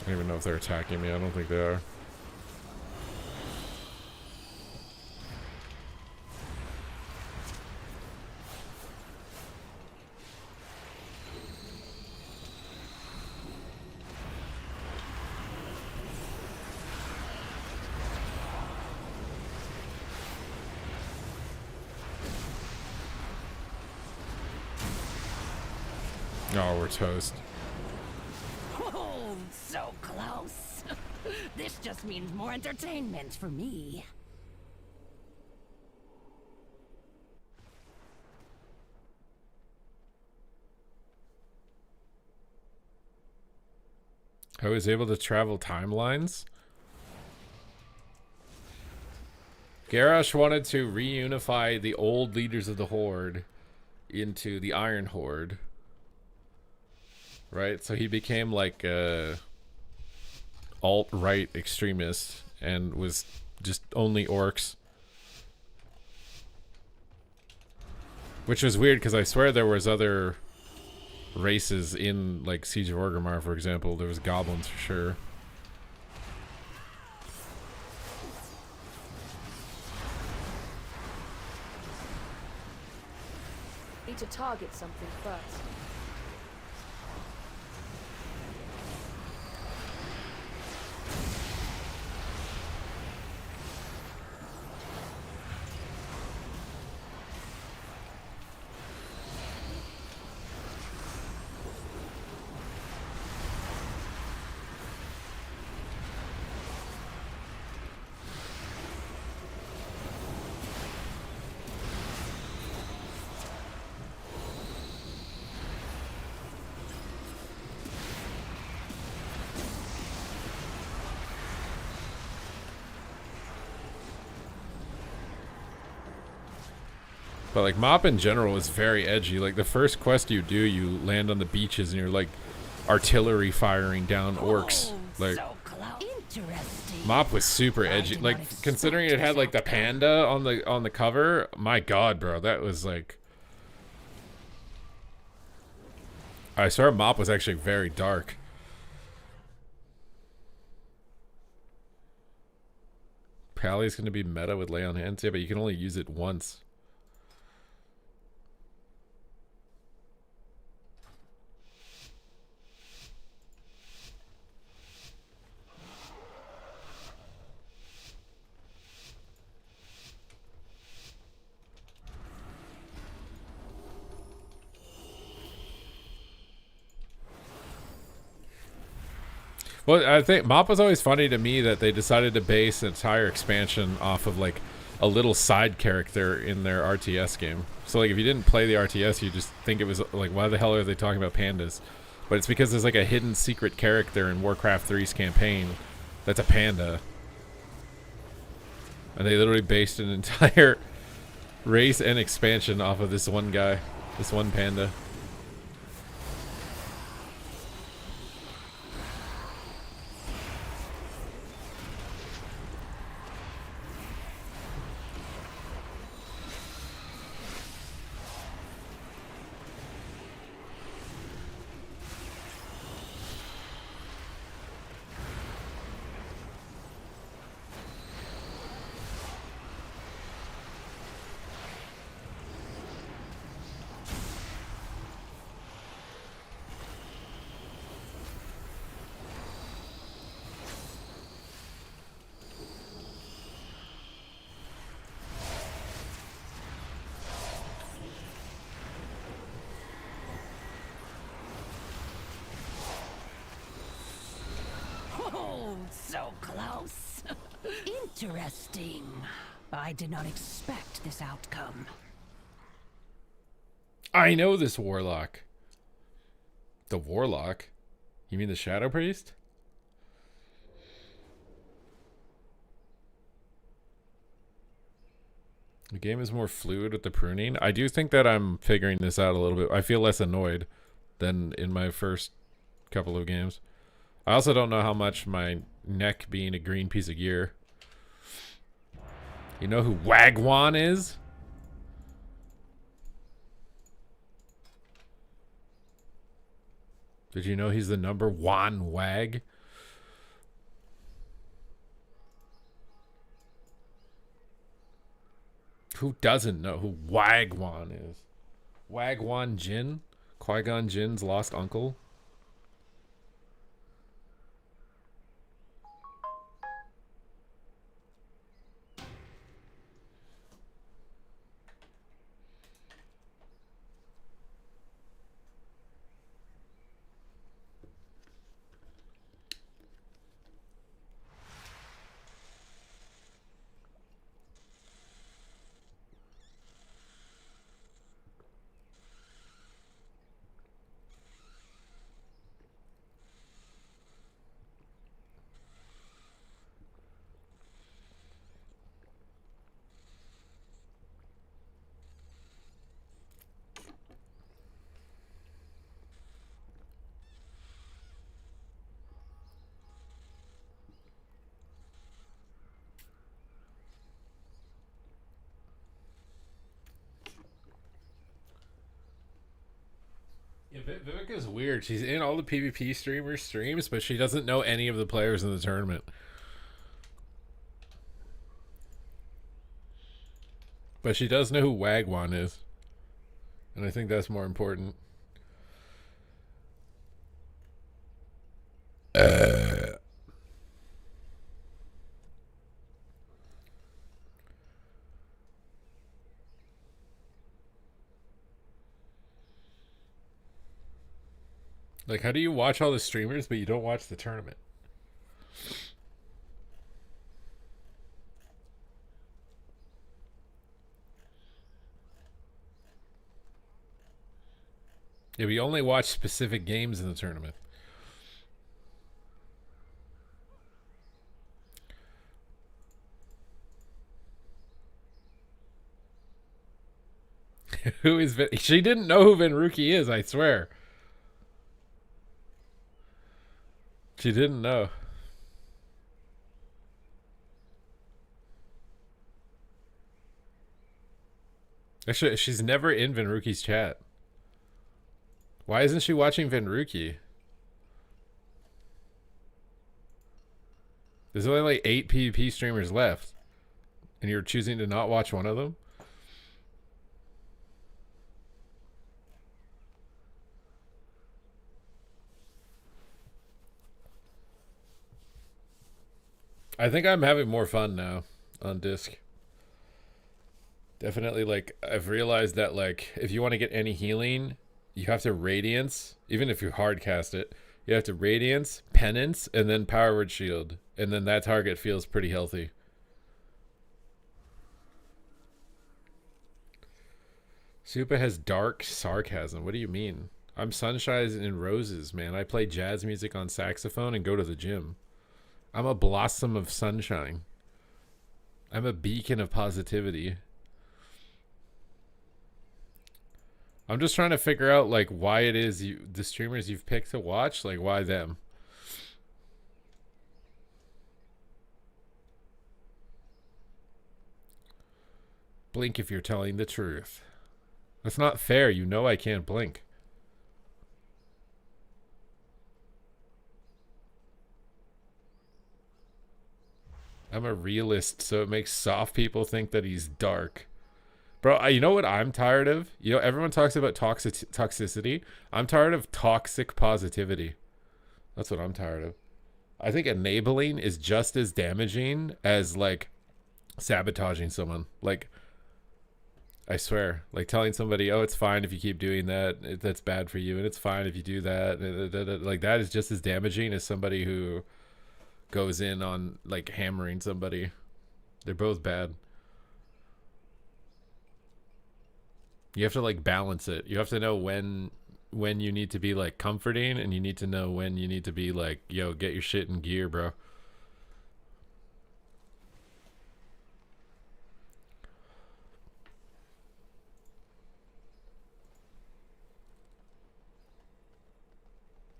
don't even know if they're attacking me. I don't think they are. Oh, we're toast. Oh, so close. This just means more entertainment for me. I was able to travel timelines. Garrosh wanted to reunify the old leaders of the Horde into the Iron Horde. Right? So he became like a alt-right extremist and was just only orcs. Which was weird because I swear there was other races in like Siege of Orgrimmar, for example. There was goblins for sure. Need to target something first. But like Mop in general is very edgy. Like the first quest you do, you land on the beaches and you're like artillery firing down orcs. Like Interesting. Mop was super edgy. Like considering it had like the panda on the cover, my god, bro, that was like. I swear Mop was actually very dark. Pally's gonna be meta with lay on hands, yeah, but you can only use it once. Well, I think Mop was always funny to me that they decided to base an entire expansion off of like a little side character in their RTS game. So like if you didn't play the RTS, you just think it was like, why the hell are they talking about pandas? But it's because there's like a hidden secret character in Warcraft 3's campaign that's a panda. And they literally based an entire race and expansion off of this one guy, this one panda. Oh, so close. Interesting. I did not expect this outcome. I know this warlock. The warlock? You mean the Shadow Priest? The game is more fluid with the pruning. I do think that I'm figuring this out a little bit. I feel less annoyed than in my first couple of games. I also don't know how much my neck being a green piece of gear. You know who Wagwan is? Did you know he's the #1 wag? Who doesn't know who Wagwan is? Wagwan Jinn? Qui-Gon Jinn's lost uncle? Yeah, Vivica's weird. She's in all the PvP streamers' streams, but she doesn't know any of the players in the tournament. But she does know who Wagwan is. And I think that's more important. Like, how do you watch all the streamers, but you don't watch the tournament? Yeah, we only watch specific games in the tournament. Who is Vin? She didn't know who Venruki is, I swear. She didn't know. Actually, she's never in Venruki's chat. Why isn't she watching Venruki? There's only like 8 PvP streamers left. And you're choosing to not watch one of them? I think I'm having more fun now on disc. Definitely, like, I've realized that, like, if you want to get any healing, you have to Radiance. Even if you hard cast it, you have to Radiance, Penance, and then Power Word Shield. And then that target feels pretty healthy. Supa has dark sarcasm. What do you mean? I'm sunshine and roses, man. I play jazz music on saxophone and go to the gym. I'm a blossom of sunshine. I'm a beacon of positivity. I'm just trying to figure out, like, why it is the streamers you've picked to watch, like, why them? Blink if you're telling the truth. That's not fair. You know I can't blink. I'm a realist, so it makes soft people think that he's dark. Bro, you know what I'm tired of? You know, everyone talks about toxicity. I'm tired of toxic positivity. That's what I'm tired of. I think enabling is just as damaging as, like, sabotaging someone. Like, I swear. Like, telling somebody, oh, it's fine if you keep doing that. That's bad for you. And it's fine if you do that. Like, that is just as damaging as somebody who goes in on, like, hammering somebody. They're both bad. You have to, like, balance it. You have to know when you need to be, like, comforting, and you need to know when you need to be like, yo, get your shit in gear, bro.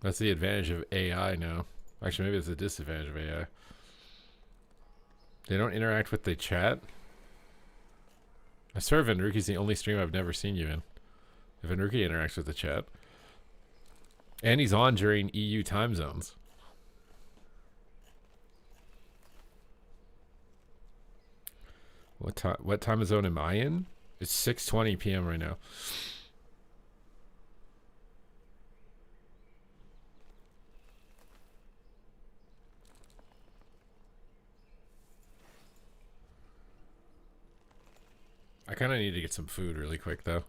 That's the advantage of AI now. Actually, maybe it's a disadvantage of AI. They don't interact with the chat. I swear Venruki's the only stream I've never seen you in. If Venruki interacts with the chat. And he's on during EU time zones. What time zone am I in? It's 6:20 p.m. right now. I kind of need to get some food really quick though.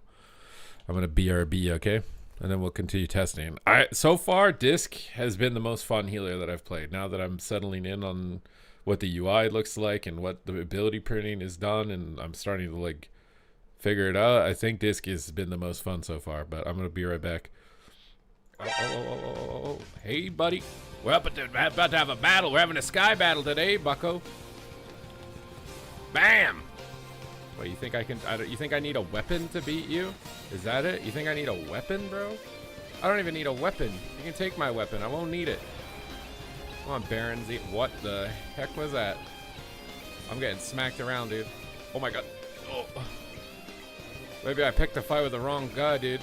I'm gonna BRB, okay? And then we'll continue testing. So far, Disc has been the most fun healer that I've played. Now that I'm settling in on what the UI looks like and what the ability printing is done, and I'm starting to like figure it out, I think Disc has been the most fun so far. But I'm gonna be right back. Oh. Hey, buddy. We're about to have a battle. We're having a sky battle today, bucko. Bam! What, you think I can? You think I need a weapon to beat you? Is that it? You think I need a weapon, bro? I don't even need a weapon. You can take my weapon. I won't need it. Come on, Baron Z. What the heck was that? I'm getting smacked around, dude. Oh my god. Oh. Maybe I picked a fight with the wrong guy, dude.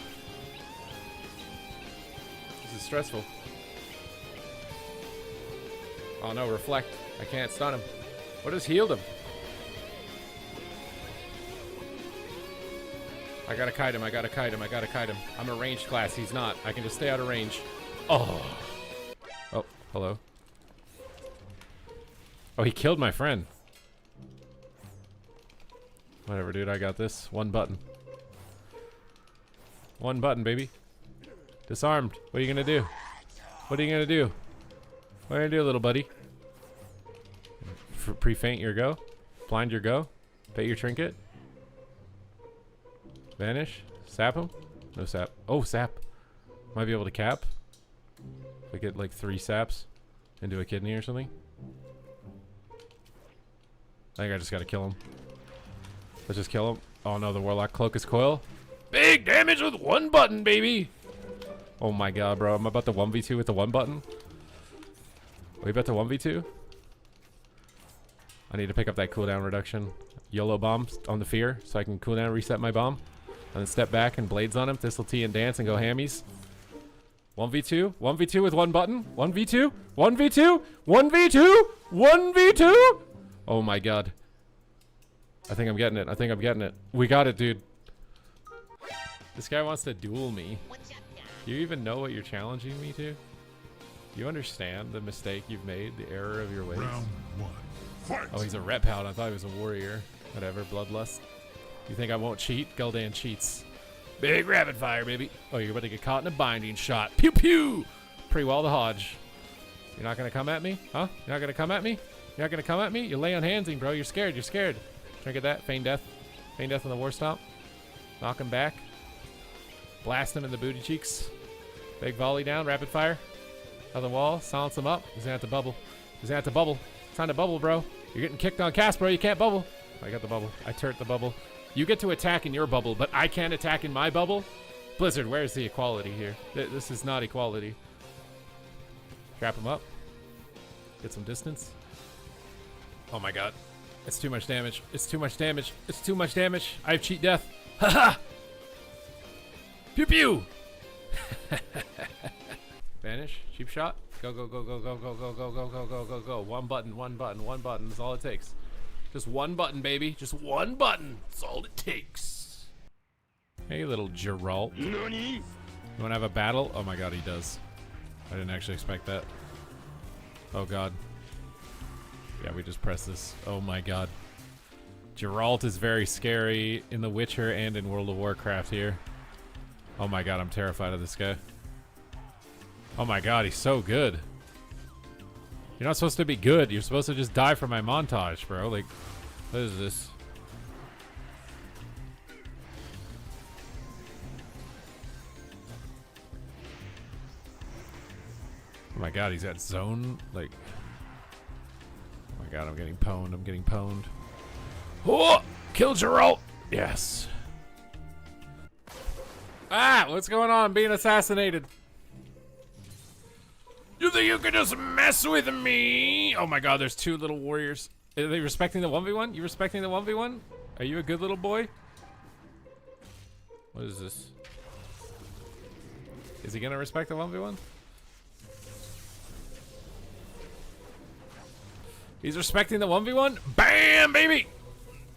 This is stressful. Oh no, reflect. I can't stun him. What has healed him? I gotta kite him. I'm a ranged class. He's not. I can just stay out of range. Oh. Oh, hello. Oh, he killed my friend. Whatever, dude. I got this. One button. One button, baby. Disarmed. What are you gonna do? What are you gonna do? What are you gonna do, little buddy? Pre-faint your go? Blind your go? Bait your trinket? Vanish? Sap him? No sap. Oh, sap. Might be able to cap. If I get like 3 saps into a kidney or something. I think I just gotta kill him. Let's just kill him. Oh no, the Warlock Cloak is coil. Big damage with 1 button, baby! Oh my god, bro. I'm about to 1v2 with the 1 button. Are we about to 1v2? I need to pick up that cooldown reduction. YOLO bomb on the fear so I can cooldown reset my bomb. And then step back and blades on him. Thistle T and dance and go hammies. 1v2? 1v2 with 1 button? 1v2? 1v2? 1v2? 1v2? Oh my god. I think I'm getting it. We got it, dude. This guy wants to duel me. Do you even know what you're challenging me to? Do you understand the mistake you've made? The error of your ways? Round 1. Fight! Oh, he's a rep hound. I thought he was a warrior. Whatever, bloodlust. You think I won't cheat? Gul'dan cheats. Big rapid fire, baby. Oh, you're about to get caught in a binding shot. Pew pew! Pre-wall the Hodge. You're not gonna come at me? Huh? You're not gonna come at me? You're not gonna come at me? You lay on handsing, bro. You're scared. Try to get that. Feign death. Feign death on the war stomp. Knock him back. Blast him in the booty cheeks. Big volley down. Rapid fire. On the wall. Silence him up. He's gonna have to bubble. It's time to bubble, bro. You're getting kicked on cast, bro. You can't bubble. I got the bubble. I turret the bubble. You get to attack in your bubble, but I can't attack in my bubble? Blizzard, where's the equality here? This is not equality. Trap him up. Get some distance. Oh my god. It's too much damage. I have cheat death. Haha! Pew pew! Vanish. Cheap shot. Go. 1 button. That's all it takes. Just 1 button, baby. Just 1 button. That's all it takes. Hey, little Geralt. You want to have a battle? Oh my god, he does. I didn't actually expect that. Oh god. Yeah, we just press this. Oh my god. Geralt is very scary in The Witcher and in World of Warcraft here. Oh my god, I'm terrified of this guy. Oh my god, he's so good. You're not supposed to be good. You're supposed to just die for my montage, bro. Like, what is this? Oh my god, he's got zone. Like, oh my god, I'm getting pwned. Oh! Kill Geralt! Yes. Ah! What's going on? I'm being assassinated. You think you can just mess with me? Oh my god, there's 2 little warriors. Are they respecting the 1v1? You respecting the 1v1? Are you a good little boy? What is this? Is he gonna respect the 1v1? He's respecting the 1v1? Bam, baby!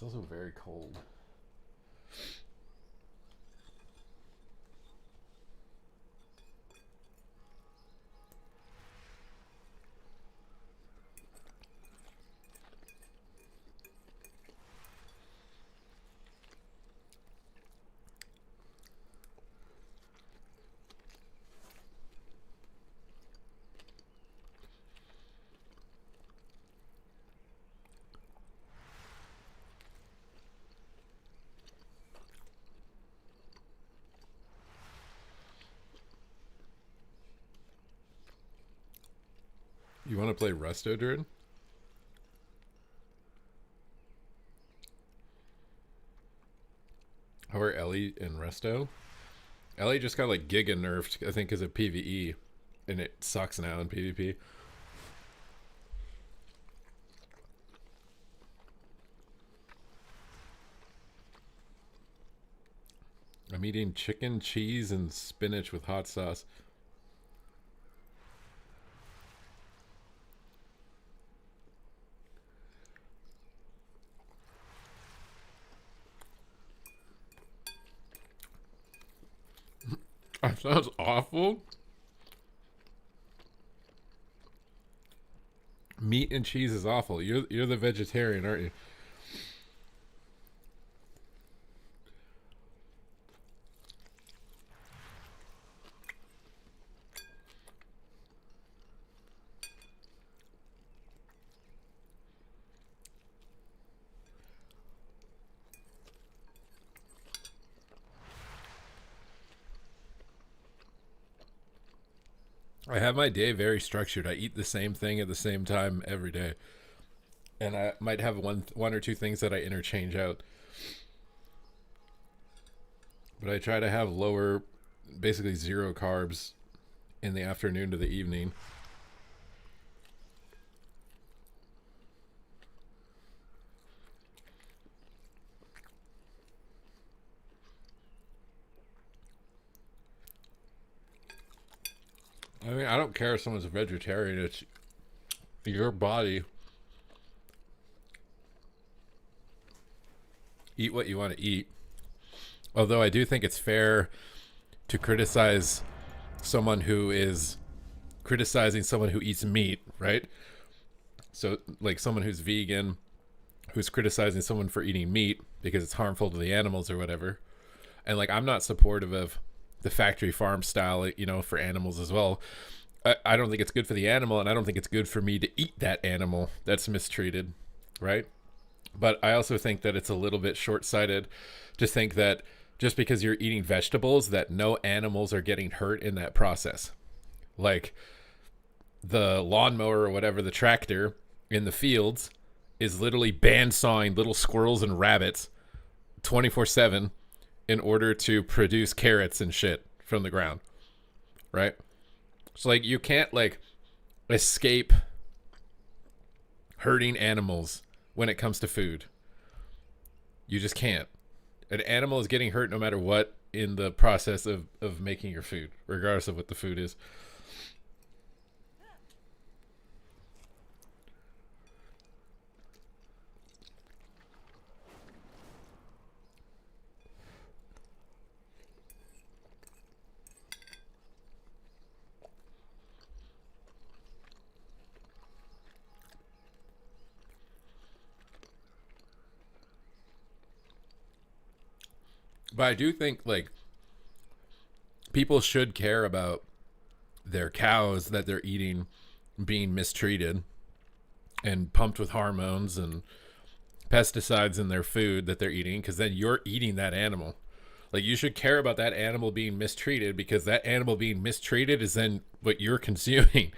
It's also very cold. You want to play Resto, Druid? How are Ellie and Resto? Ellie just got like giga nerfed, I think, because of PvE, and it sucks now in PvP. I'm eating chicken, cheese, and spinach with hot sauce. That sounds awful. Meat and cheese is awful. You're the vegetarian, aren't you? I have my day very structured. I eat the same thing at the same time every day. And I might have one or two things that I interchange out. But I try to have lower, basically zero carbs in the afternoon to the evening. I mean, I don't care if someone's a vegetarian. It's your body. Eat what you want to eat. Although I do think it's fair to criticize someone who is criticizing someone who eats meat, right? So, like someone who's vegan, who's criticizing someone for eating meat because it's harmful to the animals or whatever. And like, I'm not supportive of the factory farm style, you know, for animals as well. I don't think it's good for the animal, and I don't think it's good for me to eat that animal that's mistreated, right? But I also think that it's a little bit short-sighted to think that just because you're eating vegetables that no animals are getting hurt in that process. Like the lawnmower or whatever, the tractor in the fields is literally bandsawing little squirrels and rabbits 24/7 in order to produce carrots and shit from the ground, right? So like you can't like escape hurting animals when it comes to food. You just can't. An animal is getting hurt no matter what in the process of making your food, regardless of what the food is. But I do think like people should care about their cows that they're eating being mistreated and pumped with hormones and pesticides in their food that they're eating, because then you're eating that animal. Like you should care about that animal being mistreated, because that animal being mistreated is then what you're consuming.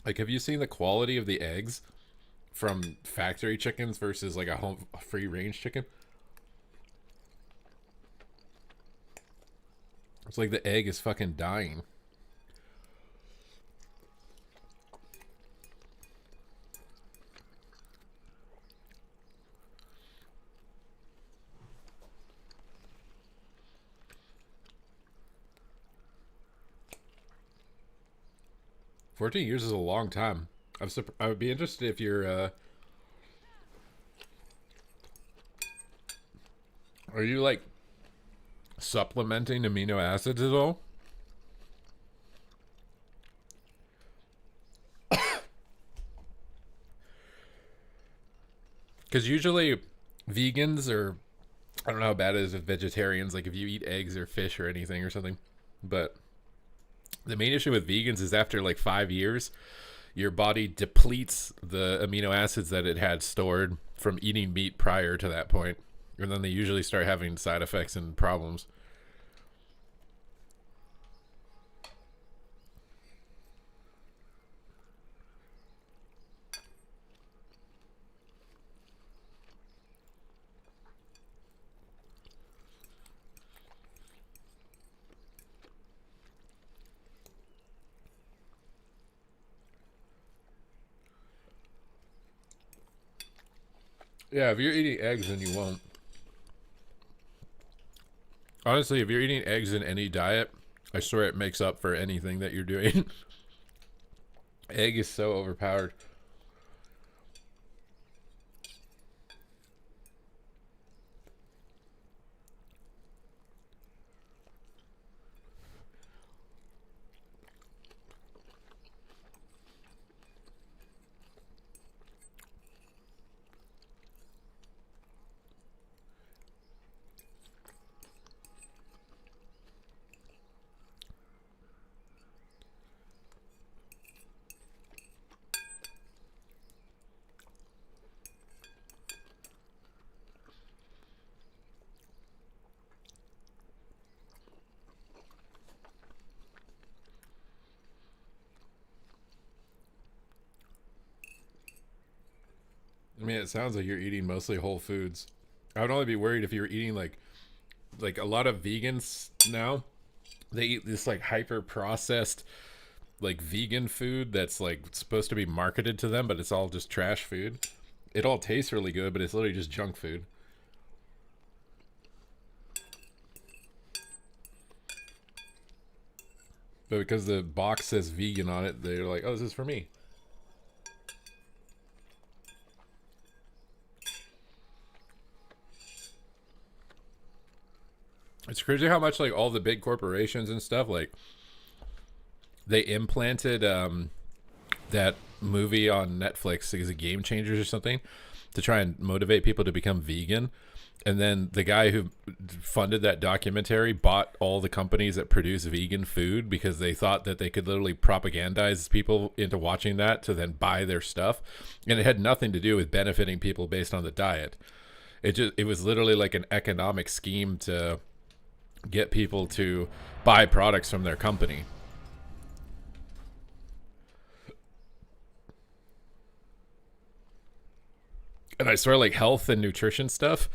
Like, have you seen the quality of the eggs from factory chickens versus like a free range chicken? It's like the egg is fucking dying. 14 years is a long time. I would be interested if you're, are you like supplementing amino acids at all? Because usually vegans are, I don't know how bad it is with vegetarians, like if you eat eggs or fish or anything or something, but the main issue with vegans is after like 5 years, your body depletes the amino acids that it had stored from eating meat prior to that point, and then they usually start having side effects and problems. Yeah, if you're eating eggs, then you won't. Honestly, if you're eating eggs in any diet, I swear it makes up for anything that you're doing. Egg is so overpowered. I mean, it sounds like you're eating mostly whole foods. I would only be worried if you were eating like a lot of vegans now. They eat this like hyper processed like vegan food that's like supposed to be marketed to them, but it's all just trash food. It all tastes really good, but it's literally just junk food. But because the box says vegan on it, they're like, oh, this is for me. It's crazy how much like all the big corporations and stuff, like they implanted that movie on Netflix, is it Game Changers or something, to try and motivate people to become vegan. And then the guy who funded that documentary bought all the companies that produce vegan food because they thought that they could literally propagandize people into watching that to then buy their stuff. And it had nothing to do with benefiting people based on the diet. It was literally like an economic scheme to get people to buy products from their company. And I swear, like health and nutrition stuff,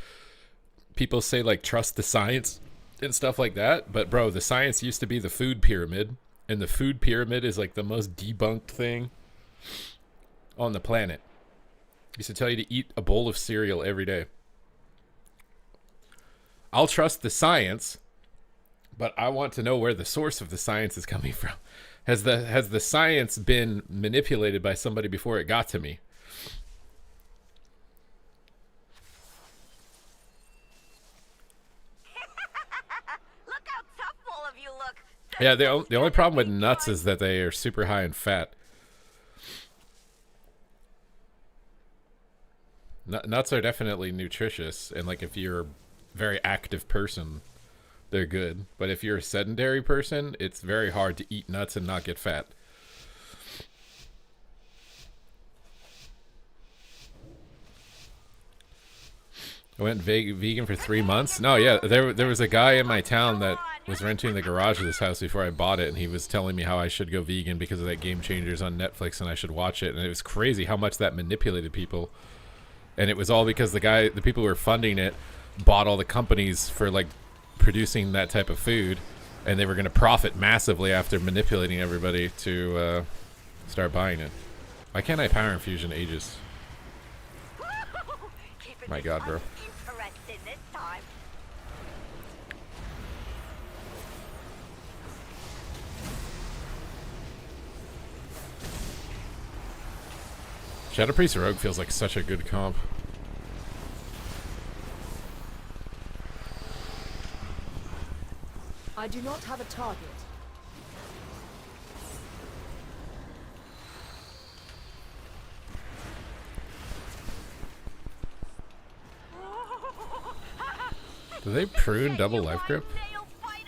people say like trust the science and stuff like that, but bro, the science used to be the food pyramid, and the food pyramid is like the most debunked thing on the planet. It used to tell you to eat a bowl of cereal every day. I'll trust the science, but I want to know where the source of the science is coming from. Has the science been manipulated by somebody before it got to me? Look how tough all of you look. Yeah, the only problem with nuts is that they are super high in fat. Nuts are definitely nutritious, and like if you're a very active person, they're good. But if you're a sedentary person, it's very hard to eat nuts and not get fat. I went vegan for 3 months. No, yeah, there was a guy in my town that was renting the garage of this house before I bought it, and he was telling me how I should go vegan because of that Game Changers on Netflix, and I should watch it. And it was crazy how much that manipulated people. And it was all because the people who were funding it bought all the companies for like producing that type of food, and they were going to profit massively after manipulating everybody to start buying it. Why can't I power infusion ages? My God, bro. Interesting this time. Shadow Priest Rogue feels like such a good comp. I do not have a target. Do they prune double life grip? Nail fighter.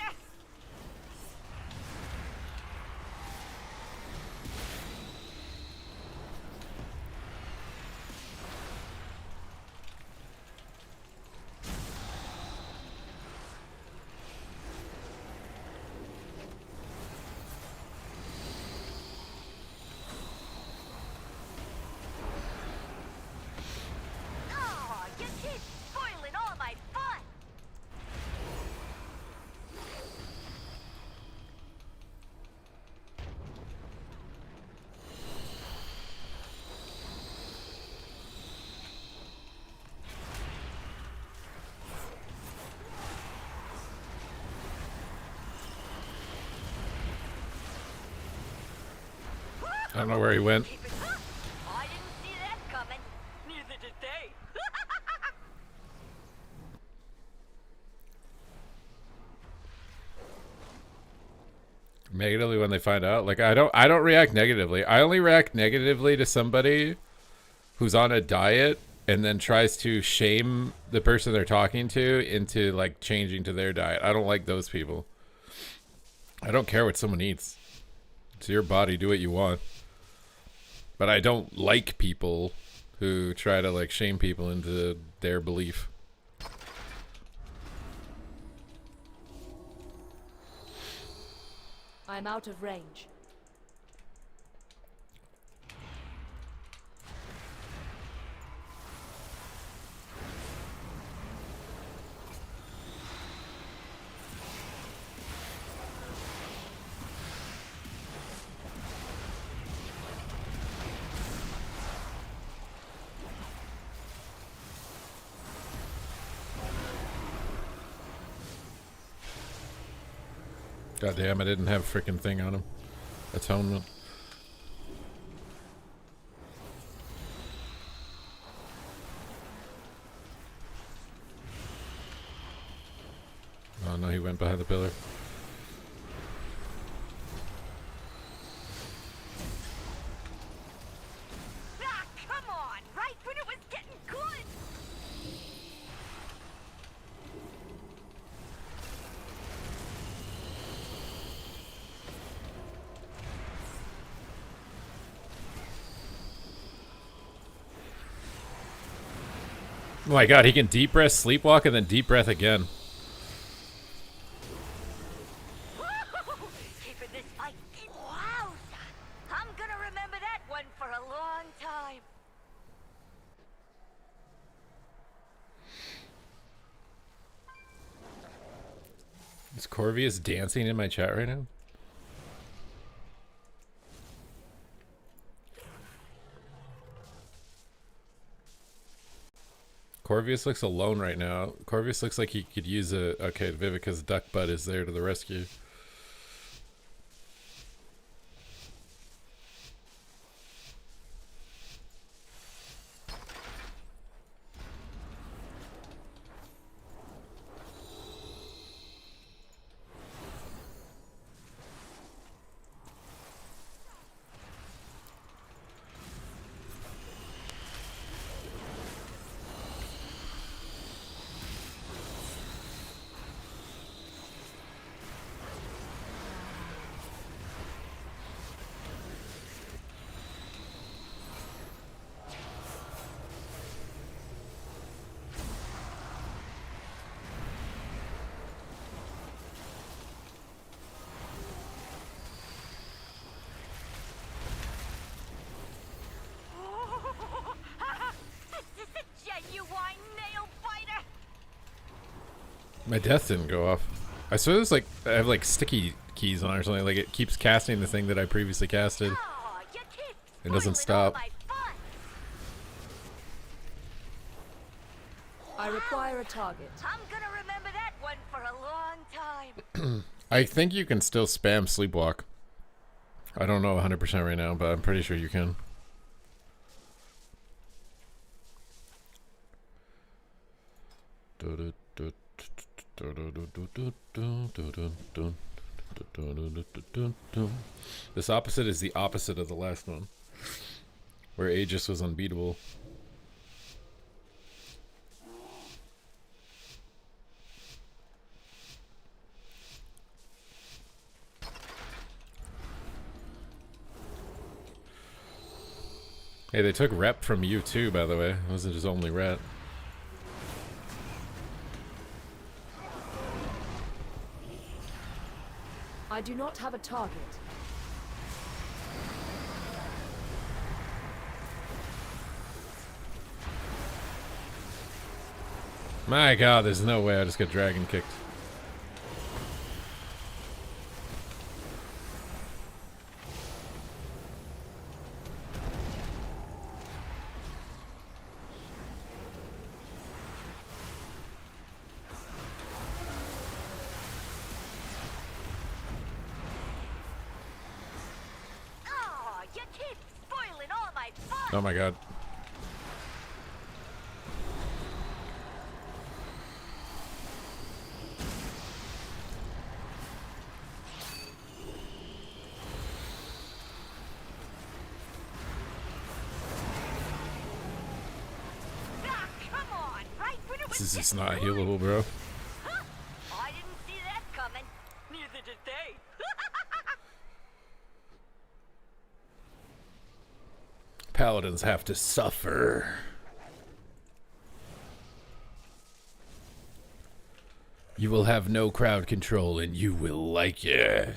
Oh, you keep spoiling all my fun. I don't know where he went. Keep it up. I didn't see that coming. Neither did they. Negatively when they find out. Like I don't react negatively. I only react negatively to somebody who's on a diet and then tries to shame the person they're talking to into like changing to their diet. I don't like those people. I don't care what someone eats. It's your body, do what you want. But I don't like people who try to like shame people into their belief. I'm out of range. God damn, I didn't have a freaking thing on him. Atonement. Oh no, he went behind the pillar. Ah, come on! Right when it was getting good! Oh my god, he can deep breath, sleepwalk, and then deep breath again. Keeping this fight in. Wow! I'm gonna remember that one for a long time. Is Corvius dancing in my chat right now? Corvius looks alone right now. Corvius looks like he could use a... Okay, Vivica's duck butt is there to the rescue. This is a genuine nail biter. My death didn't go off. I suppose like I have like sticky keys on or something. Like it keeps casting the thing that I previously casted. Oh, you keep It doesn't spoiling all stop. my fun. I require a target. I'm gonna remember that one for a long time. I think you can still spam sleepwalk. I don't know 100% right now, but I'm pretty sure you can. This opposite is the opposite of the last one, where Aegis was unbeatable. Hey, they took rep from you too, by the way. It wasn't just only ret. I do not have a target. My god, there's no way I just got dragon kicked. Oh, you keep spoiling all my fun. Oh my god. Ah, come on, right when it was This is just getting not good. healable, bro. Huh? I didn't see that coming. Neither did they. Paladins have to suffer. You will have no crowd control and you will like it.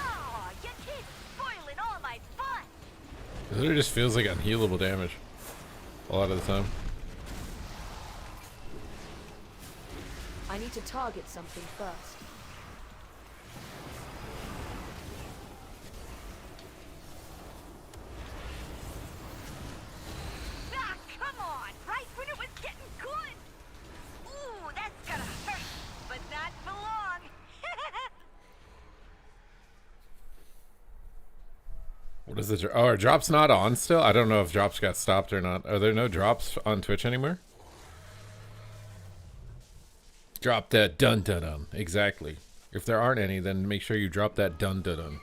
Oh, you keep spoiling all my fun. It literally just feels like unhealable damage a lot of the time. I need to target something first. Ah, come on, right when it was getting good. Ooh, that's gonna hurt, but not for long. What is it? Oh, are drops not on still? I don't know if drops got stopped or not. Are there no drops on Twitch anymore? Drop that dun dun dun. Exactly. If there aren't any, then make sure you drop that dun dun dun.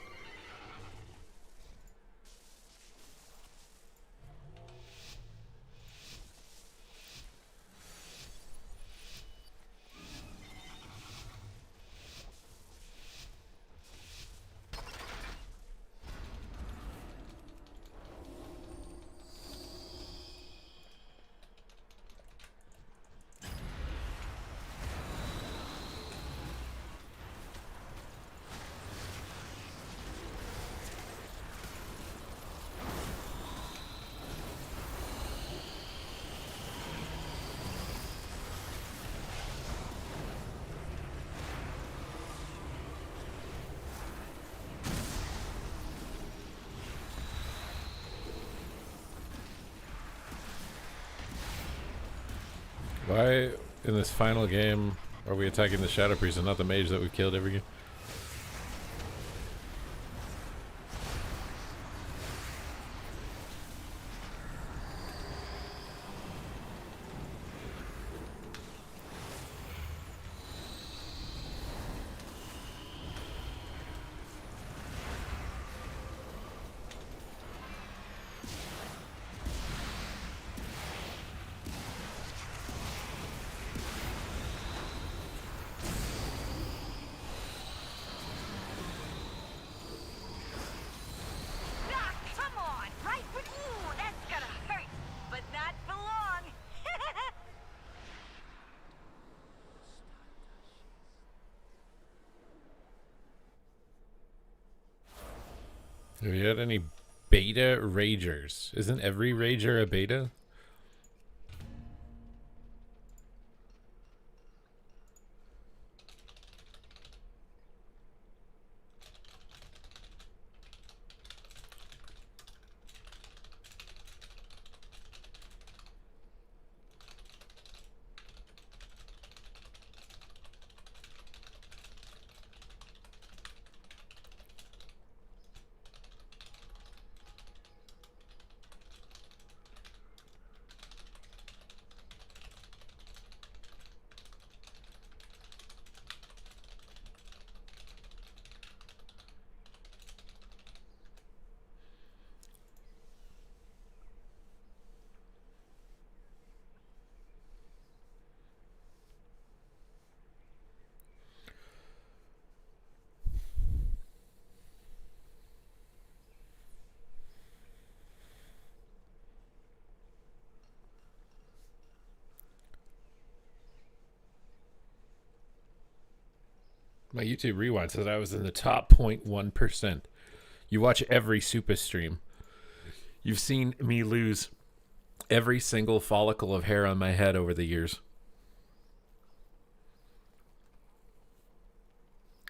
Why, in this final game, are we attacking the Shadow Priest and not the mage that we've killed every game? Have you had any beta ragers? Isn't every rager a beta? My YouTube rewind says I was in the top 0.1%. You watch every super stream. You've seen me lose every single follicle of hair on my head over the years.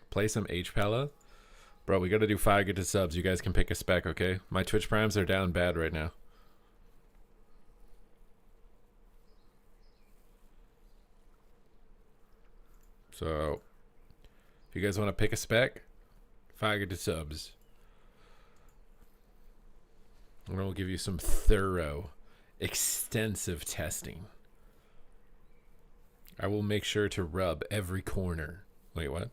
Play some H-Pala. Bro, we gotta do 5 good to subs. You guys can pick a spec, okay? My Twitch primes are down bad right now. So, if you guys want to pick a spec, 5 good to subs. And we'll give you some thorough, extensive testing. I will make sure to rub every corner. Wait, what?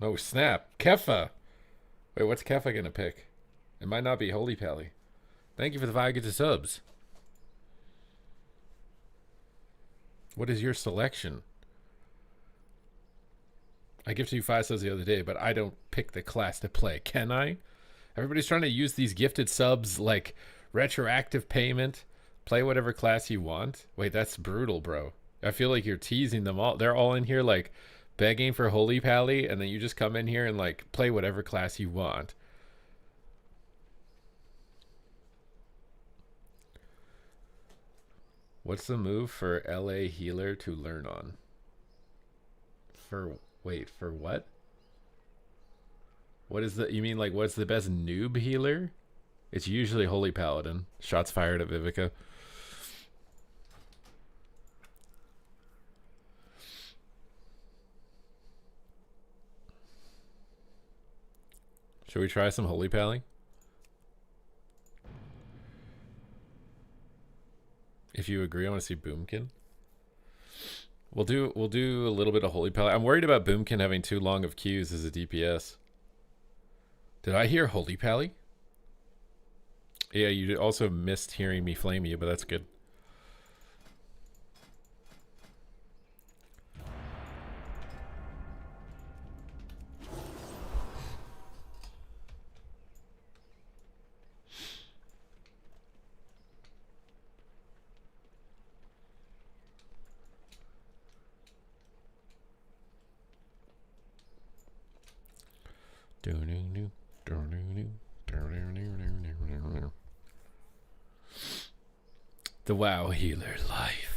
Oh snap, Kefa. Wait, what's Kefa gonna pick? It might not be Holy Pally. Thank you for the 5 good to subs. What is your selection? I gifted you 5 subs the other day, but I don't pick the class to play. Can I? Everybody's trying to use these gifted subs like retroactive payment. Play whatever class you want. Wait, that's brutal, bro. I feel like you're teasing them all. They're all in here like begging for Holy Pally, and then you just come in here and like play whatever class you want. What's the move for LA healer to learn on? For what? What is the, you mean like what's the best noob healer? It's usually Holy Paladin. Shots fired at Vivica. Should we try some Holy Pally? If you agree, I want to see Boomkin. We'll do a little bit of Holy Pally. I'm worried about Boomkin having too long of queues as a DPS. Did I hear Holy Pally? Yeah, you also missed hearing me flame you, but that's good. The WoW healer life.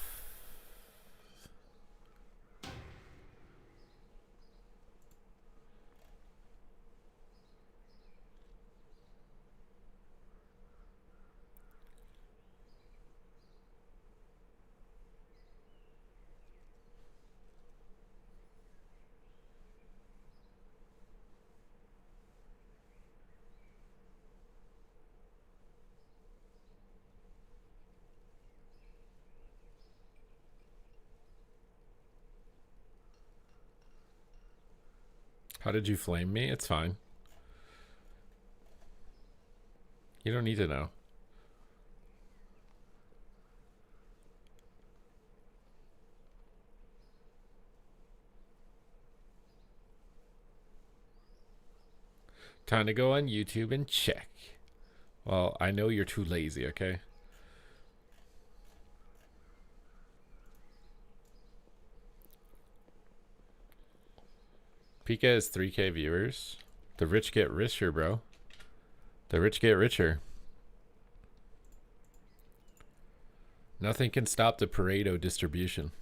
How did you flame me? It's fine. You don't need to know. Time to go on YouTube and check. Well, I know you're too lazy, okay? Pika has 3K viewers. The rich get richer, bro. The rich get richer. Nothing can stop the Pareto distribution.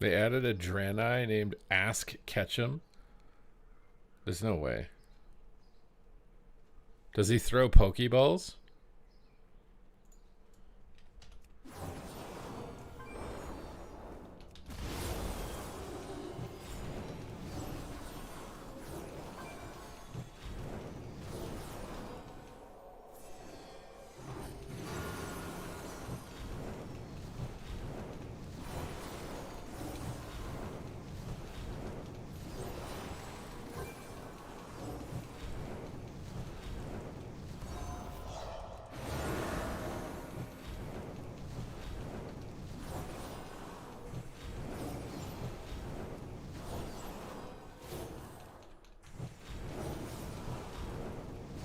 They added a Draenei named Ask Ketchum. There's no way. Does he throw Pokeballs?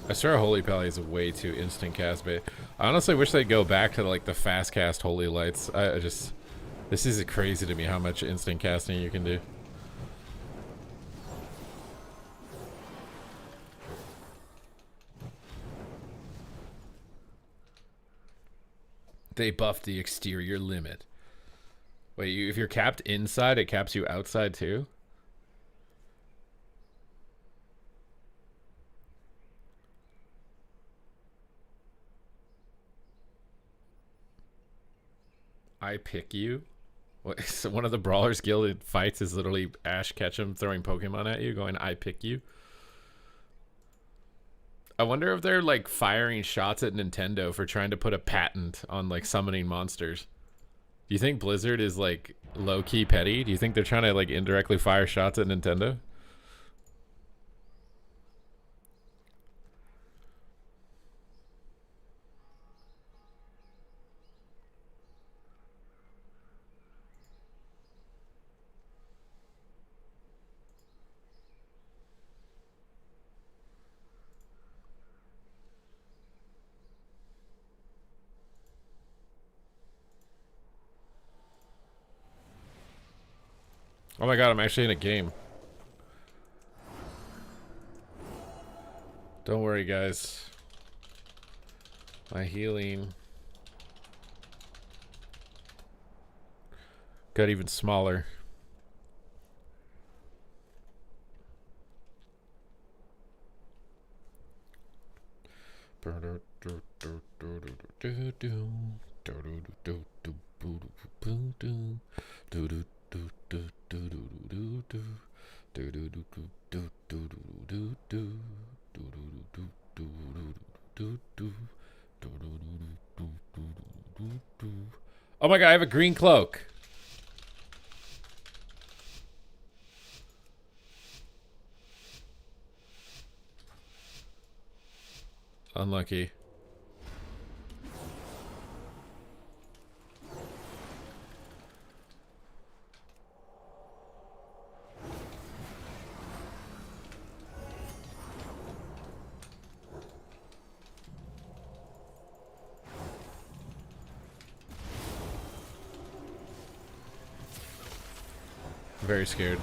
I swear Holy Pally is a way too instant cast bait. I honestly wish they'd go back to like the fast cast Holy Lights. I just, this is crazy to me how much instant casting you can do. They buffed the exterior limit. Wait, if you're capped inside, it caps you outside too? I pick you? What, so one of the Brawlers Guild fights is literally Ash Ketchum throwing Pokemon at you, going, I pick you? I wonder if they're like firing shots at Nintendo for trying to put a patent on like summoning monsters. Do you think Blizzard is like low-key petty? Do you think they're trying to like indirectly fire shots at Nintendo? Oh my god, I'm actually in a game. Don't worry, guys. My healing got even smaller. Oh my god, I have a green cloak. Unlucky. Very scared.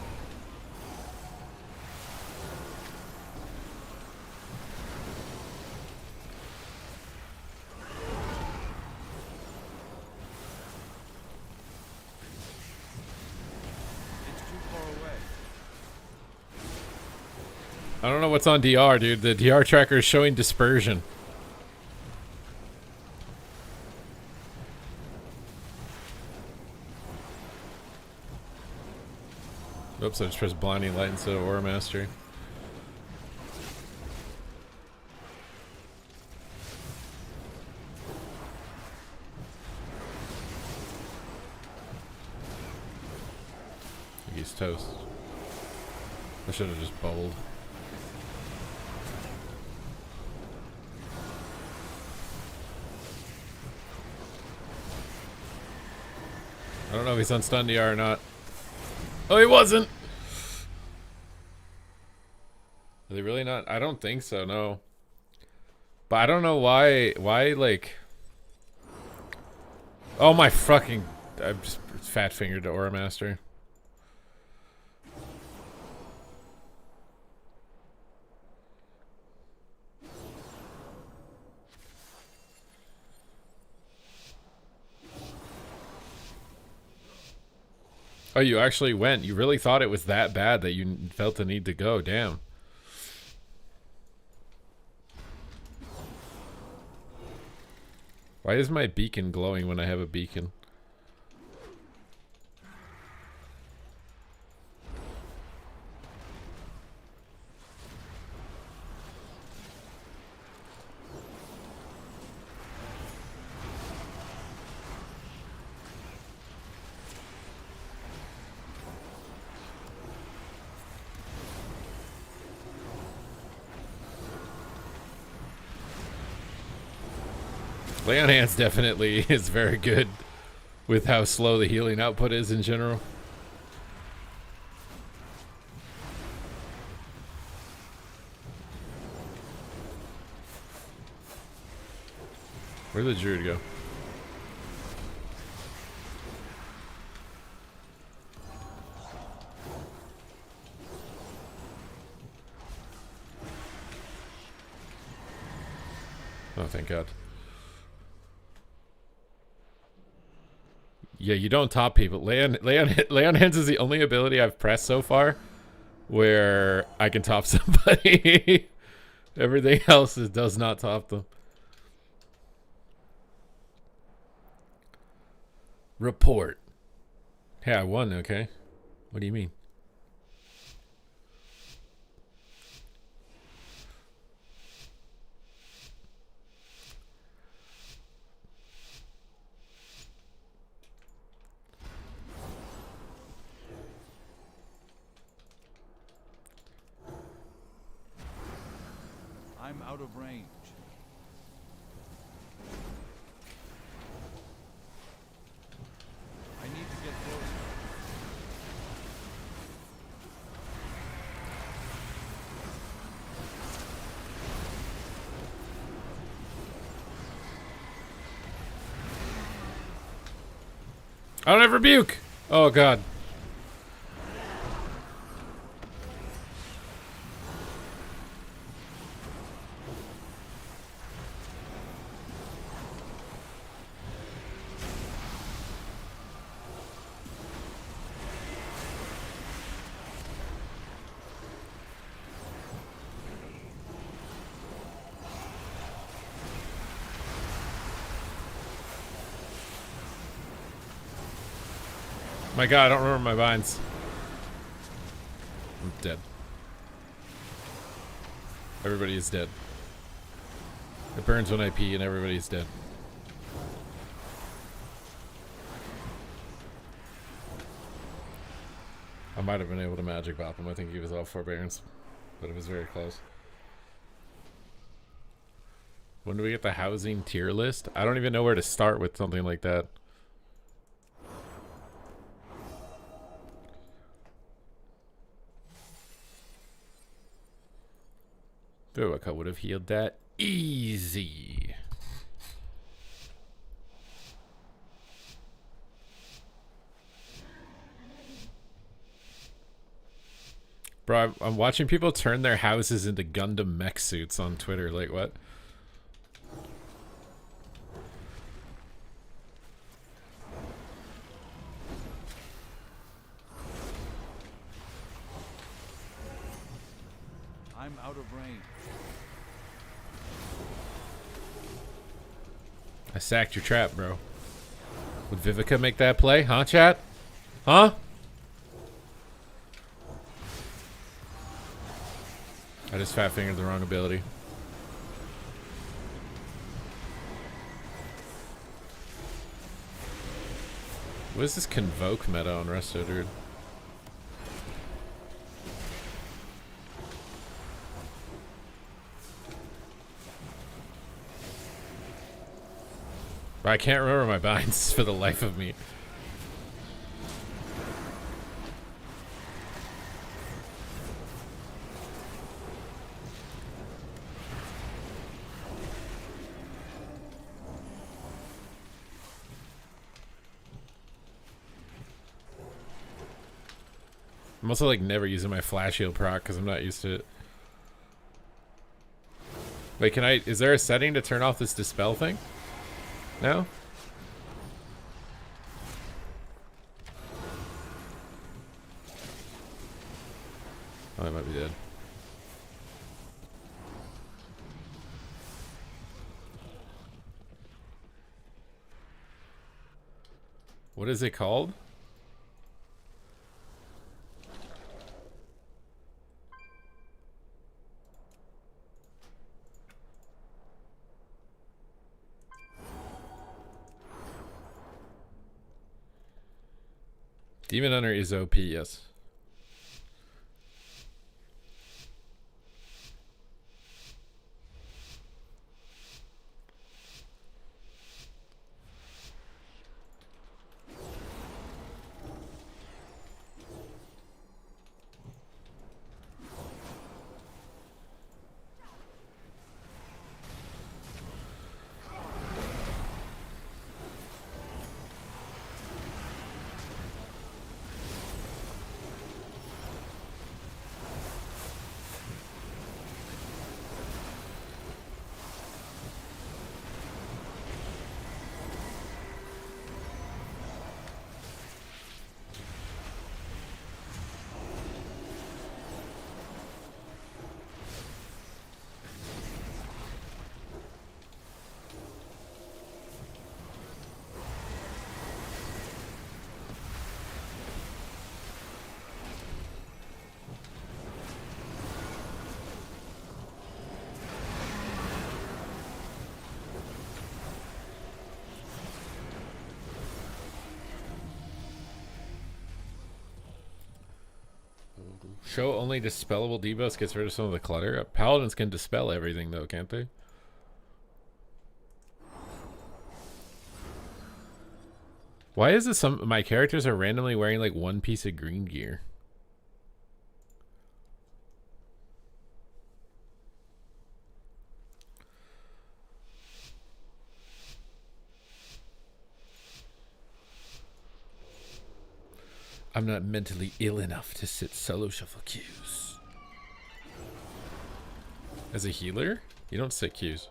I don't know what's on DR, dude. The DR tracker is showing dispersion. Oops, I just pressed blinding light instead of aura mastery. He's toast. I should have just bubbled. I don't know if he's on stun DR or not. Oh, he wasn't! Are they really not? I don't think so, no. But I don't know why, like... Oh my fucking... I'm just fat-fingered to Aura Master. Oh, you actually went. You really thought it was that bad that you felt the need to go. Damn. Why is my beacon glowing when I have a beacon? Lay on Hands definitely is very good with how slow the healing output is in general. Where'd the druid go? Oh, thank God. Yeah, you don't top people. Lay on Hands is the only ability I've pressed so far where I can top somebody. Everything else does not top them. Report. Hey, I won, okay. What do you mean? I'm out of range. I need to get closer. I don't have rebuke. Oh God. My God, I don't remember my vines. I'm dead. Everybody is dead. It burns when I pee and everybody's dead. I might have been able to magic bop him. I think he was off forbearance, but it was very close. When do we get the housing tier list? I don't even know where to start with something like that. I would have healed that easy. Bro, I'm watching people turn their houses into Gundam mech suits on Twitter. Like, what? I'm out of range. I sacked your trap, bro. Would Vivica make that play? Huh, chat? Huh? I just fat fingered the wrong ability. What is this convoke meta on Resto, dude? I can't remember my binds for the life of me. I'm also like never using my flash heal proc because I'm not used to it. Wait, can I? Is there a setting to turn off this dispel thing? No? Oh, I might be dead. What is it called? Demon Hunter is OP, yes. Show only dispellable debuffs gets rid of some of the clutter. Paladins can dispel everything though, can't they? Why is it some my characters are randomly wearing like one piece of green gear? I'm not mentally ill enough to sit solo shuffle queues. As a healer, you don't sit queues.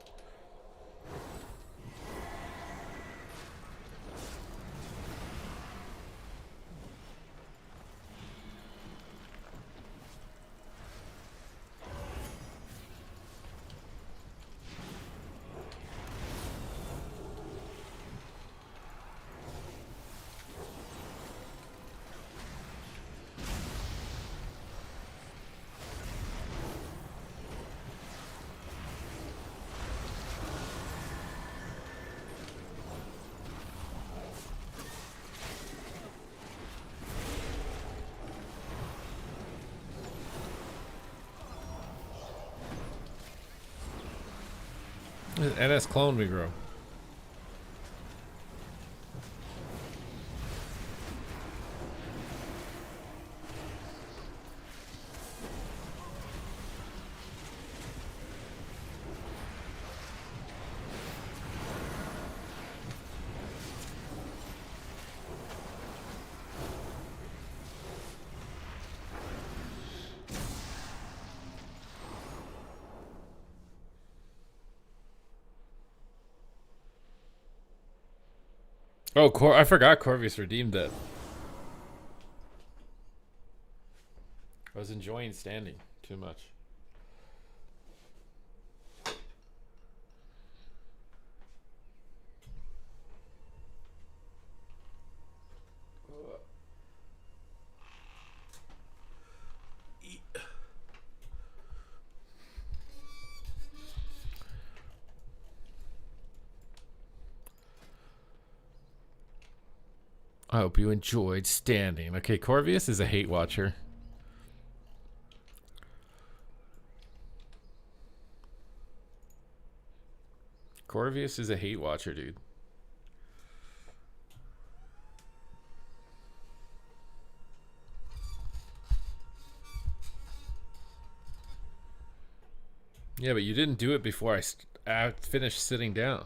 NS clone we grow. Oh, I forgot Corvus redeemed that. I was enjoying standing too much. I hope you enjoyed standing. Okay, Corvius is a hate watcher. Corvius is a hate watcher, dude. Yeah, but you didn't do it before I finished sitting down.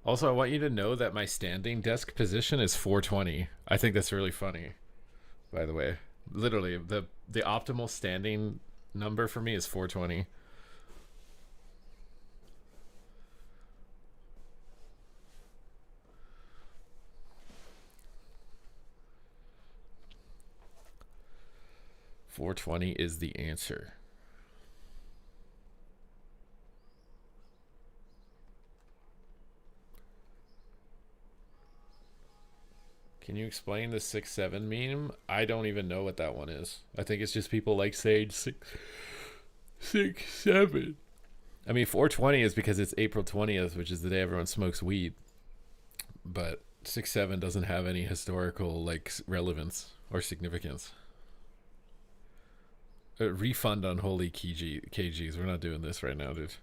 Also, I want you to know that my standing desk position is 420. I think that's really funny, by the way. Literally, the optimal standing number for me is 420. .420 is the answer. Can you explain the 6-7 meme? I don't even know what that one is. I think it's just people like saying 6-7. I mean, 420 is because it's April 20th, which is the day everyone smokes weed. But 6-7 doesn't have any historical like relevance or significance. Refund on holy KGs. We're not doing this right now, dude.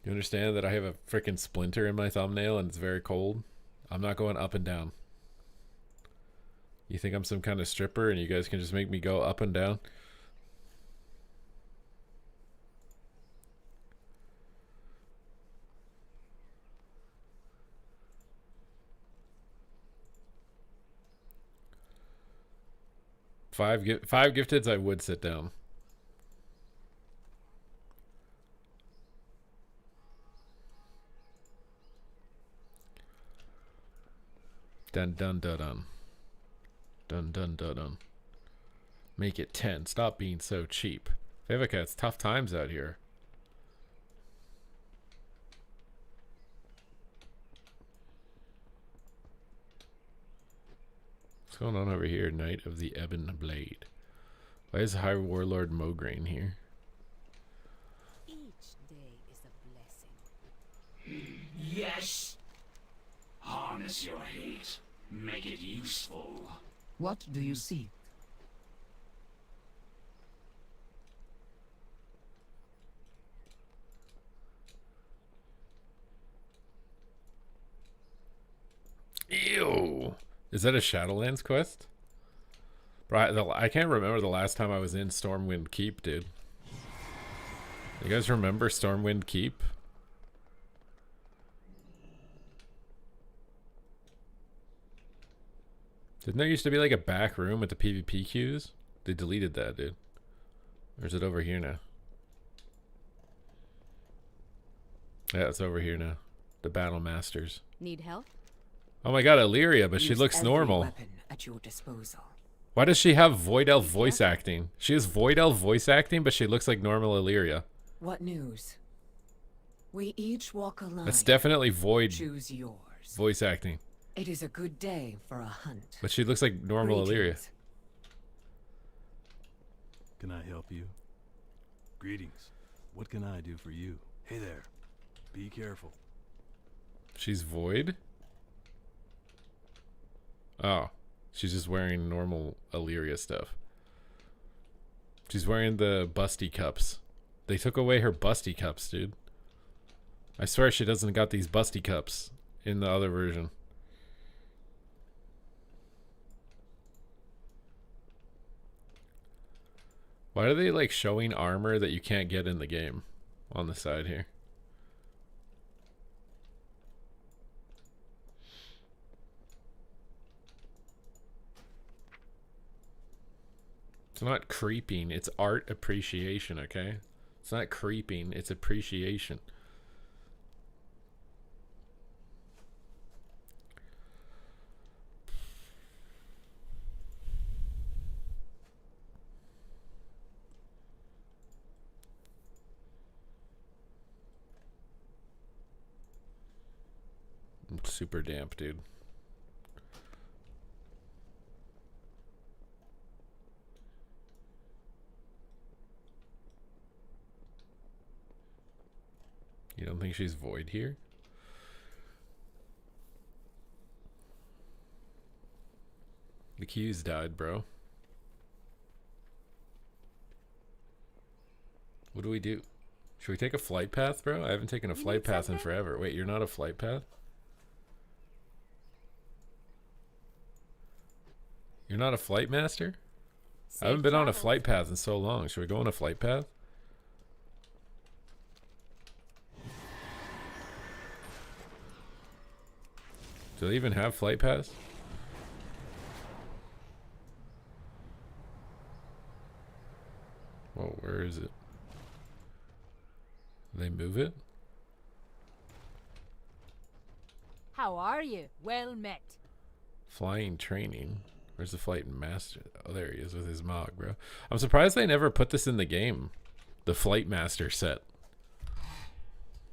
You understand that I have a freaking splinter in my thumbnail and it's very cold? I'm not going up and down. You think I'm some kind of stripper and you guys can just make me go up and down? Five gifteds, I would sit down. Dun dun dun dun. Dun dun dun dun. Make it 10. Stop being so cheap. Vivica, it's tough times out here. What's going on over here, Knight of the Ebon Blade? Why is High Warlord Mograine here? Each day is a blessing. Yes! Harness your hate. Make it useful. What do you seek? Ew. Is that a Shadowlands quest? Bro, I can't remember the last time I was in Stormwind Keep, dude. You guys remember Stormwind Keep? Didn't there used to be like a back room with the PvP queues? They deleted that, dude. Or is it over here now? Yeah, it's over here now. The Battle Masters. Need help? Oh my god, Illyria, but she Use looks every normal. weapon at your disposal. Why does she have Void Elf voice acting? She has Void Elf voice acting, but she looks like normal Illyria. What news? We each walk a line. That's definitely Void Choose yours. voice acting. It is a good day for a hunt. But she looks like normal Illyria. Greetings. Can I help you? Greetings. What can I do for you? Hey there. Be careful. She's Void? Oh. She's just wearing normal Illyria stuff. She's wearing the busty cups. They took away her busty cups, dude. I swear she doesn't got these busty cups in the other version. Why are they like showing armor that you can't get in the game on the side here? It's not creeping, it's art appreciation, okay? It's not creeping, it's appreciation. I'm super damp, dude. You don't think she's Void here? The keys died, bro. What do we do? Should we take a flight path, bro? I haven't taken a flight path in forever. Wait, you're not a flight path? You're not a flight master? I haven't been on a flight path in so long. Should we go on a flight path? Do they even have flight paths? Whoa, where is it? They move it? How are you? Well met. Flying training. Where's the flight master? Oh, there he is with his mog, bro. I'm surprised they never put this in the game. The flight master set.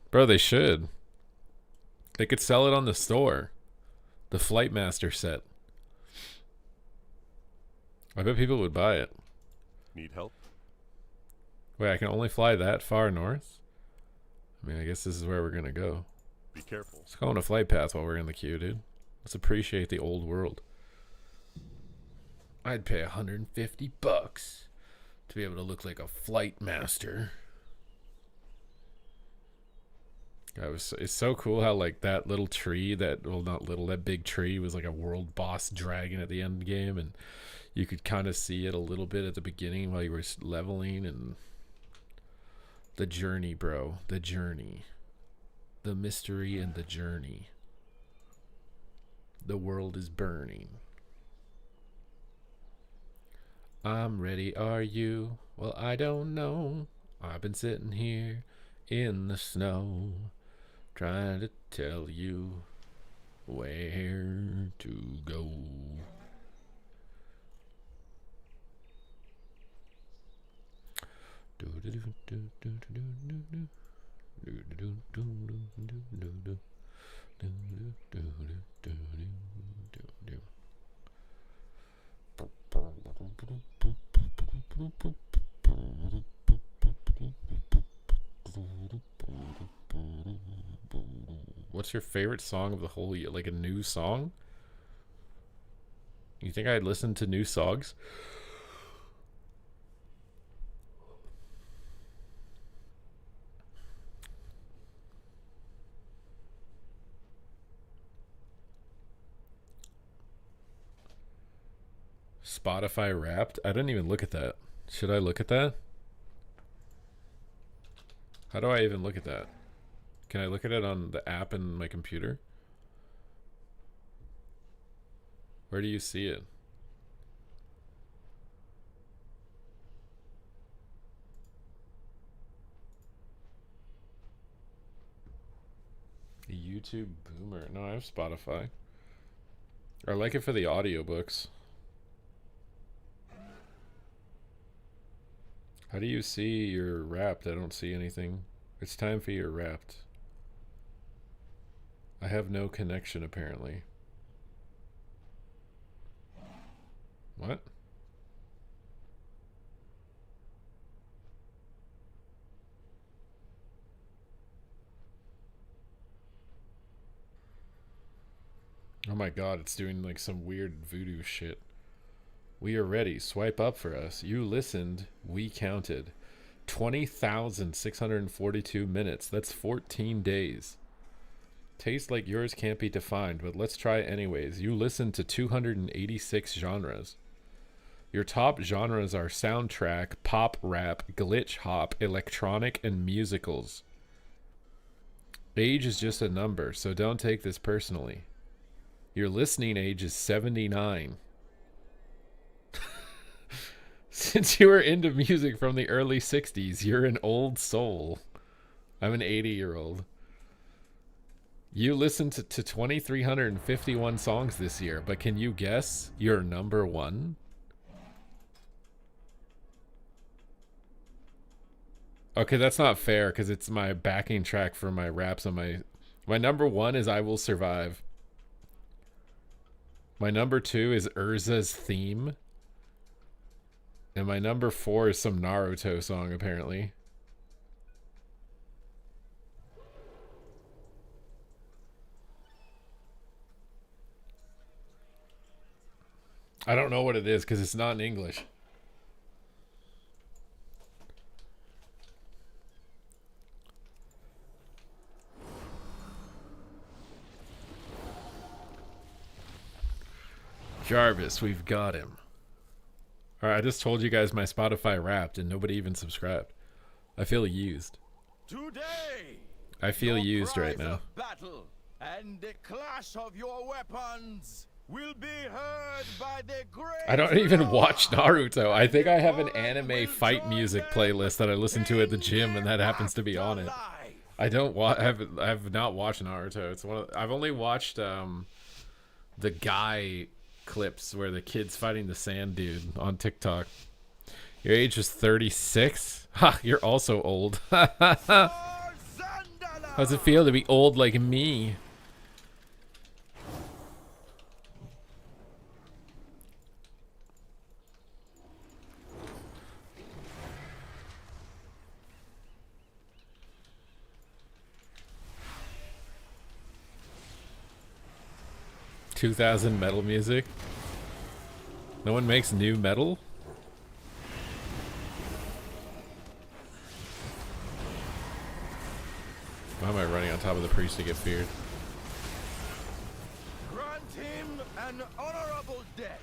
Bro, they should. They could sell it on the store. The flight master set. I bet people would buy it. Need help? Wait, I can only fly that far north? I mean, I guess this is where we're gonna go. Be careful. Let's go on a flight path while we're in the queue, dude. Let's appreciate the old world. I'd pay $150 to be able to look like a flight master. It's so cool how like that little tree, that, well, not little, that big tree was like a world boss dragon at the end game, and you could kind of see it a little bit at the beginning while you were leveling. And the journey, bro, the journey, the mystery and the journey. The world is burning. I'm ready, are you? Well, I don't know. I've been sitting here in the snow, trying to tell you where to go. What's your favorite song of the whole year? Like a new song? You think I'd listen to new songs? Spotify Wrapped? I didn't even look at that. Should I look at that? How do I even look at that? Can I look at it on the app in my computer? Where do you see it? YouTube Boomer. No, I have Spotify. I like it for the audiobooks. How do you see your Wrapped? I don't see anything. It's time for your Wrapped. I have no connection apparently. What? Oh my god, it's doing like some weird voodoo shit. We are ready. Swipe up for us. You listened. We counted. 20,642 minutes. That's 14 days. Taste like yours can't be defined, but let's try it anyways. You listened to 286 genres. Your top genres are soundtrack, pop, rap, glitch hop, electronic, and musicals. Age is just a number, so don't take this personally. Your listening age is 79. Since you were into music from the early 60s, you're an old soul. I'm an 80-year-old. You listened to 2,351 songs this year, but can you guess your number one? Okay, that's not fair because it's my backing track for my raps on my number one is I Will Survive. My number two is Urza's Theme. And my number four is some Naruto song, apparently. I don't know what it is because it's not in English. Jarvis, we've got him. Alright, I just told you guys my Spotify Wrapped and nobody even subscribed. I feel used. Today, I feel your used right cries now. of battle and the clash of your weapons will be heard by the great. I don't even watch Naruto. I think I have an anime fight music playlist that I listen to at the gym, and that happens to be on it. I don't have not watched Naruto. It's one of, I've only watched the guy clips where the kid's fighting the sand dude on TikTok. Your age is 36? Ha, you're also old. How's it feel to be old like me? $2,000 metal music? No one makes new metal? Why am I running on top of the priest to get feared? Grant him an honorable death.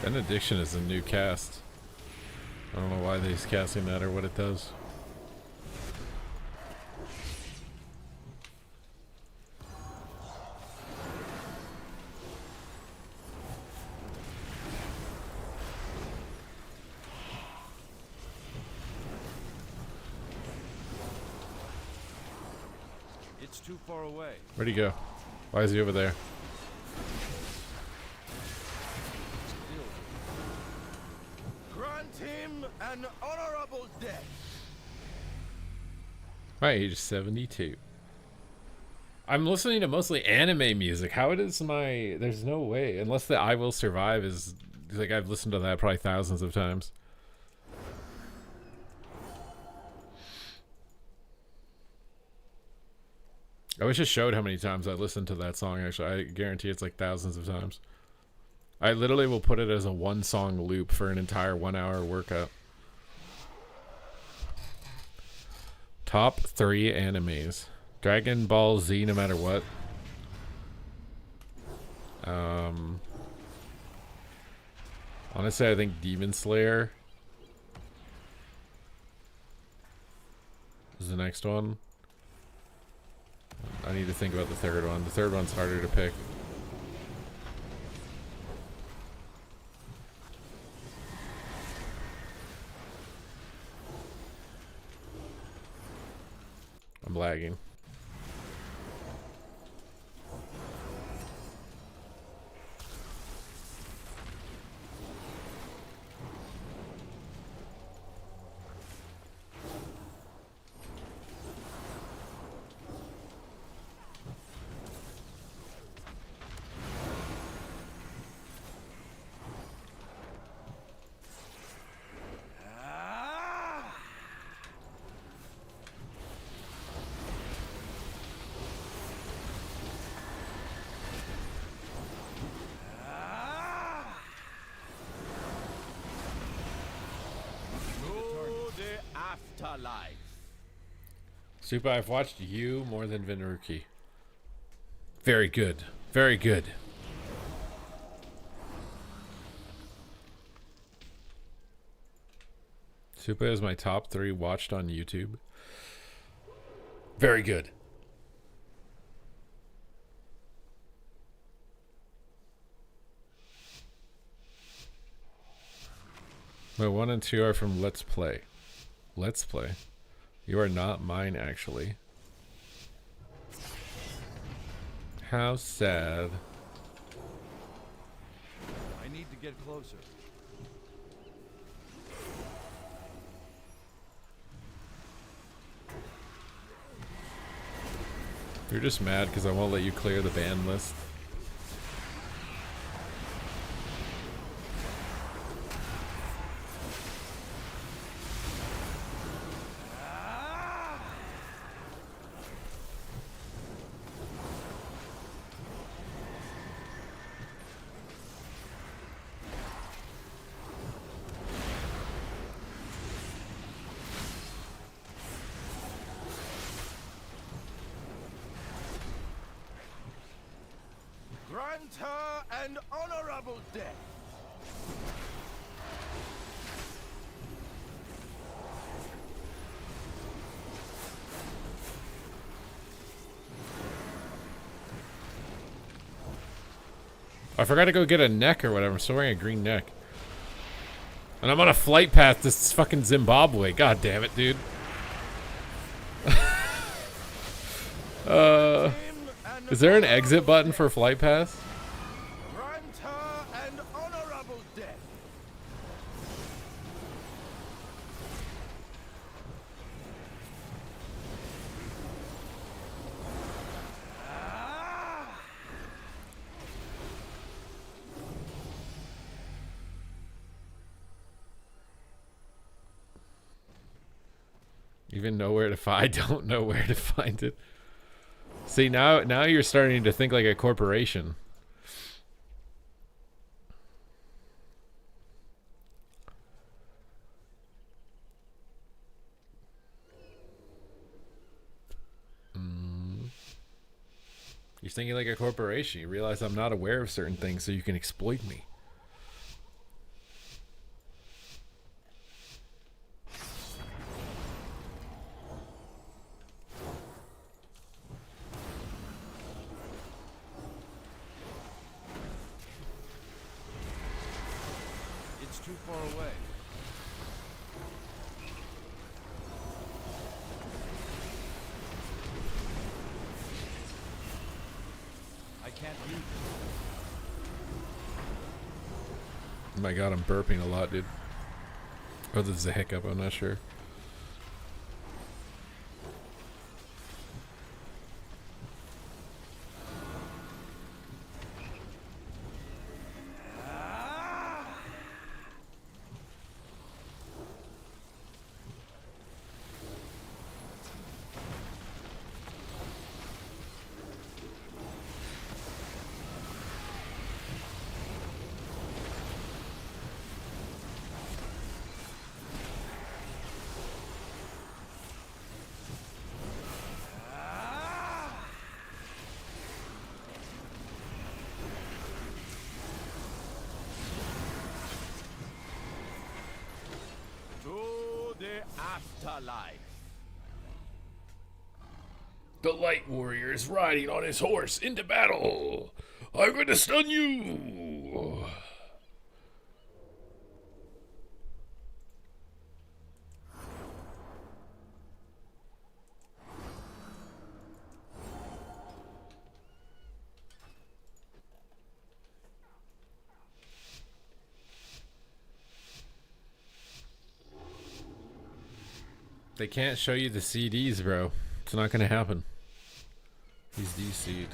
Benediction is a new cast. I don't know why he's casting that or what it does. It's too far away. Where'd he go? Why is he over there? Grant him an honorable death. My age is 72. I'm listening to mostly anime music. How it is my... There's no way. Unless the I Will Survive is... Like, I've listened to that probably thousands of times. I wish it showed how many times I listened to that song, actually. I guarantee it's like thousands of times. I literally will put it as a one-song loop for an entire 1 hour workout. Top 3 animes. Dragon Ball Z, no matter what. Honestly, I think Demon Slayer is the next one. I need to think about the third one. The third one's harder to pick. I'm lagging. Life. Super, I've watched you more than Vinruki. Very good. Very good. Super is my top 3 watched on YouTube. Very good. My 1 and 2 are from Let's Play. Let's Play. You are not mine, actually. How sad. I need to get closer. You're just mad because I won't let you clear the ban list. Grant her an honorable death. I forgot to go get a neck or whatever. I'm still wearing a green neck. And I'm on a flight path to fucking Zimbabwe. God damn it, dude. Is there an exit button for flight pass? Grant her an honorable death. Even know where to find. I don't know where to find it. See, now you're starting to think like a corporation. You're thinking like a corporation. You realize I'm not aware of certain things, so you can exploit me. It's too far away. I can't reach it. Oh my god, I'm burping a lot, dude. Oh, this is a hiccup. I'm not sure. To the afterlife. The Light Warrior is riding on his horse into battle. I'm going to stun you. They can't show you the CDs, bro. It's not gonna happen. He's DC'd.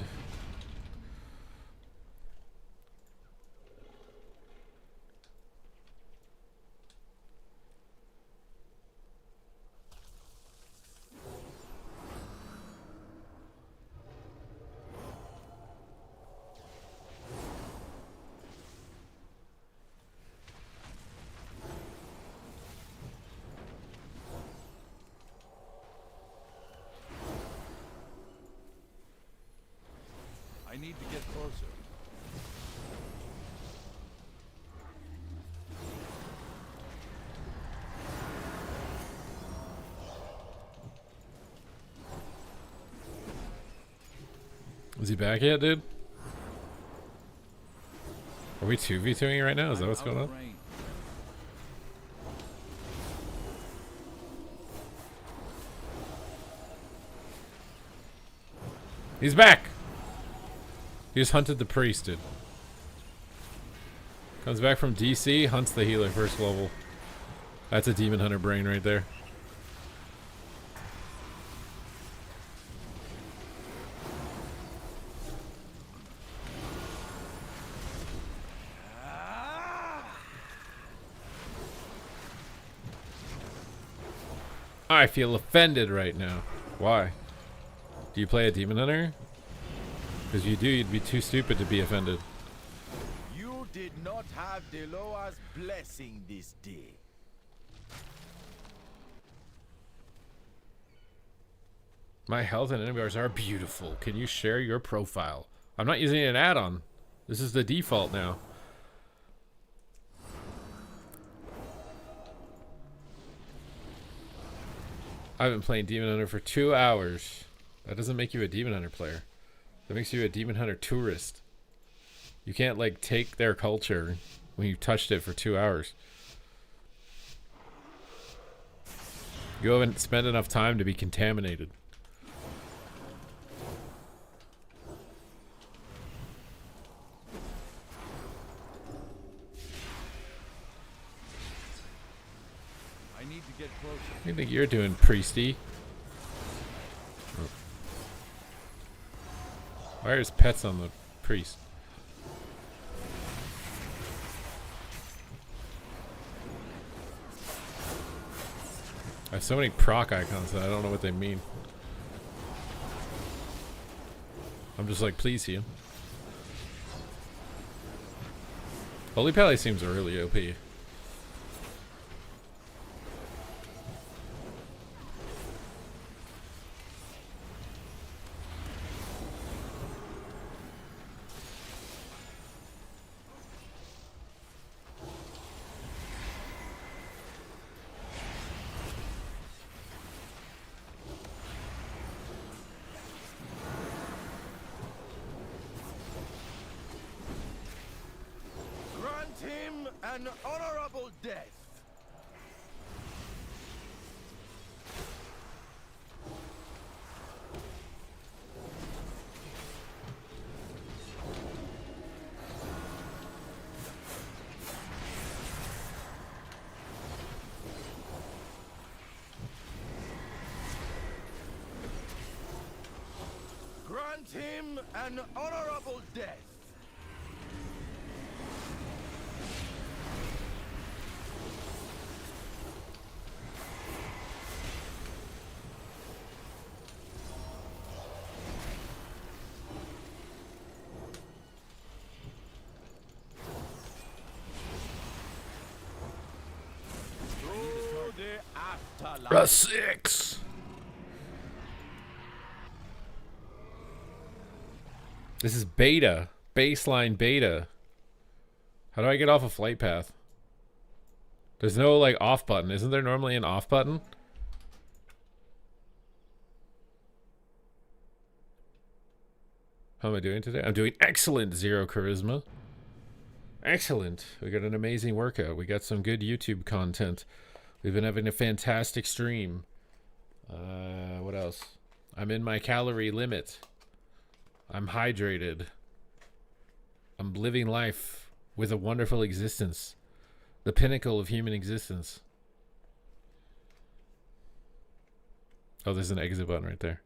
I need to get closer. Is he back yet, dude? Are we 2v2ing right now? Is that what's going on? He's back! He just hunted the priest, dude. Comes back from DC, hunts the healer first level. That's a demon hunter brain right there. I feel offended right now. Why? Do you play a demon hunter? Because you do, you'd be too stupid to be offended. You did not have Deloa's blessing this day. My health and enemy bars are beautiful. Can you share your profile? I'm not using an add-on. This is the default now. I've been playing Demon Hunter for 2 hours. That doesn't make you a Demon Hunter player. That makes you a Demon Hunter tourist. You can't, like, take their culture when you've touched it for 2 hours. You haven't spent enough time to be contaminated. I need to get closer. What do you think you're doing, Priesty? Oh. Why are his pets on the priest? I have so many proc icons that I don't know what they mean. I'm just like, please heal. Holy Pally seems really OP. Grant him an honorable death. Grant him an honorable death. Through the afterlife. 6. This is beta. Baseline beta. How do I get off a flight path? There's no, like, off button. Isn't there normally an off button? How am I doing today? I'm doing excellent. 0 charisma. Excellent. We got an amazing workout. We got some good YouTube content. We've been having a fantastic stream. What else? I'm in my calorie limit. I'm hydrated. I'm living life with a wonderful existence. The pinnacle of human existence. Oh, there's an exit button right there.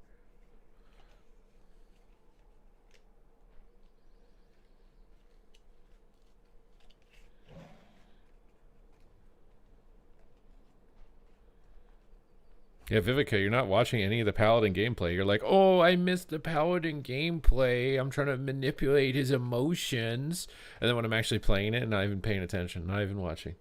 Yeah, Vivica, you're not watching any of the Paladin gameplay. You're like, oh, I missed the Paladin gameplay. I'm trying to manipulate his emotions. And then when I'm actually playing it, not even paying attention, not even watching.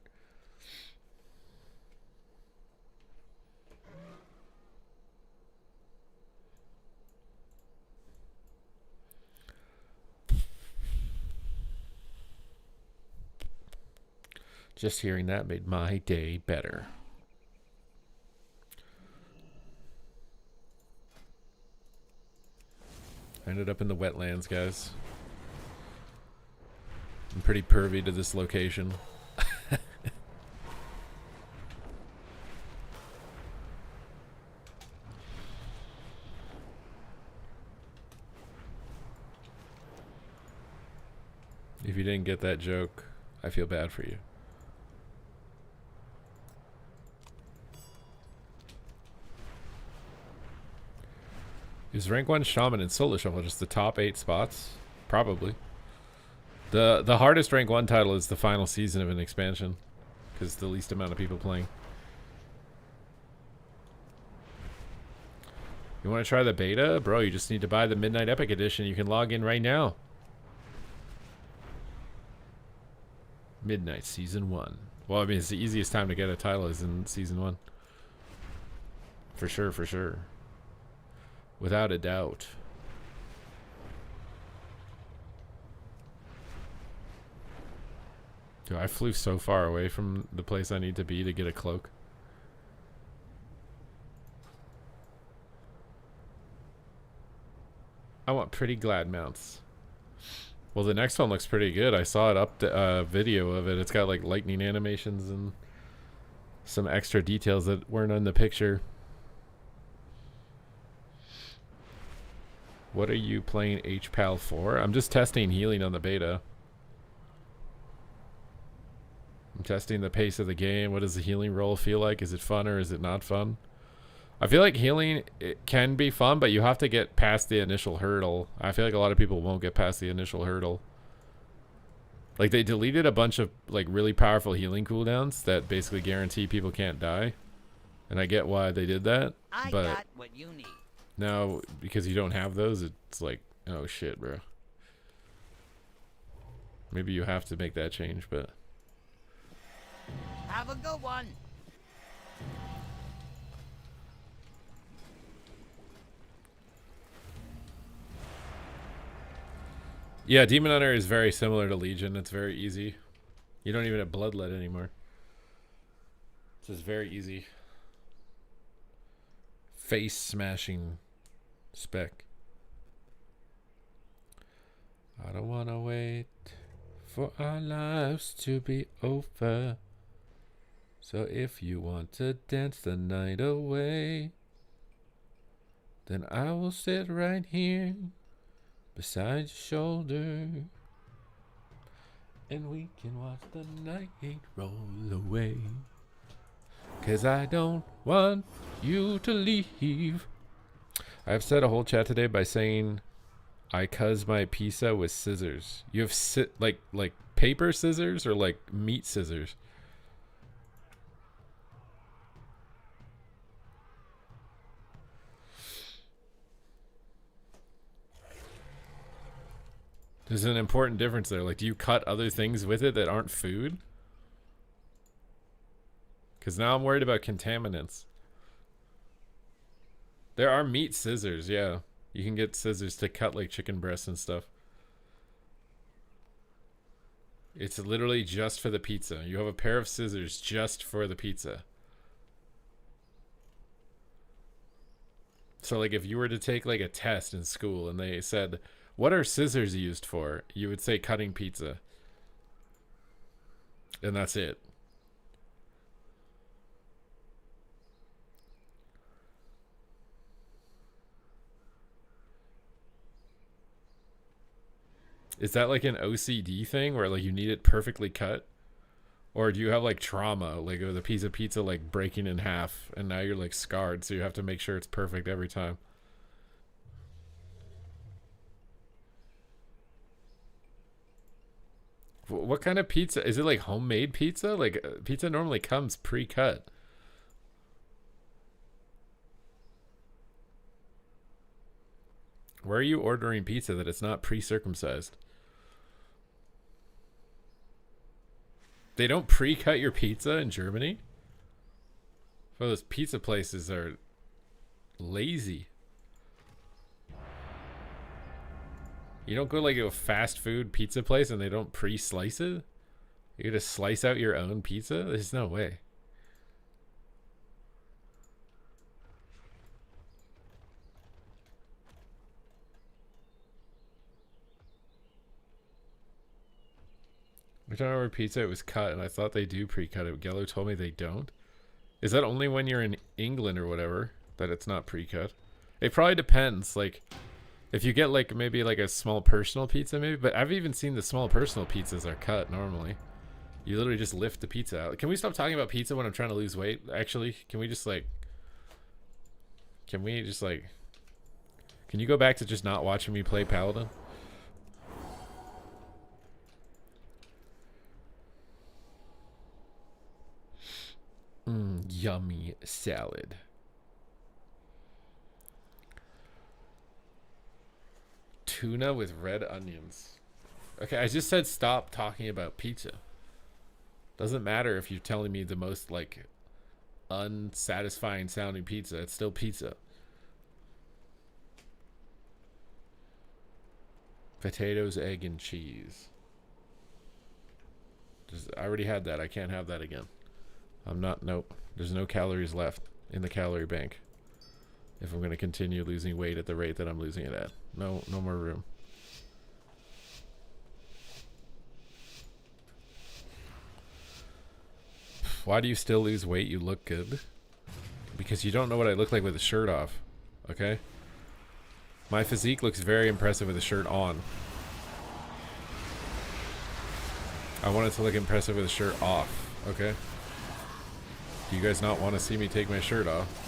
Just hearing that made my day better. I ended up in the wetlands, guys. I'm pretty pervy to this location. If you didn't get that joke, I feel bad for you. Is rank 1 shaman and solo shuffle just the top 8 spots? Probably. The hardest rank 1 title is the final season of an expansion, because the least amount of people playing. You want to try the beta? Bro, you just need to buy the Midnight Epic Edition. You can log in right now. Midnight Season 1. Well, I mean, it's the easiest time to get a title is in Season 1. For sure, for sure. Without a doubt. Dude, I flew so far away from the place I need to be to get a cloak. I want pretty glad mounts. Well, the next one looks pretty good. I saw it up the video of it. It's got like lightning animations and some extra details that weren't in the picture. What are you playing HPAL for? I'm just testing healing on the beta. I'm testing the pace of the game. What does the healing roll feel like? Is it fun or is it not fun? I feel like healing, it can be fun, but you have to get past the initial hurdle. I feel like a lot of people won't get past the initial hurdle. Like, they deleted a bunch of like really powerful healing cooldowns that basically guarantee people can't die. And I get why they did that. I but got what you need. now, because you don't have those, it's like, oh shit, bro. Maybe you have to make that change, but... Have a good one. Yeah, Demon Hunter is very similar to Legion. It's very easy. You don't even have Bloodlet anymore. It's just very easy. Face smashing spec. I don't want to wait for our lives to be over. So if you want to dance the night away, then I will sit right here beside your shoulder, and we can watch the night roll away. 'Cause I don't want you to leave. I've said a whole chat today by saying I cuz my pizza with scissors. You have like paper scissors or like meat scissors? There's an important difference there. Like, do you cut other things with it that aren't food? Because now I'm worried about contaminants. There are meat scissors, yeah. You can get scissors to cut like chicken breasts and stuff. It's literally just for the pizza. You have a pair of scissors just for the pizza. So like if you were to take like a test in school and they said, what are scissors used for? You would say cutting pizza. And that's it. Is that like an OCD thing where like you need it perfectly cut? Or do you have like trauma, like with a piece of pizza like breaking in half and now you're like scarred, so you have to make sure it's perfect every time? What kind of pizza? Is it like homemade pizza? Like pizza normally comes pre-cut. Where are you ordering pizza that it's not pre-circumcised? They don't pre-cut your pizza in Germany? Well, those pizza places are lazy. You don't go like to a fast food pizza place and they don't pre-slice it? You gotta slice out your own pizza? There's no way. Every time I ordered pizza, it was cut, and I thought they do pre-cut it. Gello told me they don't. Is that only when you're in England or whatever that it's not pre-cut? It probably depends. Like, if you get like maybe like a small personal pizza, maybe. But I've even seen the small personal pizzas are cut normally. You literally just lift the pizza out. Can we stop talking about pizza when I'm trying to lose weight? Actually, can we just like? Can we just like? Can you go back to just not watching me play Paladin? Yummy salad. Tuna with red onions. Okay, I just said stop talking about pizza. Doesn't matter if you're telling me the most like unsatisfying sounding pizza. It's still pizza. Potatoes, egg, and cheese. I already had that. I can't have that again. I'm not. Nope. There's no calories left in the calorie bank. If I'm going to continue losing weight at the rate that I'm losing it at. No more room. Why do you still lose weight? You look good. Because you don't know what I look like with a shirt off. Okay? My physique looks very impressive with a shirt on. I want it to look impressive with a shirt off. Okay? Do you guys not want to see me take my shirt off?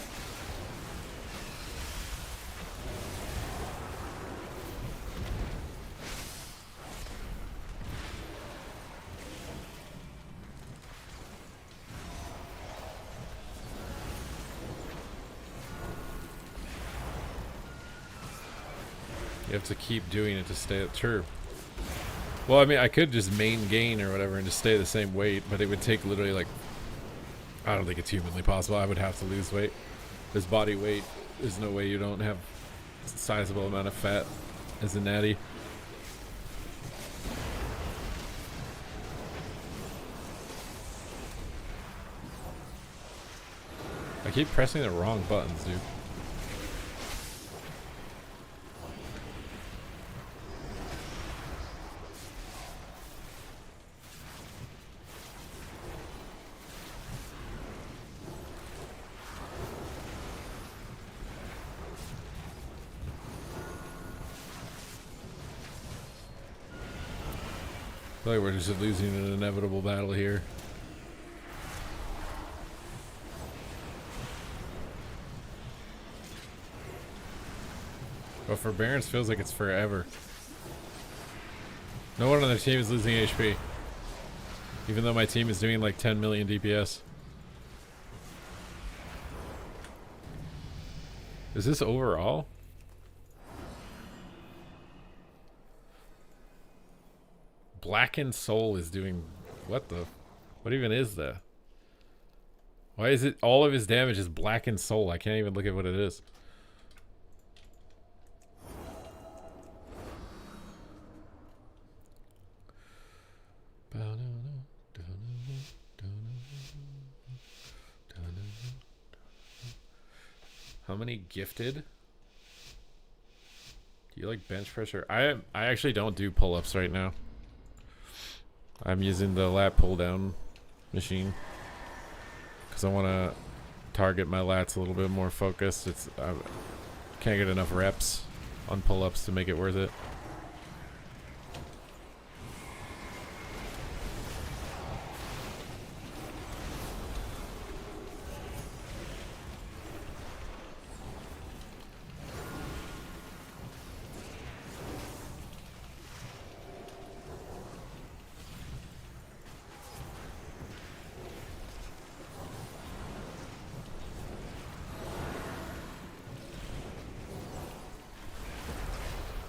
You have to keep doing it to stay at true. Well, I mean, I could just main gain or whatever and just stay the same weight, but it would take literally like, I don't think it's humanly possible. I would have to lose weight. This body weight, there's no way you don't have a sizable amount of fat as a natty. I keep pressing the wrong buttons, dude. I feel like we're just losing an inevitable battle here. But for Barons, feels like it's forever. No one on the team is losing HP. Even though my team is doing like 10 million DPS. Is this overall? Blackened Soul is doing... What the... What even is that? Why is it... All of his damage is Blackened Soul? I can't even look at what it is. How many gifted? Do you like bench pressure? I actually don't do pull-ups right now. I'm using the lat pull down machine because I want to target my lats a little bit more focused. I can't get enough reps on pull-ups to make it worth it.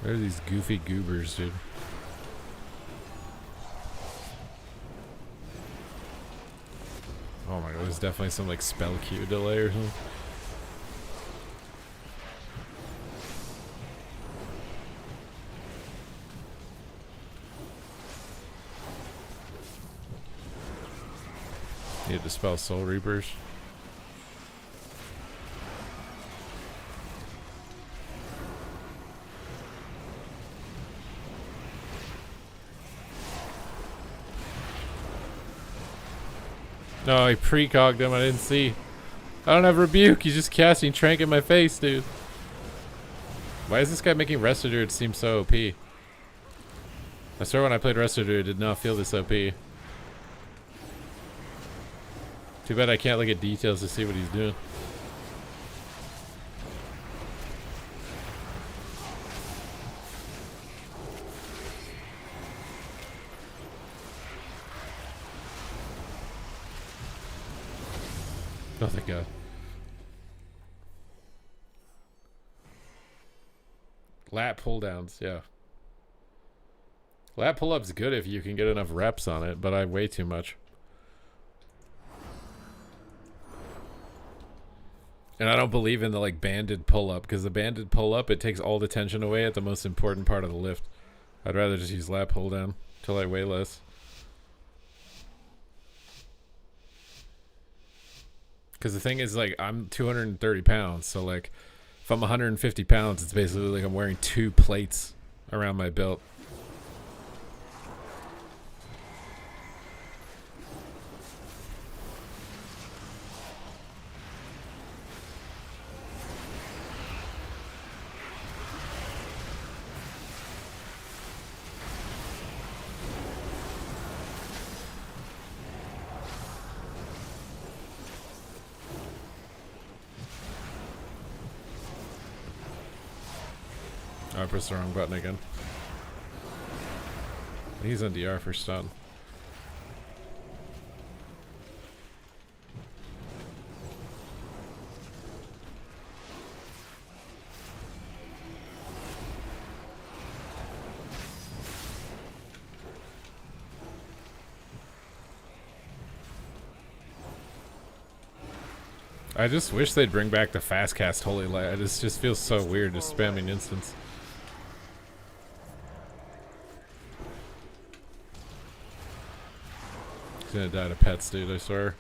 Where are these goofy goobers, dude? Oh my god, there's definitely some like spell queue delay or something. Need to dispel Soul Reapers. No, I precogged him. I didn't see. I don't have Rebuke. He's just casting Trank in my face, dude. Why is this guy making Restored seem so OP? I swear when I played Restored, it did not feel this OP. Too bad I can't look at details to see what he's doing. Oh, thank God. Lat pull downs, yeah. Lat pull up's good if you can get enough reps on it, but I way too much. And I don't believe in the like banded pull up, because the banded pull up, it takes all the tension away at the most important part of the lift. I'd rather just use lat pull down till I weigh less. Because the thing is, like, I'm 230 pounds, so like, if I'm 150 pounds, it's basically like I'm wearing 2 plates around my belt. Oh, I pressed the wrong button again. He's on DR for stun. I just wish they'd bring back the fast cast Holy Light. This just feels so weird just spamming instants. He's gonna die to pets, dude, I swear.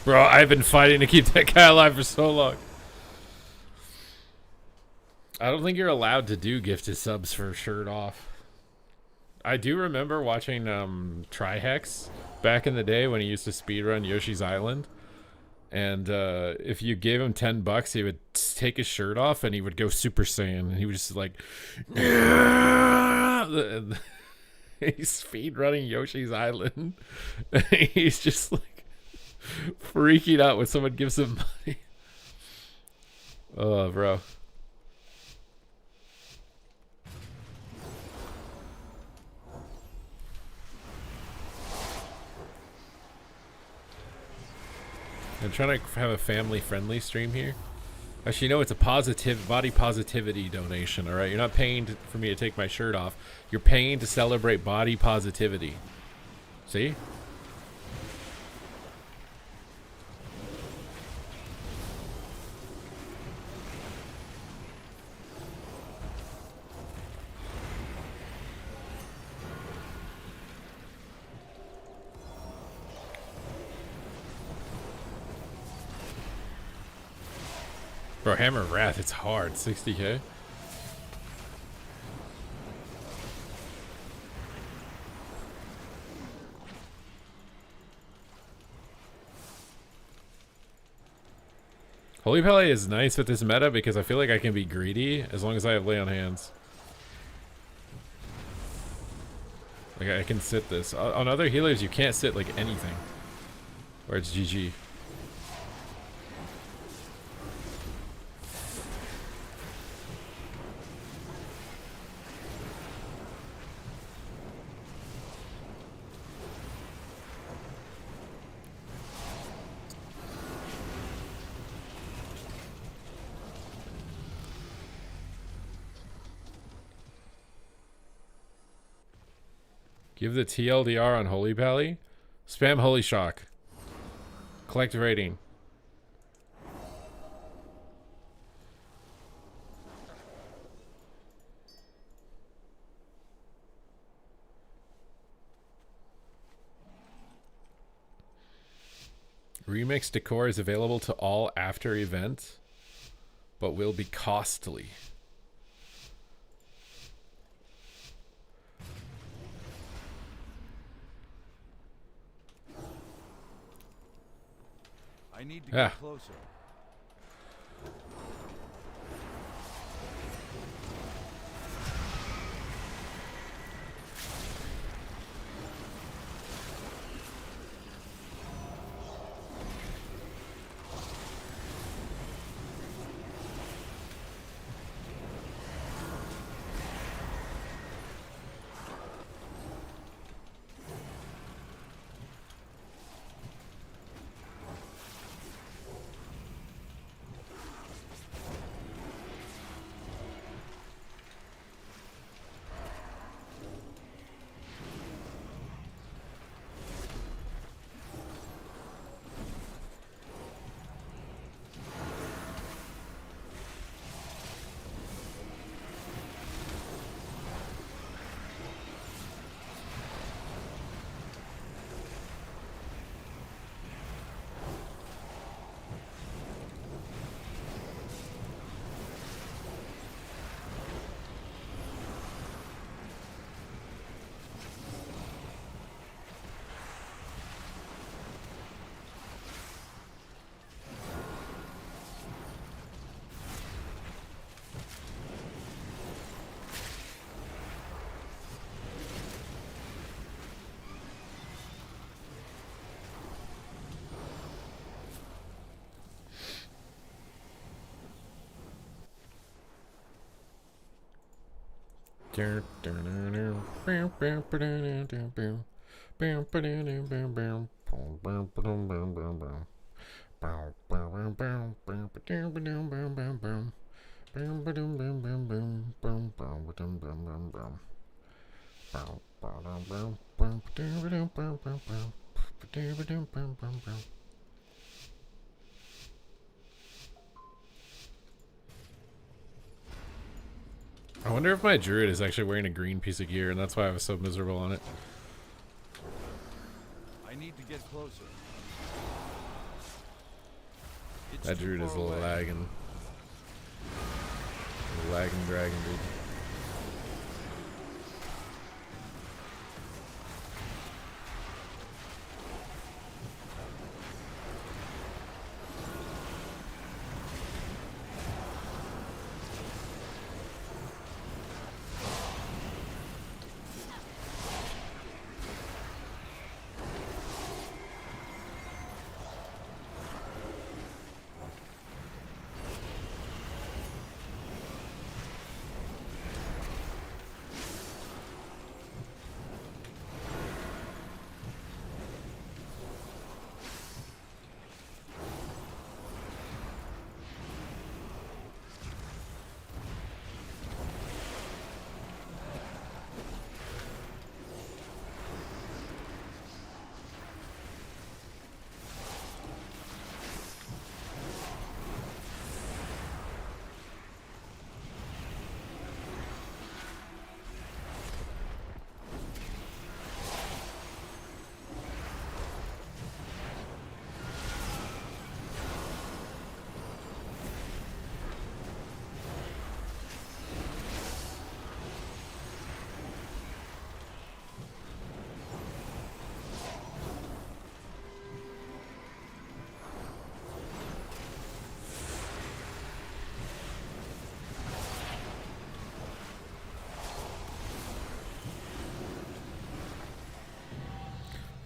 Bro, I've been fighting to keep that guy alive for so long. I don't think you're allowed to do gifted subs for shirt off. I do remember watching Trihex back in the day when he used to speedrun Yoshi's Island. And if you gave him $10, he would take his shirt off and he would go Super Saiyan. And he was just like... He's speedrunning Yoshi's Island. He's just like... freaking out when someone gives him money. Oh, bro. I'm trying to have a family-friendly stream here. Actually, no, it's a body positivity donation, all right? You're not paying for me to take my shirt off. You're paying to celebrate body positivity. See? Bro, Hammer of Wrath, it's hard. 60k. Holy Pele is nice with this meta because I feel like I can be greedy as long as I have lay on hands. Like I can sit this. On other healers, you can't sit like anything. Or it's GG. Give the TLDR on Holy Pally. Spam Holy Shock. Collect rating. Remix decor is available to all after event, but will be costly. I need to get closer. I wonder if my druid is actually wearing a green piece of gear, and that's why I was so miserable on it. I need to get closer. That druid is lagging. Lagging dragon, dude.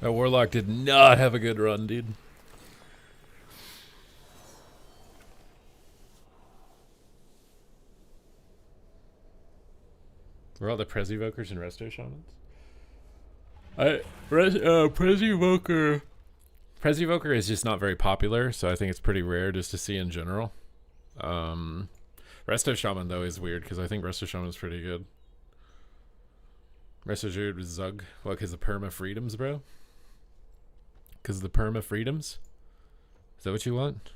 That warlock did not have a good run, dude. Were all the Presivokers and Resto Shamans? Presivoker is just not very popular, so I think it's pretty rare just to see in general. Resto Shaman, though, is weird, because I think Resto Shaman is pretty good. Resto Druid with Zug. What, because the perma freedoms, bro? Because the perma freedoms? Is that what you want?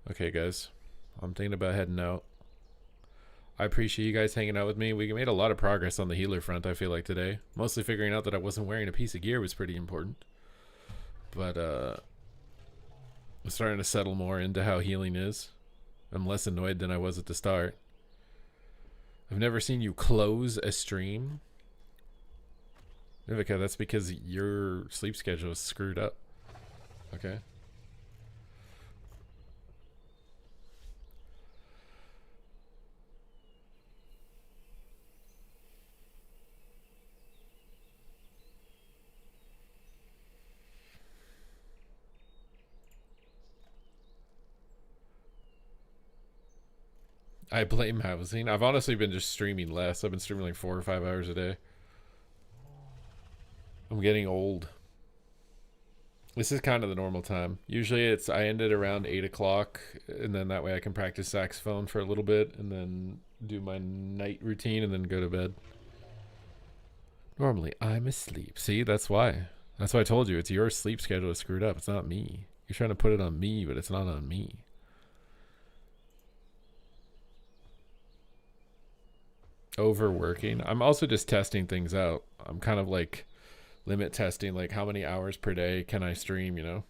Okay, guys. I'm thinking about heading out. I appreciate you guys hanging out with me. We made a lot of progress on the healer front, I feel like, today. Mostly figuring out that I wasn't wearing a piece of gear was pretty important. But, I'm starting to settle more into how healing is. I'm less annoyed than I was at the start. I've never seen you close a stream. Vivica, that's because your sleep schedule is screwed up. Okay. I blame housing. I've honestly been just streaming less. I've been streaming like 4 or 5 hours a day. I'm getting old. This is kind of the normal time. Usually I end it around 8 o'clock, and then that way I can practice saxophone for a little bit, and then do my night routine, and then go to bed. Normally, I'm asleep. See, that's why. That's why I told you. It's your sleep schedule is screwed up. It's not me. You're trying to put it on me, but it's not on me. Overworking. I'm also just testing things out. I'm kind of like limit testing, like how many hours per day can I stream, you know?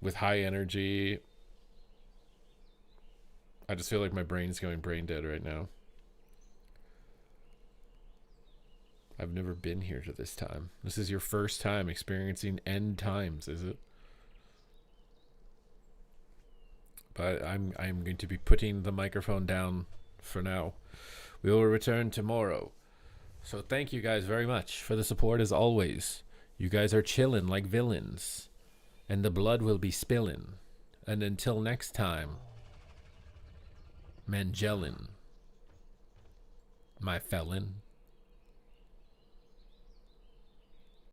With high energy. I just feel like my brain's going brain dead right now. I've never been here to this time. This is your first time experiencing end times, is it? But I'm going to be putting the microphone down for now. We will return tomorrow. So thank you guys very much for the support as always. You guys are chilling like villains. And the blood will be spilling. And until next time, Mangellan, my felon.